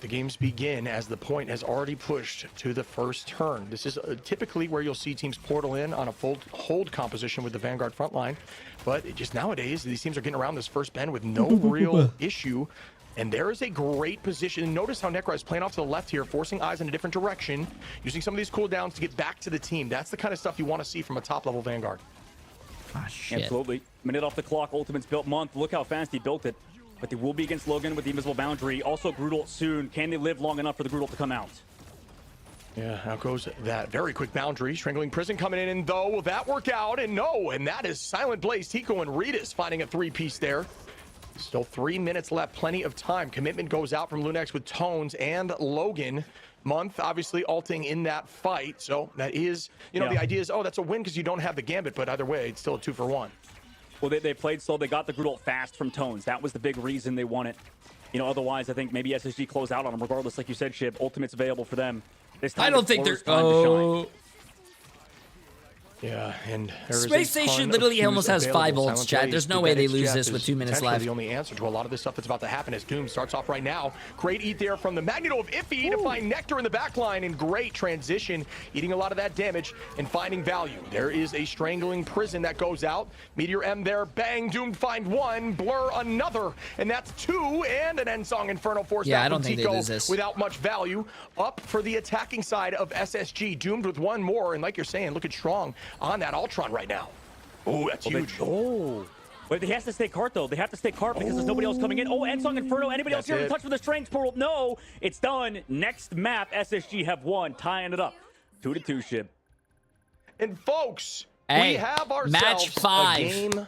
the games begin as the point has already pushed to the first turn. This is typically where you'll see teams portal in on a full hold composition with the Vanguard front line, but it just nowadays these teams are getting around this first bend with no real issue. And there is a great position. Notice how Necryze is playing off to the left here, forcing eyes in a different direction, using some of these cooldowns to get back to the team. That's the kind of stuff you want to see from a top-level Vanguard. Ah, shit. Absolutely. Minute off the clock. Ultimate's built month. Look how fast he built it. But they will be against Logan with the invisible boundary. Also, Groodle soon. Can they live long enough for the Groodle to come out? Yeah, out goes that very quick boundary. Strangling Prison coming in, and though, will that work out? And no, and that is Silent Blaze, Tico, and Ritas finding a three-piece there. Still 3 minutes left, plenty of time. Commitment goes out from LUNEX with Tones and Logan. Month, obviously, ulting in that fight. So that is, you know, the idea is, oh, that's a win because you don't have the Gambit, but either way, it's still a 2-for-1. Well, they played slow. They got the Groodle fast from Tones. That was the big reason they won it. You know, otherwise, I think maybe SSG closed out on them. Regardless, like you said, Shib, Ultimate's available for them. This time I don't think they're... Yeah, and Space Station literally almost has 5 ults, chat. There's no way they lose this with 2 minutes left. The only answer to a lot of this stuff that's about to happen as Doom starts off right now. Great eat there from the Magneto of Iffy to find Nectar in the backline, and great transition, eating a lot of that damage and finding value. There is a strangling prison that goes out. Meteor M there, bang, Doom find 1, Blur another, and that's 2, and an Endsong Inferno force I out don't from think they Tico lose this. without much value. Up for the attacking side of SSG, Doomed with 1 more, and like you're saying, looking strong on that Ultron right now. Oh, that's huge. Wait, he has to stay cart, though. They have to stay cart because there's nobody else coming in. Oh, Endsong Inferno. Anybody else here to touch with the strength portal? No, it's done. Next map, SSG have won, tying it up. 2-2 ship. And folks, hey, we have ourselves match 5. a game.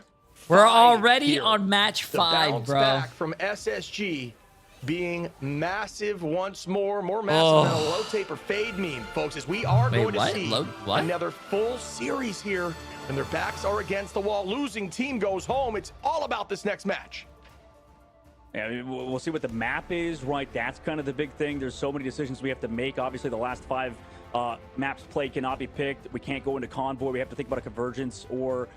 We're already here. on match 5, bro. Back from SSG being massive once more. More massive than a low tape or fade meme, folks, as we are going to see another full series here. When their backs are against the wall, losing team goes home. It's all about this next match. Yeah, I mean, we'll see what the map is, right? That's kind of the big thing. There's so many decisions we have to make. Obviously, the last 5 maps played cannot be picked. We can't go into Convoy. We have to think about a Convergence or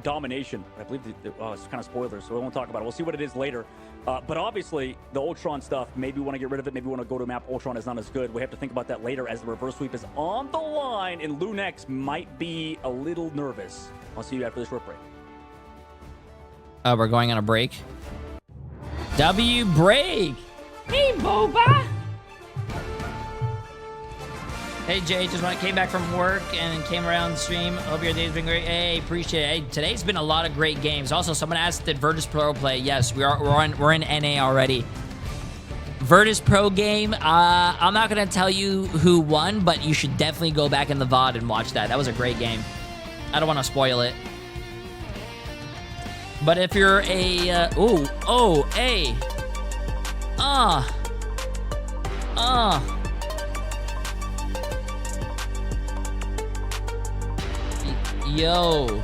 Domination. I believe it's kind of spoilers, so we won't talk about it. We'll see what it is later. But obviously, the Ultron stuff, maybe we want to get rid of it. Maybe we want to go to a map Ultron is not as good. We have to think about that later as the reverse sweep is on the line, and LUNEX might be a little nervous. I'll see you after this short break. We're going on a break. W break. Hey, Boba. Hey, Jay, just came back from work and came around the stream. Hope your day's been great. Hey, appreciate it. Hey, today's been a lot of great games. Also, someone asked, did Virtus Pro play? Yes, we're in NA already. Virtus Pro game, I'm not going to tell you who won, but you should definitely go back in the VOD and watch that. That was a great game. I don't want to spoil it. But if you're a, yo.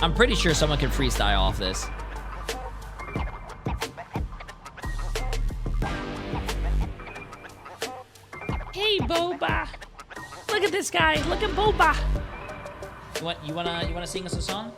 I'm pretty sure someone can freestyle off this. Hey, Boba. Look at this guy. Look at Boba. You wanna sing us a song?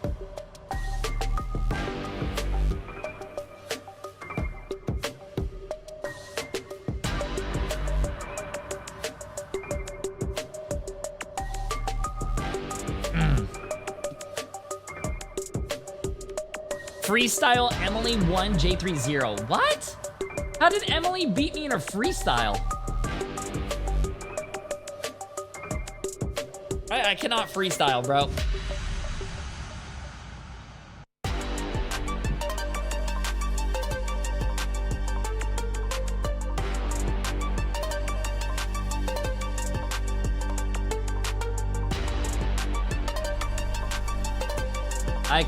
Freestyle Emily 1 J3 0. What? How did Emily beat me in a freestyle? I cannot freestyle, bro. I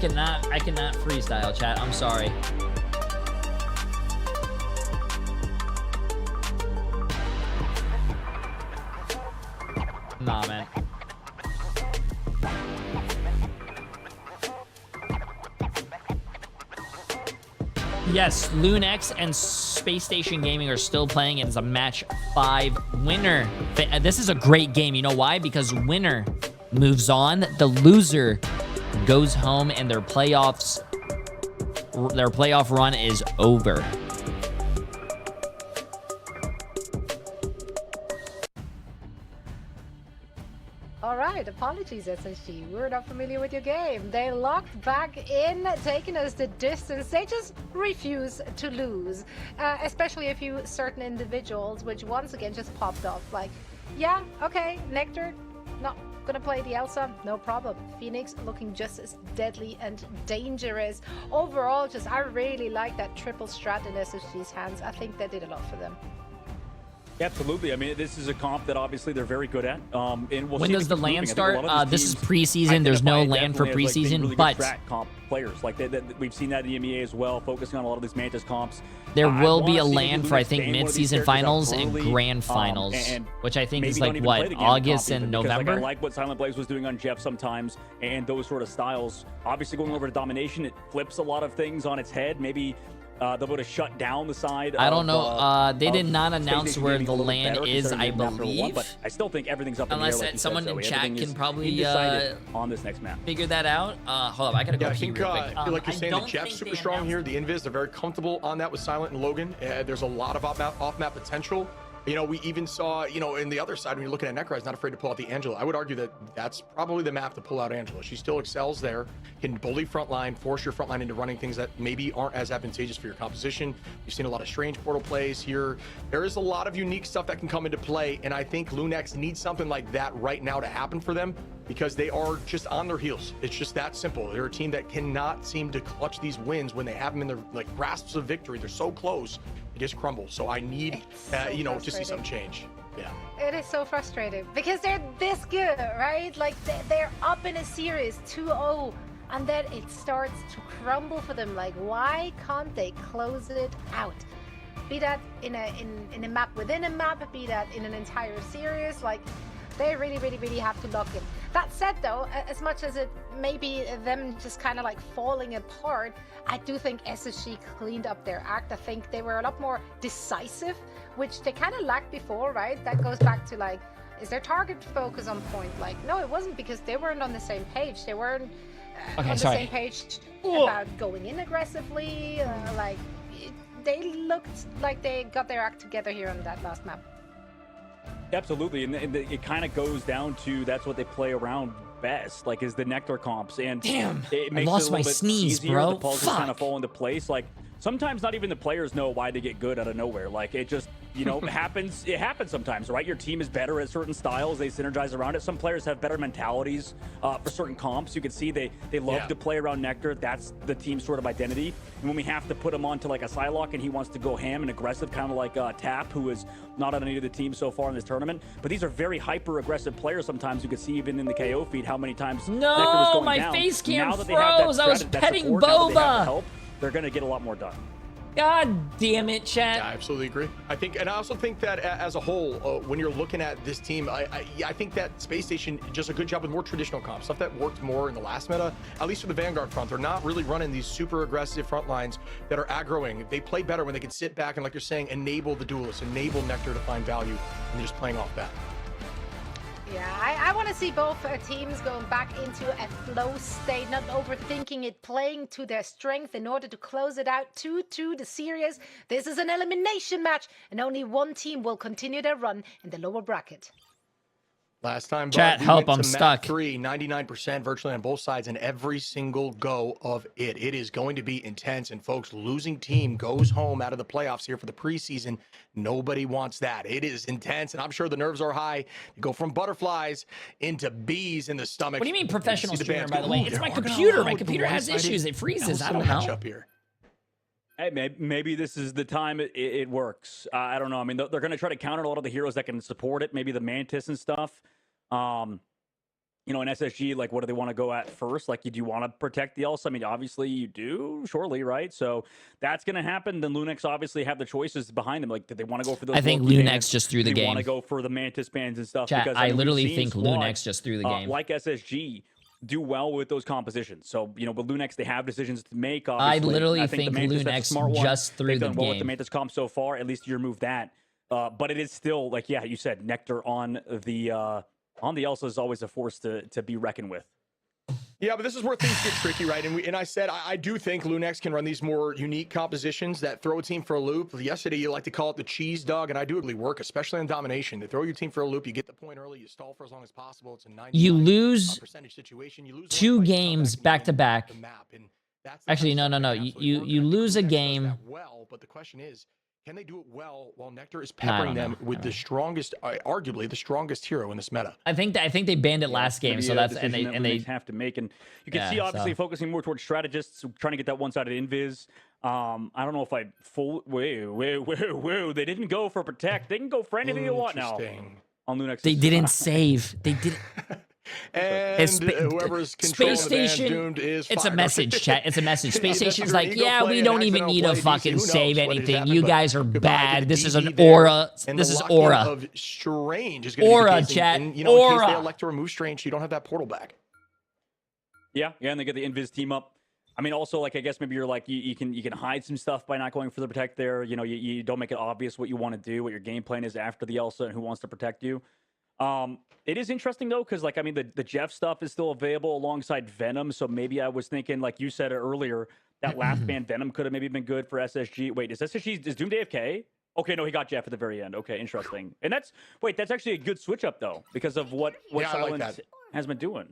cannot freestyle, chat. I'm sorry. Nah, man. Yes, LUNEX and Space Station Gaming are still playing. It is a match 5 winner. This is a great game. You know why? Because winner moves on. The loser goes home, and their playoff run is over. All right, apologies, SSG. We're not familiar with your game. They locked back in, taking us the distance. They just refuse to lose, especially a few certain individuals, which once again just popped off. Like, yeah, okay, Nectar, not gonna play the Elsa, no problem. Phoenix looking just as deadly and dangerous. Overall, I really like that triple strat in SSG's hands. I think they did a lot for them. Absolutely. I mean, this is a comp that obviously they're very good at. And we'll when see does the LAN start? This is preseason. There's no LAN for preseason, really but comp players like we've seen that in the EMEA as well, focusing on a lot of these Mantis comps. There will be a LAN for I think mid-season finals and grand finals, which I think is like what, August and November. I like what Silent Blaze was doing on Jeff sometimes, and those sort of styles. Obviously, going over to Domination, it flips a lot of things on its head. Maybe They'll be able to shut down the side. I don't know. They did not Space announce Station where Gaming the a little LAN better is, considering I they're after one, believe. but I still think everything's up in the air. Unless Like you someone said, in Zoe. chat Everything can is probably undecided on this next map. figure that out. Hold up, I gotta go. Yeah, I think, real quick. like you're saying, the don't Jeff's think super they strong here. announced- The Invis, they're very comfortable on that with Silent and Logan. There's a lot of off-map potential. You know, we even saw, you know, in the other side, when you're looking at Necra, is not afraid to pull out the Angela. I would argue that that's probably the map to pull out Angela. She still excels there, can bully frontline, force your frontline into running things that maybe aren't as advantageous for your composition. You've seen a lot of strange portal plays here. There is a lot of unique stuff that can come into play, and I think LUNEX needs something like that right now to happen for them, because they are just on their heels. It's just that simple. They're a team that cannot seem to clutch these wins when they have them in their like grasps of victory. They're so close, they just crumble. So I need, you know, to see some change. Yeah. It is so frustrating because they're this good, right? Like they're up in a series 2-0, and then it starts to crumble for them. Like, why can't they close it out? Be that in a map within a map, be that in an entire series. Like, they really have to lock in. That said, though, as much as it may be them just kind of like falling apart, I do think SSG cleaned up their act. I think they were a lot more decisive, which they kind of lacked before, right? That goes back to like, is their target focus on point? Like, no, it wasn't, because they weren't on the same page. They weren't on the same page about going in aggressively. They looked like they got their act together here on that last map. Absolutely, and it kind of goes down to that's what they play around best, like is the Nectar comps, and damn, it makes I lost it a my little bit sneeze, easier. bro. The puzzles kind of fall into place. Like sometimes not even the players know why they get good out of nowhere. Like it just, you know, happens. It happens sometimes, right? Your team is better at certain styles. They synergize around it. Some players have better mentalities for certain comps. You can see they love to play around Nectar. That's the team's sort of identity. And when we have to put him onto like a Psylocke and he wants to go ham and aggressive, kind of like Tap, who is not on any of the teams so far in this tournament. But these are very hyper aggressive players. Sometimes you can see even in the KO feed how many times Nectar was going my down. face cam Now that they have froze. that I was that petting support, now that they have Boba. the help, they're going to get a lot more done. God damn it, chat. Yeah, I absolutely agree. I think, and I also think that as a whole, when you're looking at this team, I think that Space Station does a good job with more traditional comps, stuff that worked more in the last meta, at least for the Vanguard front. They're not really running these super aggressive front lines that are aggroing. They play better when they can sit back and, like you're saying, enable the duelists, enable Nectar to find value, and they're just playing off that. Yeah, I want to see both teams going back into a flow state, not overthinking it, playing to their strength in order to close it out 2-2 the series. This is an elimination match, and only one team will continue their run in the lower bracket. Last time, Chat, we help, went I'm to stuck. map 3, 99% virtually on both sides, and every single go of it. It is going to be intense, and folks, losing team goes home out of the playoffs here for the preseason. Nobody wants that. It is intense, and I'm sure the nerves are high. You go from butterflies into bees in the stomach. What do you mean professional See streamer, bands by go, the way? "Ooh, It's they're my organized, computer. My the computer has one-sided issues. It freezes. I Nelson don't know. matchup here. Hey, maybe this is the time it works. I don't know. I mean, they're going to try to counter a lot of the heroes that can support it. Maybe the Mantis and stuff. You know, in SSG, like, what do they want to go at first? Like, do you want to protect the Elsa? I mean, obviously you do, surely, right? So that's going to happen. Then LUNEX obviously have the choices behind them. Like, do they want to go for those? I think Loki LUNEX bans? just threw the Do they game. want to go for the Mantis bans and stuff? Chat, because I mean, literally we've seen think squads, LUNEX just threw the game. like SSG, do well with those compositions. So, you know, but LUNEX, they have decisions to make, I obviously. literally think think the Mantis, that's a smart LUNEX one. just threw They've the done well with the game. Mantis comp so far. At least you remove that. But it is still, like, yeah, you said, Nectar on the Elsa is always a force to be reckoned with. Yeah, but this is where things get tricky, right? And I said I do think LUNEX can run these more unique compositions that throw a team for a loop. Yesterday, you like to call it the cheese dog, and I do agree work, especially on Domination. They throw your team for a loop, you get the point early, you stall for as long as possible. It's a 99% You lose situation. You lose 2 one fight, you come games back and back to you win back. the map. And that's the Actually, kind of no. stuff they absolutely You work. you I think lose a LUNEX does game. that well, but the question is, can they do it well while Nectar is peppering them with the strongest, arguably the strongest hero in this meta? I think they banned it last game, so that's and they have to make, and you can see obviously focusing more towards strategists trying to get that one-sided invis. I don't know if I they didn't go for protect. They can go for anything they want now on LUNEX. They didn't save. They didn't. And whoever's controlling Space the band Station, doomed is it's a fired. message, chat. It's a message. Space That's Station's your like, ego yeah, play we and don't even accidental need to play, fucking DC, who save knows what has anything. happened, You but guys are goodbye to bad. the This is an DD there. aura. And This the is lock-in aura. of Strange is going to Aura, be the case. chat. And, you know, in case Aura. they elect to remove Strange, you don't have that portal back. Yeah, and they get the invis team up. I mean, also, like, I guess maybe you're like, you can hide some stuff by not going for the protect there. You know, you don't make it obvious what you want to do, what your game plan is after the Elsa and who wants to protect you. It is interesting, though, because, like, I mean, the Jeff stuff is still available alongside Venom. So maybe I was thinking, like you said earlier, that last ban Venom could have maybe been good for SSG. Wait, is Doom AFK? Okay, no, he got Jeff at the very end. Okay, interesting. And that's actually a good switch up, though, because of what Silent has been doing.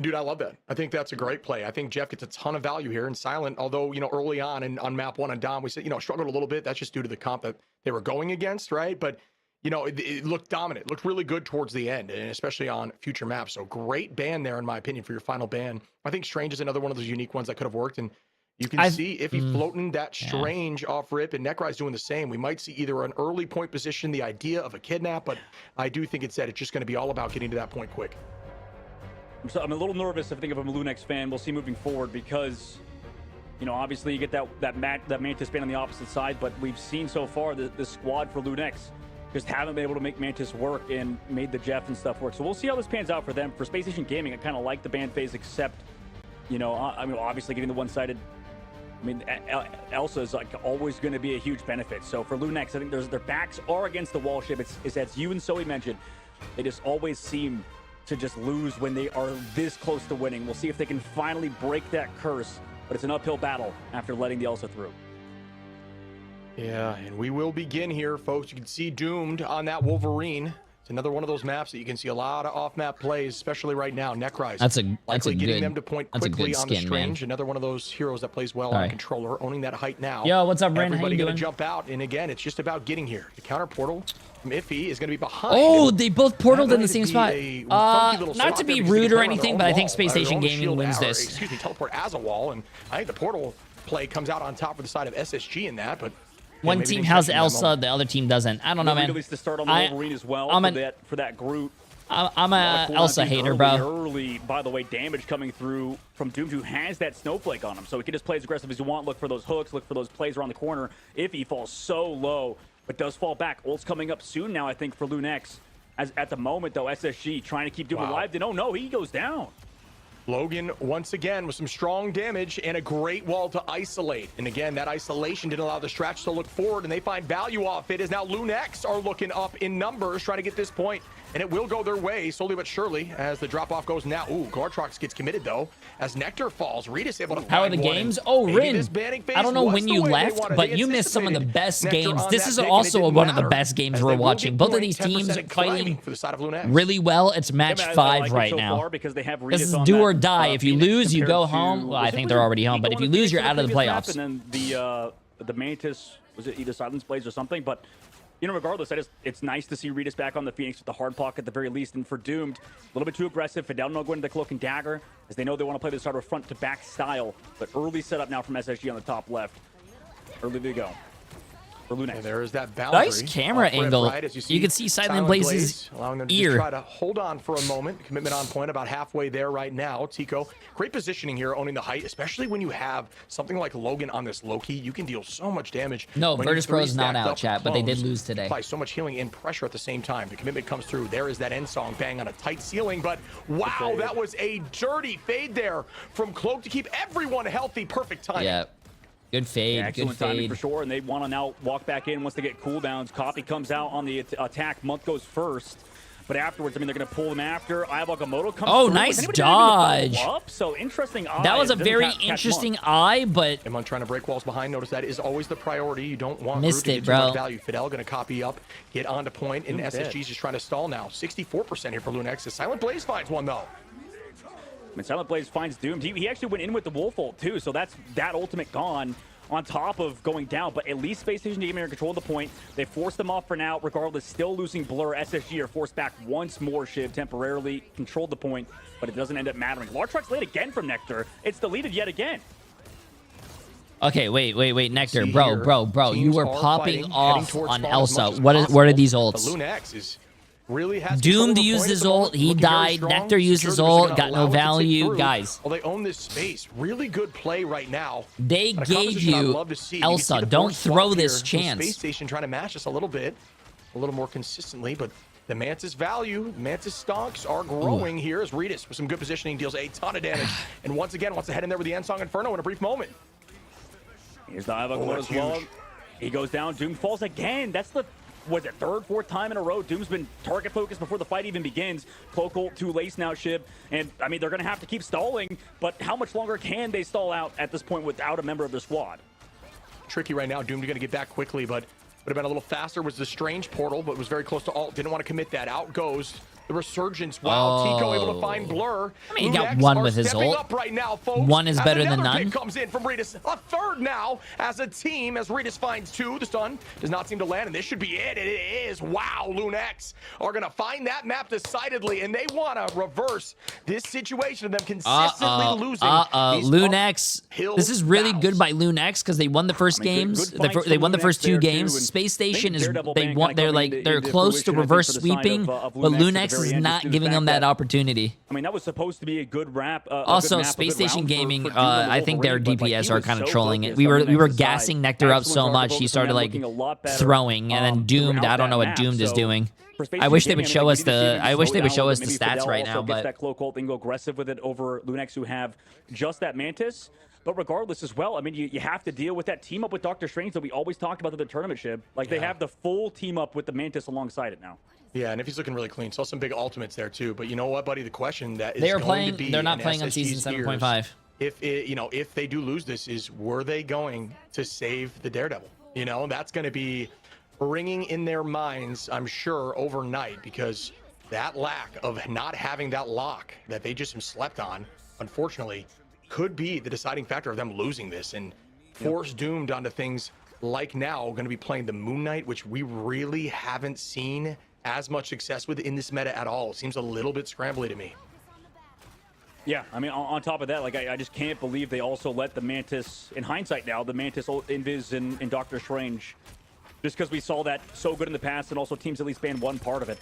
Dude, I love that. I think that's a great play. I think Jeff gets a ton of value here. And Silent, although, you know, early on and on map 1 on Dom, we said, you know, struggled a little bit. That's just due to the comp that they were going against, right? But, you know, it looked dominant. It looked really good towards the end, and especially on future maps. So great ban there, in my opinion, for your final ban. I think Strange is another one of those unique ones that could have worked. And you can see if he's floating that Strange off rip, and Necry's doing the same. We might see either an early point position, the idea of a kidnap, but I do think it's just going to be all about getting to that point quick. So I'm a little nervous if I think if I'm a LUNEX fan. We'll see moving forward because, you know, obviously you get that Mantis ban on the opposite side, but we've seen so far the squad for LUNEX just haven't been able to make Mantis work and made the Jeff and stuff work. So we'll see how this pans out for them. For SPACESTATION Gaming, I kind of like the ban phase, except, you know, I mean, obviously getting the one-sided. I mean, Elsa is like always going to be a huge benefit. So for LUNEX, I think their backs are against the wall ship. It's as you and Zoe mentioned, they just always seem to just lose when they are this close to winning. We'll see if they can finally break that curse, but it's an uphill battle after letting the Elsa through. Yeah, and we will begin here, folks. You can see Doomed on that Wolverine. It's another one of those maps that you can see a lot of off-map plays, especially right now. Necry's likely getting them to point quickly on the Strange. Another one of those heroes that plays well on controller, owning that height now. Yo, what's up, Ren? Everybody going to jump out, and again, it's just about getting here. The counter portal from Iffy is going to be behind. Oh, they both portaled in the same spot. Not to be rude or anything, but I think SPACESTATION Gaming wins this. Excuse me, teleport as a wall, and I think the portal play comes out on top of the side of SSG in that, but one team has Elsa, the other team doesn't. I don't know, man. At least to start on the Wolverine as well for that group. I'm a Elsa hater, bro. Early, by the way, damage coming through from Doom, who has that snowflake on him, so he can just play as aggressive as you want. Look for those hooks, look for those plays around the corner. If he falls so low, but does fall back. Ult's coming up soon now, I think, for LUNEX. As at the moment, though, SSG trying to keep Doom alive. Oh no, he goes down. Logan, once again, with some strong damage and a great wall to isolate. And again, that isolation didn't allow the Stretch to look forward, and they find value off it as now LUNEX are looking up in numbers, trying to get this point. And it will go their way, slowly but surely, as the drop-off goes now. Ooh, Gartrox gets committed, though, as Nectar falls. Rita's able to How are the games? Oh, Rin, I don't know when you left, but you missed some of the best games. This is also one of the best games we're watching. Both of these teams fighting for the side of LUNEX. really well. It's match 5 right now. This is do or die. If you lose, you go home. Well, I think they're already home, but if you lose, you're out of the playoffs. And then the Mantis, was it either Silence Blaze or something, but you know, regardless, it's nice to see Ritas back on the Phoenix with the hard block at the very least. And for Doomed, a little bit too aggressive. Fidel no going to the Cloak and Dagger, as they know they want to play this sort of front to back style. But early setup now from SSG on the top left. Early to go. And there is that boundary. Nice camera angle. You can see Silent Blaze's allowing them to ear. Try to hold on for a moment. Commitment on point, about halfway there right now. Tico, great positioning here, owning the height, especially when you have something like Logan on this Loki. You can deal so much damage. No, Virtus Pro is not out, chat, but they did lose today. Apply so much healing and pressure at the same time. The commitment comes through. There is that end song, bang on a tight ceiling, but wow, that was a dirty fade there from Cloak to keep everyone healthy. Perfect timing. Yeah. Good fade, yeah, good fade. For sure, and they want to now walk back in once they get cooldowns. Copy comes out on the attack. Month goes first, but afterwards, I mean, they're going to pull them after. Ayabagamotto comes through. Nice dodge. So interesting eye. That was a very interesting eye, but Emon trying to break walls behind. Notice that is always the priority. You don't want missed to it, get bro. too much value. Fidel going to copy up, get onto point, and SSG's just trying to stall now. 64% here for LUNEX. The Silent Blaze finds one, though. I mean, Silent Blaze finds Doomed. He actually went in with the Wolf ult, too, so that's that ultimate gone on top of going down. But at least SPACESTATION Gaming are in control of the point. They forced them off for now. Regardless, still losing Blur. SSG are forced back once more. Shiv temporarily controlled the point, but it doesn't end up mattering. Lartrox late again from Nectar. It's deleted yet again. Okay, wait, Nectar, bro. You were popping off on Elsa. What are these ults? LUNEX is really has Doomed used his ult, he died. Nectar used his ult, got no value. Guys, well, they own this space. Really good play right now. They gave you Elsa. Don't throw this chance. SPACESTATION trying to match us a little bit, a little more consistently, but the Mantis value, Mantis stonks are growing here as Redis with some good positioning deals a ton of damage. And once again, wants to head in there with the Ensong Inferno in a brief moment. Here's the Ivok as well. He goes down. Doom falls again. That's the, was it third, fourth time in a row? Doom's been target focused before the fight even begins. Cloak ult, 2 Lace now, Shib. And, I mean, they're going to have to keep stalling, but how much longer can they stall out at this point without a member of their squad? Tricky right now. Doom's going to get back quickly, but would have been a little faster was the Strange Portal, but was very close to ult. Didn't want to commit that. Out goes the Resurgence. Wow, Tico able to find Blur. I mean, he got one with his ult. Up right now, folks. One is better than none. Pick comes in from Redis. A third now as a team, as Redis finds 2. The stun does not seem to land, and this should be it. It is. Wow, LUNEX are going to find that map decidedly, and they want to reverse this situation of them consistently losing. LUNEX. This is really good by LUNEX because they won the first games. They won the first 2 games. Space Station is they're close to reverse sweeping, but LUNEX is not giving them that opportunity. I mean, that was supposed to be a good wrap. Also, Space Station Gaming, I think their DPS are kind of trolling it. We were gassing Nectar up so much, he started like throwing, and then Doomed. I don't know what Doomed is doing. I wish they would show us the stats right now, but that Cloak ult, then go aggressive with it over LUNEX, who have just that Mantis. But regardless as well, I mean, you have to deal with that team up with Dr. Strange that we always talked about at the tournament, Shib. Like, they have the full team up with the Mantis alongside it now. Yeah, and if he's looking really clean, saw some big ultimates there too. But you know what, buddy? The question that is going to be they're not playing on season 7.5. If they do lose this, is were they going to save the Daredevil? You know, that's going to be ringing in their minds, I'm sure, overnight, because that lack of not having that lock that they just slept on, unfortunately, could be the deciding factor of them losing this and force Doomed onto things like now going to be playing the Moon Knight, which we really haven't seen as much success with in this meta at all. It seems a little bit scrambly to me. Yeah, I mean, on top of that, like, I just can't believe they also let the Mantis, in hindsight now, the Mantis Invis in Doctor Strange, just because we saw that so good in the past, and also teams at least banned one part of it.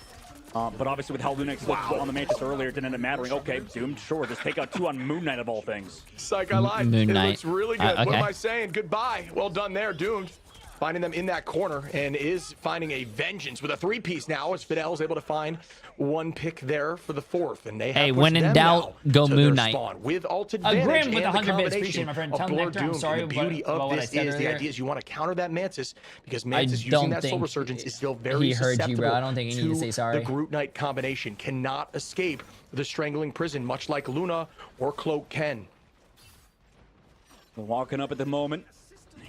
But obviously with how LUNEX looked on the Mantis earlier, it didn't end up mattering. Okay, Doomed, sure, just take out 2 on Moon Knight of all things. Psych, I lied. Moon Knight. It looks really good. What am I saying? Goodbye. Well done there, Doomed. Finding them in that corner, and is finding a Vengeance with a 3-piece now, as Fidel is able to find 1 pick there for the 4th, and they have hey, when in doubt, go Moon Knight. With ult advantage Grim with and 100 the bits. Appreciate my friend. Tell Nectar, I'm sorry. The beauty of this is the idea is you want to counter that Mantis, because Mantis using that Soul Resurgence is still very susceptible I don't think he needs to say sorry. The Groot Knight combination cannot escape the Strangling Prison, much like Luna or Cloak can. We're walking up at the moment.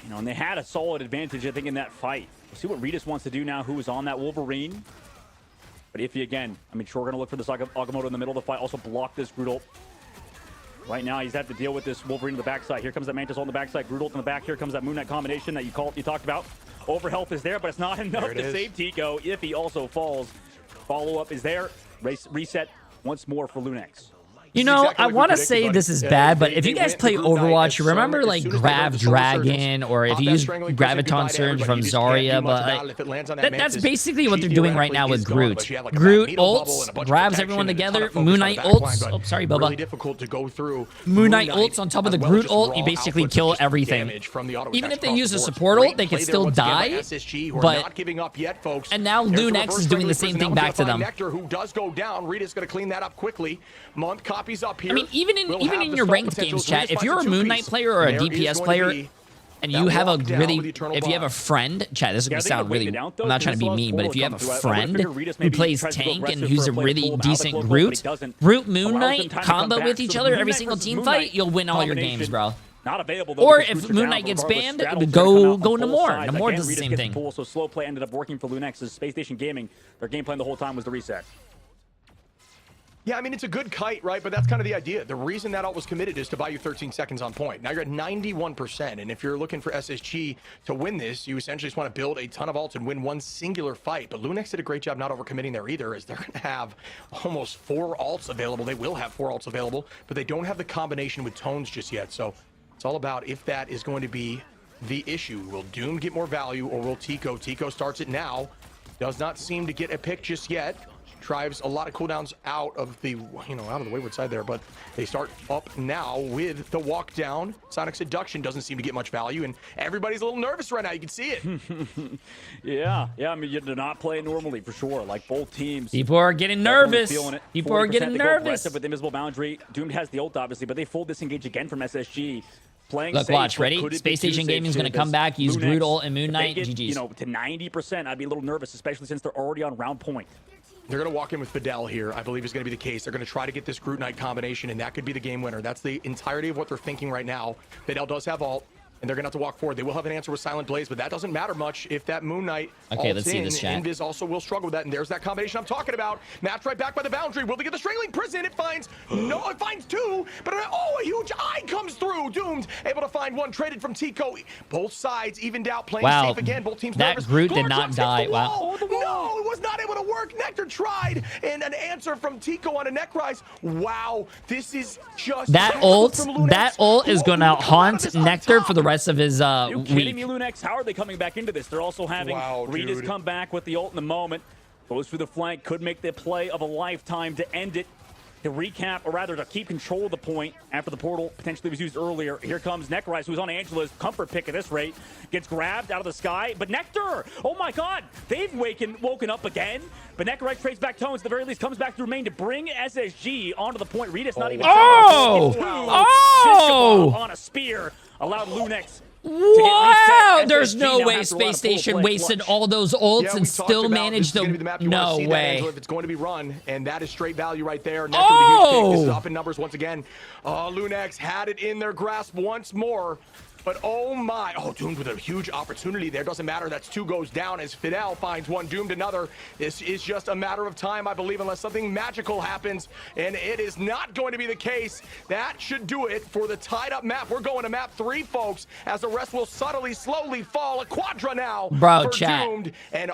You know, and they had a solid advantage, I think, in that fight. We'll see what Redis wants to do now, who is on that Wolverine. But Iffy again, I mean, sure, we're going to look for this Agamotto in the middle of the fight. Also block this Groot ult. Right now, he's had to deal with this Wolverine on the backside. Here comes that Mantis on the backside, Groot ult in the back. Here comes that Moon Knight combination that you talked about. Overhealth is there, but it's not enough to save Tico. Iffy also falls. Follow-up is there. Reset once more for LUNEX. You know, I want to say this is bad, but if you guys play Overwatch, you remember like Grav Dragon, or if you use Graviton Surge from Zarya, but like, that's basically what they're doing right now with Groot. Groot ults, grabs everyone together, Moon Knight ults. Oh, sorry, Bubba. Moon Knight ults on top of the Groot ult, you basically kill everything. Even if they use a support ult, they can still die, but... And now LUNEX is doing the same thing back to them. Who does go down, Rita's going to clean that up quickly. Month copies up here. I mean, even in your ranked games, chat, if you're a Moon Knight player or a DPS player, and you have a really, if you have a friend, chat, this is going to sound really, I'm not trying to be mean, but if you have a friend who plays tank and who's a really decent Groot, Moon Knight combo with each other every single team fight, you'll win all your games, bro. Not available, or if Moon Knight gets banned, go Namor. Namor does the same thing. So slow play ended up working for LUNEX. As Space Station Gaming, their game plan the whole time was the reset. Yeah, I mean, it's a good kite, right? But that's kind of the idea. The reason that ult was committed is to buy you 13 seconds on point. Now you're at 91%, and if you're looking for SSG to win this, you essentially just want to build a ton of ults and win one singular fight. But LUNEX did a great job not overcommitting there either, as they're going to have almost 4 ults available. They will have 4 ults available, but they don't have the combination with Tones just yet. So it's all about if that is going to be the issue. Will Doom get more value, or will Tico? Tico starts it now. Does not seem to get a pick just yet. drives a lot of cooldowns out of the, out of the wayward side there, but they start up now with the walk down. Sonic Seduction doesn't seem to get much value, and everybody's a little nervous right now. You can see it. yeah, I mean, you're not playing normally for sure. Like both teams. People are getting nervous. People are getting they nervous. With Invisible Boundary. Doomed has the ult, obviously, but they full disengage again from SSG. Playing Look, safe, watch, ready? Space Station Gaming's going to come back, use LUNEX, Groot ult and Moon Knight. Get, GG's. To 90%, I'd be a little nervous, especially since they're already on round point. They're going to walk in with Fidel here, I believe is going to be the case. They're going to try to get this Groot Knight combination, and that could be the game winner. That's the entirety of what they're thinking right now. Fidel does have ult, and they're going to have to walk forward. They will have an answer with Silent Blaze, but that doesn't matter much if that Moon Knight let's see this chat. Invis also will struggle with that, and there's that combination I'm talking about. Mapped right back by the boundary. Will they get the Strangling Prison? It finds, no, it finds two, but a huge eye comes through. Doomed, able to find one, traded from Tico. Both sides evened out, playing safe again. Both teams that nervous. Groot did not die. Wow. No, it was not able to work. Nectar tried, and an answer from Tico on a neck rise. Wow, this is just that ult. That ult is going to haunt Nectar for the rest of his Are you kidding me, LUNEX? How are they coming back into this? They're also having Rita's come back with the ult in the moment. Goes through the flank, could make the play of a lifetime to end it. To recap, or rather to keep control of the point after the portal potentially was used earlier. Here comes Necrise, who's on Angela's comfort pick at this rate. Gets grabbed out of the sky, but Nectar, oh my god, they've woken up again. But Necrise trades back tones, at the very least comes back to remain to bring SSG onto the point. Rita's not even on a spear, allowed LUNEX. Wow, there's no way Space Station wasted all those ults and still managed to... No way. If it's going to be run, and that is straight value right there. This is up in numbers once again. LUNEX had it in their grasp once more. But oh my, Doomed with a huge opportunity there. Doesn't matter, that's two goes down as Fidel finds one, Doomed another. This is just a matter of time, I believe, unless something magical happens, and it is not going to be the case. That should do it for the tied up map. We're going to map 3, folks, as the rest will subtly, slowly fall. A quadra now for Doomed. And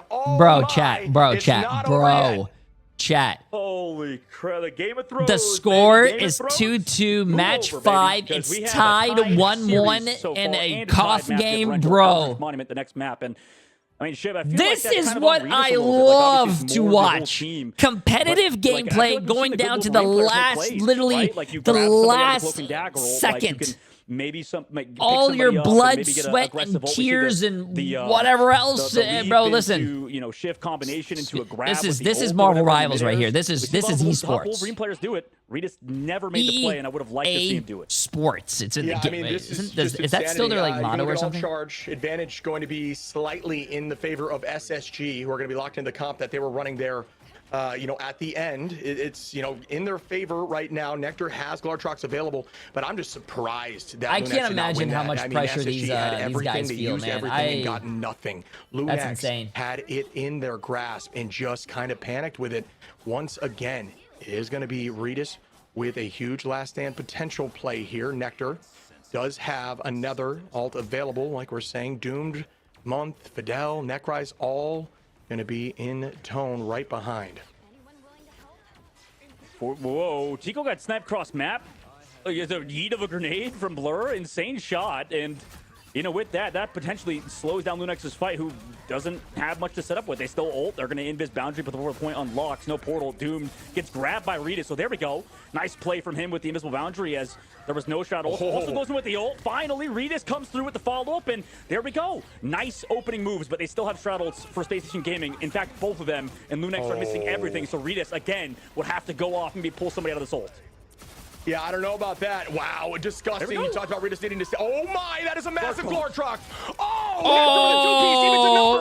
Chat. Holy crap, the Game of Thrones. The score is 2-2, match 5. It's tied 1-1 in a cough game, bro. Monument, the next map, and I mean, shit, I feel this like is kind what of I love to watch. Competitive gameplay going down to the last, literally the last second. Maybe all your blood, sweat, and tears, and whatever else, bro. Listen, shift combination into a grab. This is Marvel Rivals right here. This is esports. Wolverine players do it. Regis never made the play, and I would have liked to see him do it. Sports. It's in the game. Is that still their motto or something? Charge advantage going to be slightly in the favor of SSG, who are going to be locked into the comp that they were running there. At the end, it's, in their favor right now. Nectar has Glartrox available, but I'm just surprised that I can't imagine how much pressure these guys feel, man. And got nothing. LUNEX had it in their grasp and just kind of panicked with it. Once again, it is going to be Regis with a huge last stand potential play here. Nectar does have another ult available, like we're saying. Doomed, Month, Fidel, Necrise, all going to be in tone right behind. Whoa, Tico got sniped cross map. There's a yeet of a grenade from Blur. Insane shot. And, with that potentially slows down LUNEX's fight, who doesn't have much to set up with. They still ult. They're going to invis boundary, but the point unlocks. No portal. Doomed gets grabbed by Rita. So there we go. Nice play from him with the invisible boundary, as there was no shot. Also goes in with the ult. Finally, Regis comes through with the follow-up, and there we go. Nice opening moves, but they still have strat ults for Space Station Gaming. In fact, both of them, and LUNEX are missing everything. So Regis, again, would have to go off and pull somebody out of this ult. Yeah, I don't know about that. Wow, disgusting. You talked about Regis needing to stay. Oh my, that is a massive Glartrox.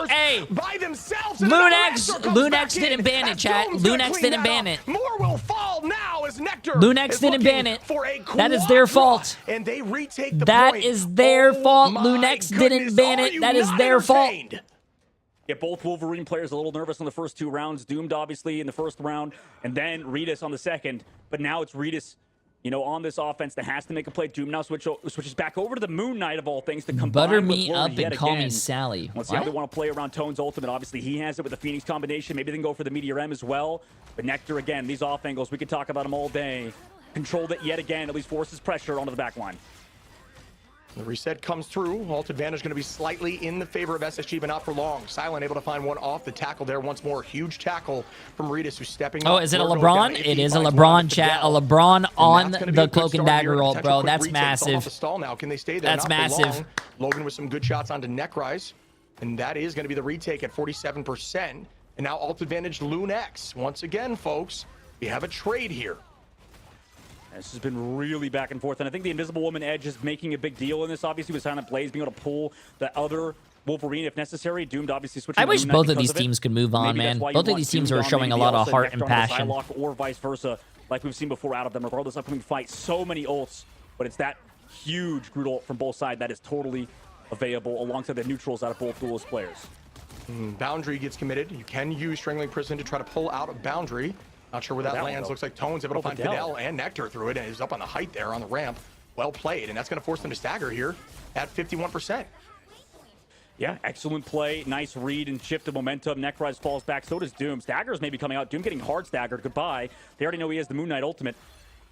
Hey, by themselves. LUNEX didn't ban it, chat. LUNEX didn't ban it. More will fall now as Nectar. LUNEX didn't ban it. That is their fault. And they retake the That is their fault. LUNEX didn't ban it. That is their fault. Yeah, both Wolverine players a little nervous on the first 2 rounds. Doomed, obviously, in the first round, and then Regis on the second. But now it's Regis, on this offense that has to make a play. Doom now switches back over to the Moon Knight of all things to combine Butter with me Blur up and call again. me Sally. Let's see how they want to play around Tone's ultimate. Obviously, he has it with the Phoenix combination. Maybe they can go for the Meteor M as well. But Nectar, again, these off angles, we could talk about them all day. Controlled it yet again, at least forces pressure onto the back line. The reset comes through. Ult advantage going to be slightly in the favor of SSG, but not for long. Silent able to find one off the tackle there once more. Huge tackle from Retus, who's stepping up. Oh, is it a LeBron? It is a LeBron, chat. A LeBron on the cloak and dagger roll, bro. That's massive. Now. Can they stay there? That's massive. Logan with some good shots onto Necrise, and that is going to be the retake at 47%. And now ult advantage LUNEX. Once again, folks, we have a trade here. This has been really back and forth, and I think the Invisible Woman Edge is making a big deal in this, obviously, with Silent Blaze being able to pull the other Wolverine if necessary. Doomed obviously switching. I wish both of these teams could move on, man. Both of these teams are showing a lot of heart and passion. Or vice versa, like we've seen before out of them, regardless of upcoming fight. So many ults, but it's that huge Groot ult from both sides that is totally available alongside the neutrals out of both duelist players. Boundary gets committed. You can use Strangling Prison to try to pull out a Boundary. Not sure where that lands. Looks like Tone's able to find Fidel and Nectar through it, and he's up on the height there on the ramp. Well played, and that's going to force them to stagger here at 51%. Yeah, excellent play. Nice read and shift of momentum. Necrise falls back. So does Doom. Stagger's maybe coming out. Doom getting hard staggered. Goodbye. They already know he has the Moon Knight ultimate.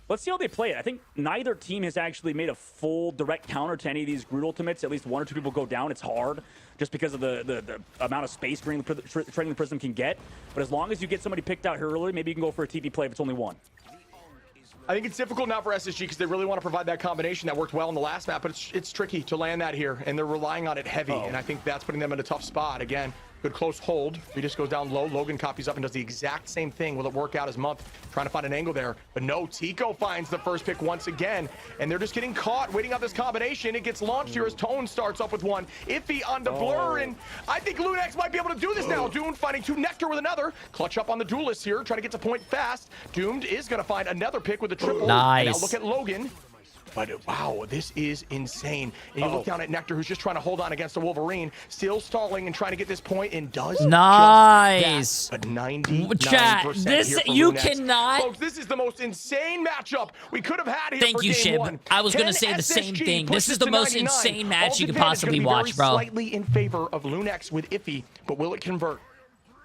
Let's see how they play it. I think neither team has actually made a full direct counter to any of these Groot ultimates. At least one or two people go down. It's hard just because of the amount of space Strangling Prism can get. But as long as you get somebody picked out here early, maybe you can go for a TP play if it's only one. I think it's difficult now for SSG because they really want to provide that combination that worked well in the last map, but it's tricky to land that here, and they're relying on it heavy, and I think that's putting them in a tough spot. Again, good close hold. Retus goes down low. Logan copies up and does the exact same thing. Will it work out his month? Trying to find an angle there, but no. Tico finds the first pick once again, and they're just getting caught waiting out this combination. It gets launched here as Tone starts off with one. Iffy on the blur, and I think LUNEX might be able to do this now. Doomed finding two Nectar with another. Clutch up on the duelist here, trying to get to point fast. Doomed is going to find another pick with a triple. Nice. And now look at Logan. But wow, this is insane. And you look down at Nectar, who's just trying to hold on against the Wolverine, still stalling and trying to get this point, and does nice. Just that. But 99% chat, this you LUNEX. cannot. Folks, this is the most insane matchup we could have had here. Thank you, Shib. One. I was gonna say the same thing. This is the most insane match you could possibly watch, bro. Slightly in favor of LUNEX with Iffy, but will it convert?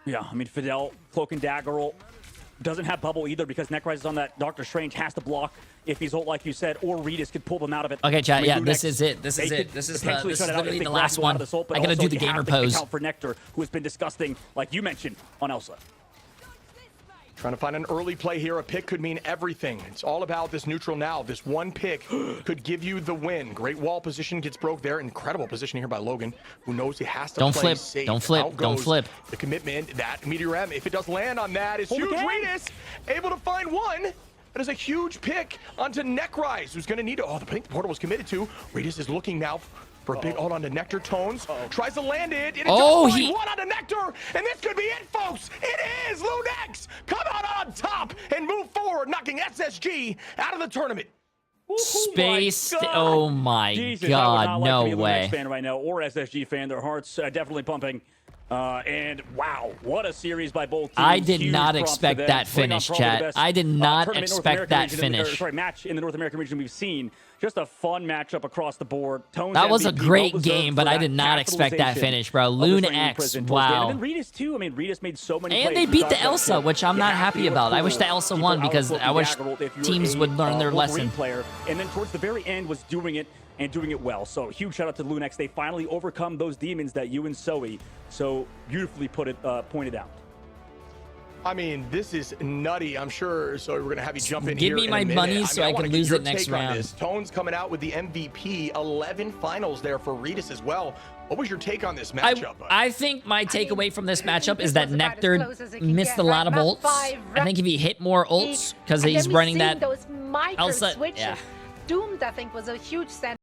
Yeah, I mean, Fidel, Cloak and Dagger ult, doesn't have bubble either because Necrise is on that. Doctor Strange has to block if he's ult, like you said, or Retus could pull them out of it. Okay, chat. Yeah, this is it. This is it. This is literally the last one. I gotta do the gamer pose. For Nectar, who has been disgusting, like you mentioned on Elsa. Trying to find an early play here. A pick could mean everything. It's all about this neutral now. This one pick could give you the win. Great wall position gets broke there. Incredible position here by Logan, who knows he has to play safe. Don't flip. Don't flip. The commitment, that Meteor M, if it does land on that, is huge. Retus able to find one. That is a huge pick onto Necrise, who's going to need it. Oh, the pink portal was committed to. Retus is looking now for a big ult onto Nectar. Tones tries to land it. And it one onto Nectar, and this could be it, folks. It is LUNEX come out on top and move forward, knocking SSG out of the tournament. Space. Oh my God, no way. LUNEX fan right now, or SSG fan, their hearts definitely pumping. And wow, what a series by both teams. I did not expect that finish, chat. I did not expect that finish. Match in the North American region we've seen. Just a fun matchup across the board. That was a great game, but I did not expect that finish, bro. LUNEX, wow. And then Retus too. I mean, Retus made so many plays. And they beat the Elsa, which I'm not happy about. I wish the Elsa won because I wish teams would learn their lesson. And then towards the very end was doing it and doing it well. So huge shout out to LUNEX. They finally overcome those demons that you and Zoe so beautifully pointed out. I mean, this is nutty. I'm sure. So we're going to have you jump in Give here. me my money so I can lose it next round. Tone's coming out with the MVP. 11 finals there for Retus as well. What was your take on this matchup? I think my takeaway from this matchup is that Nectar missed a lot of ults. I think if he hit more ults, because he's running that those micro Elsa, switches. yeah. Doomed, I think, was a huge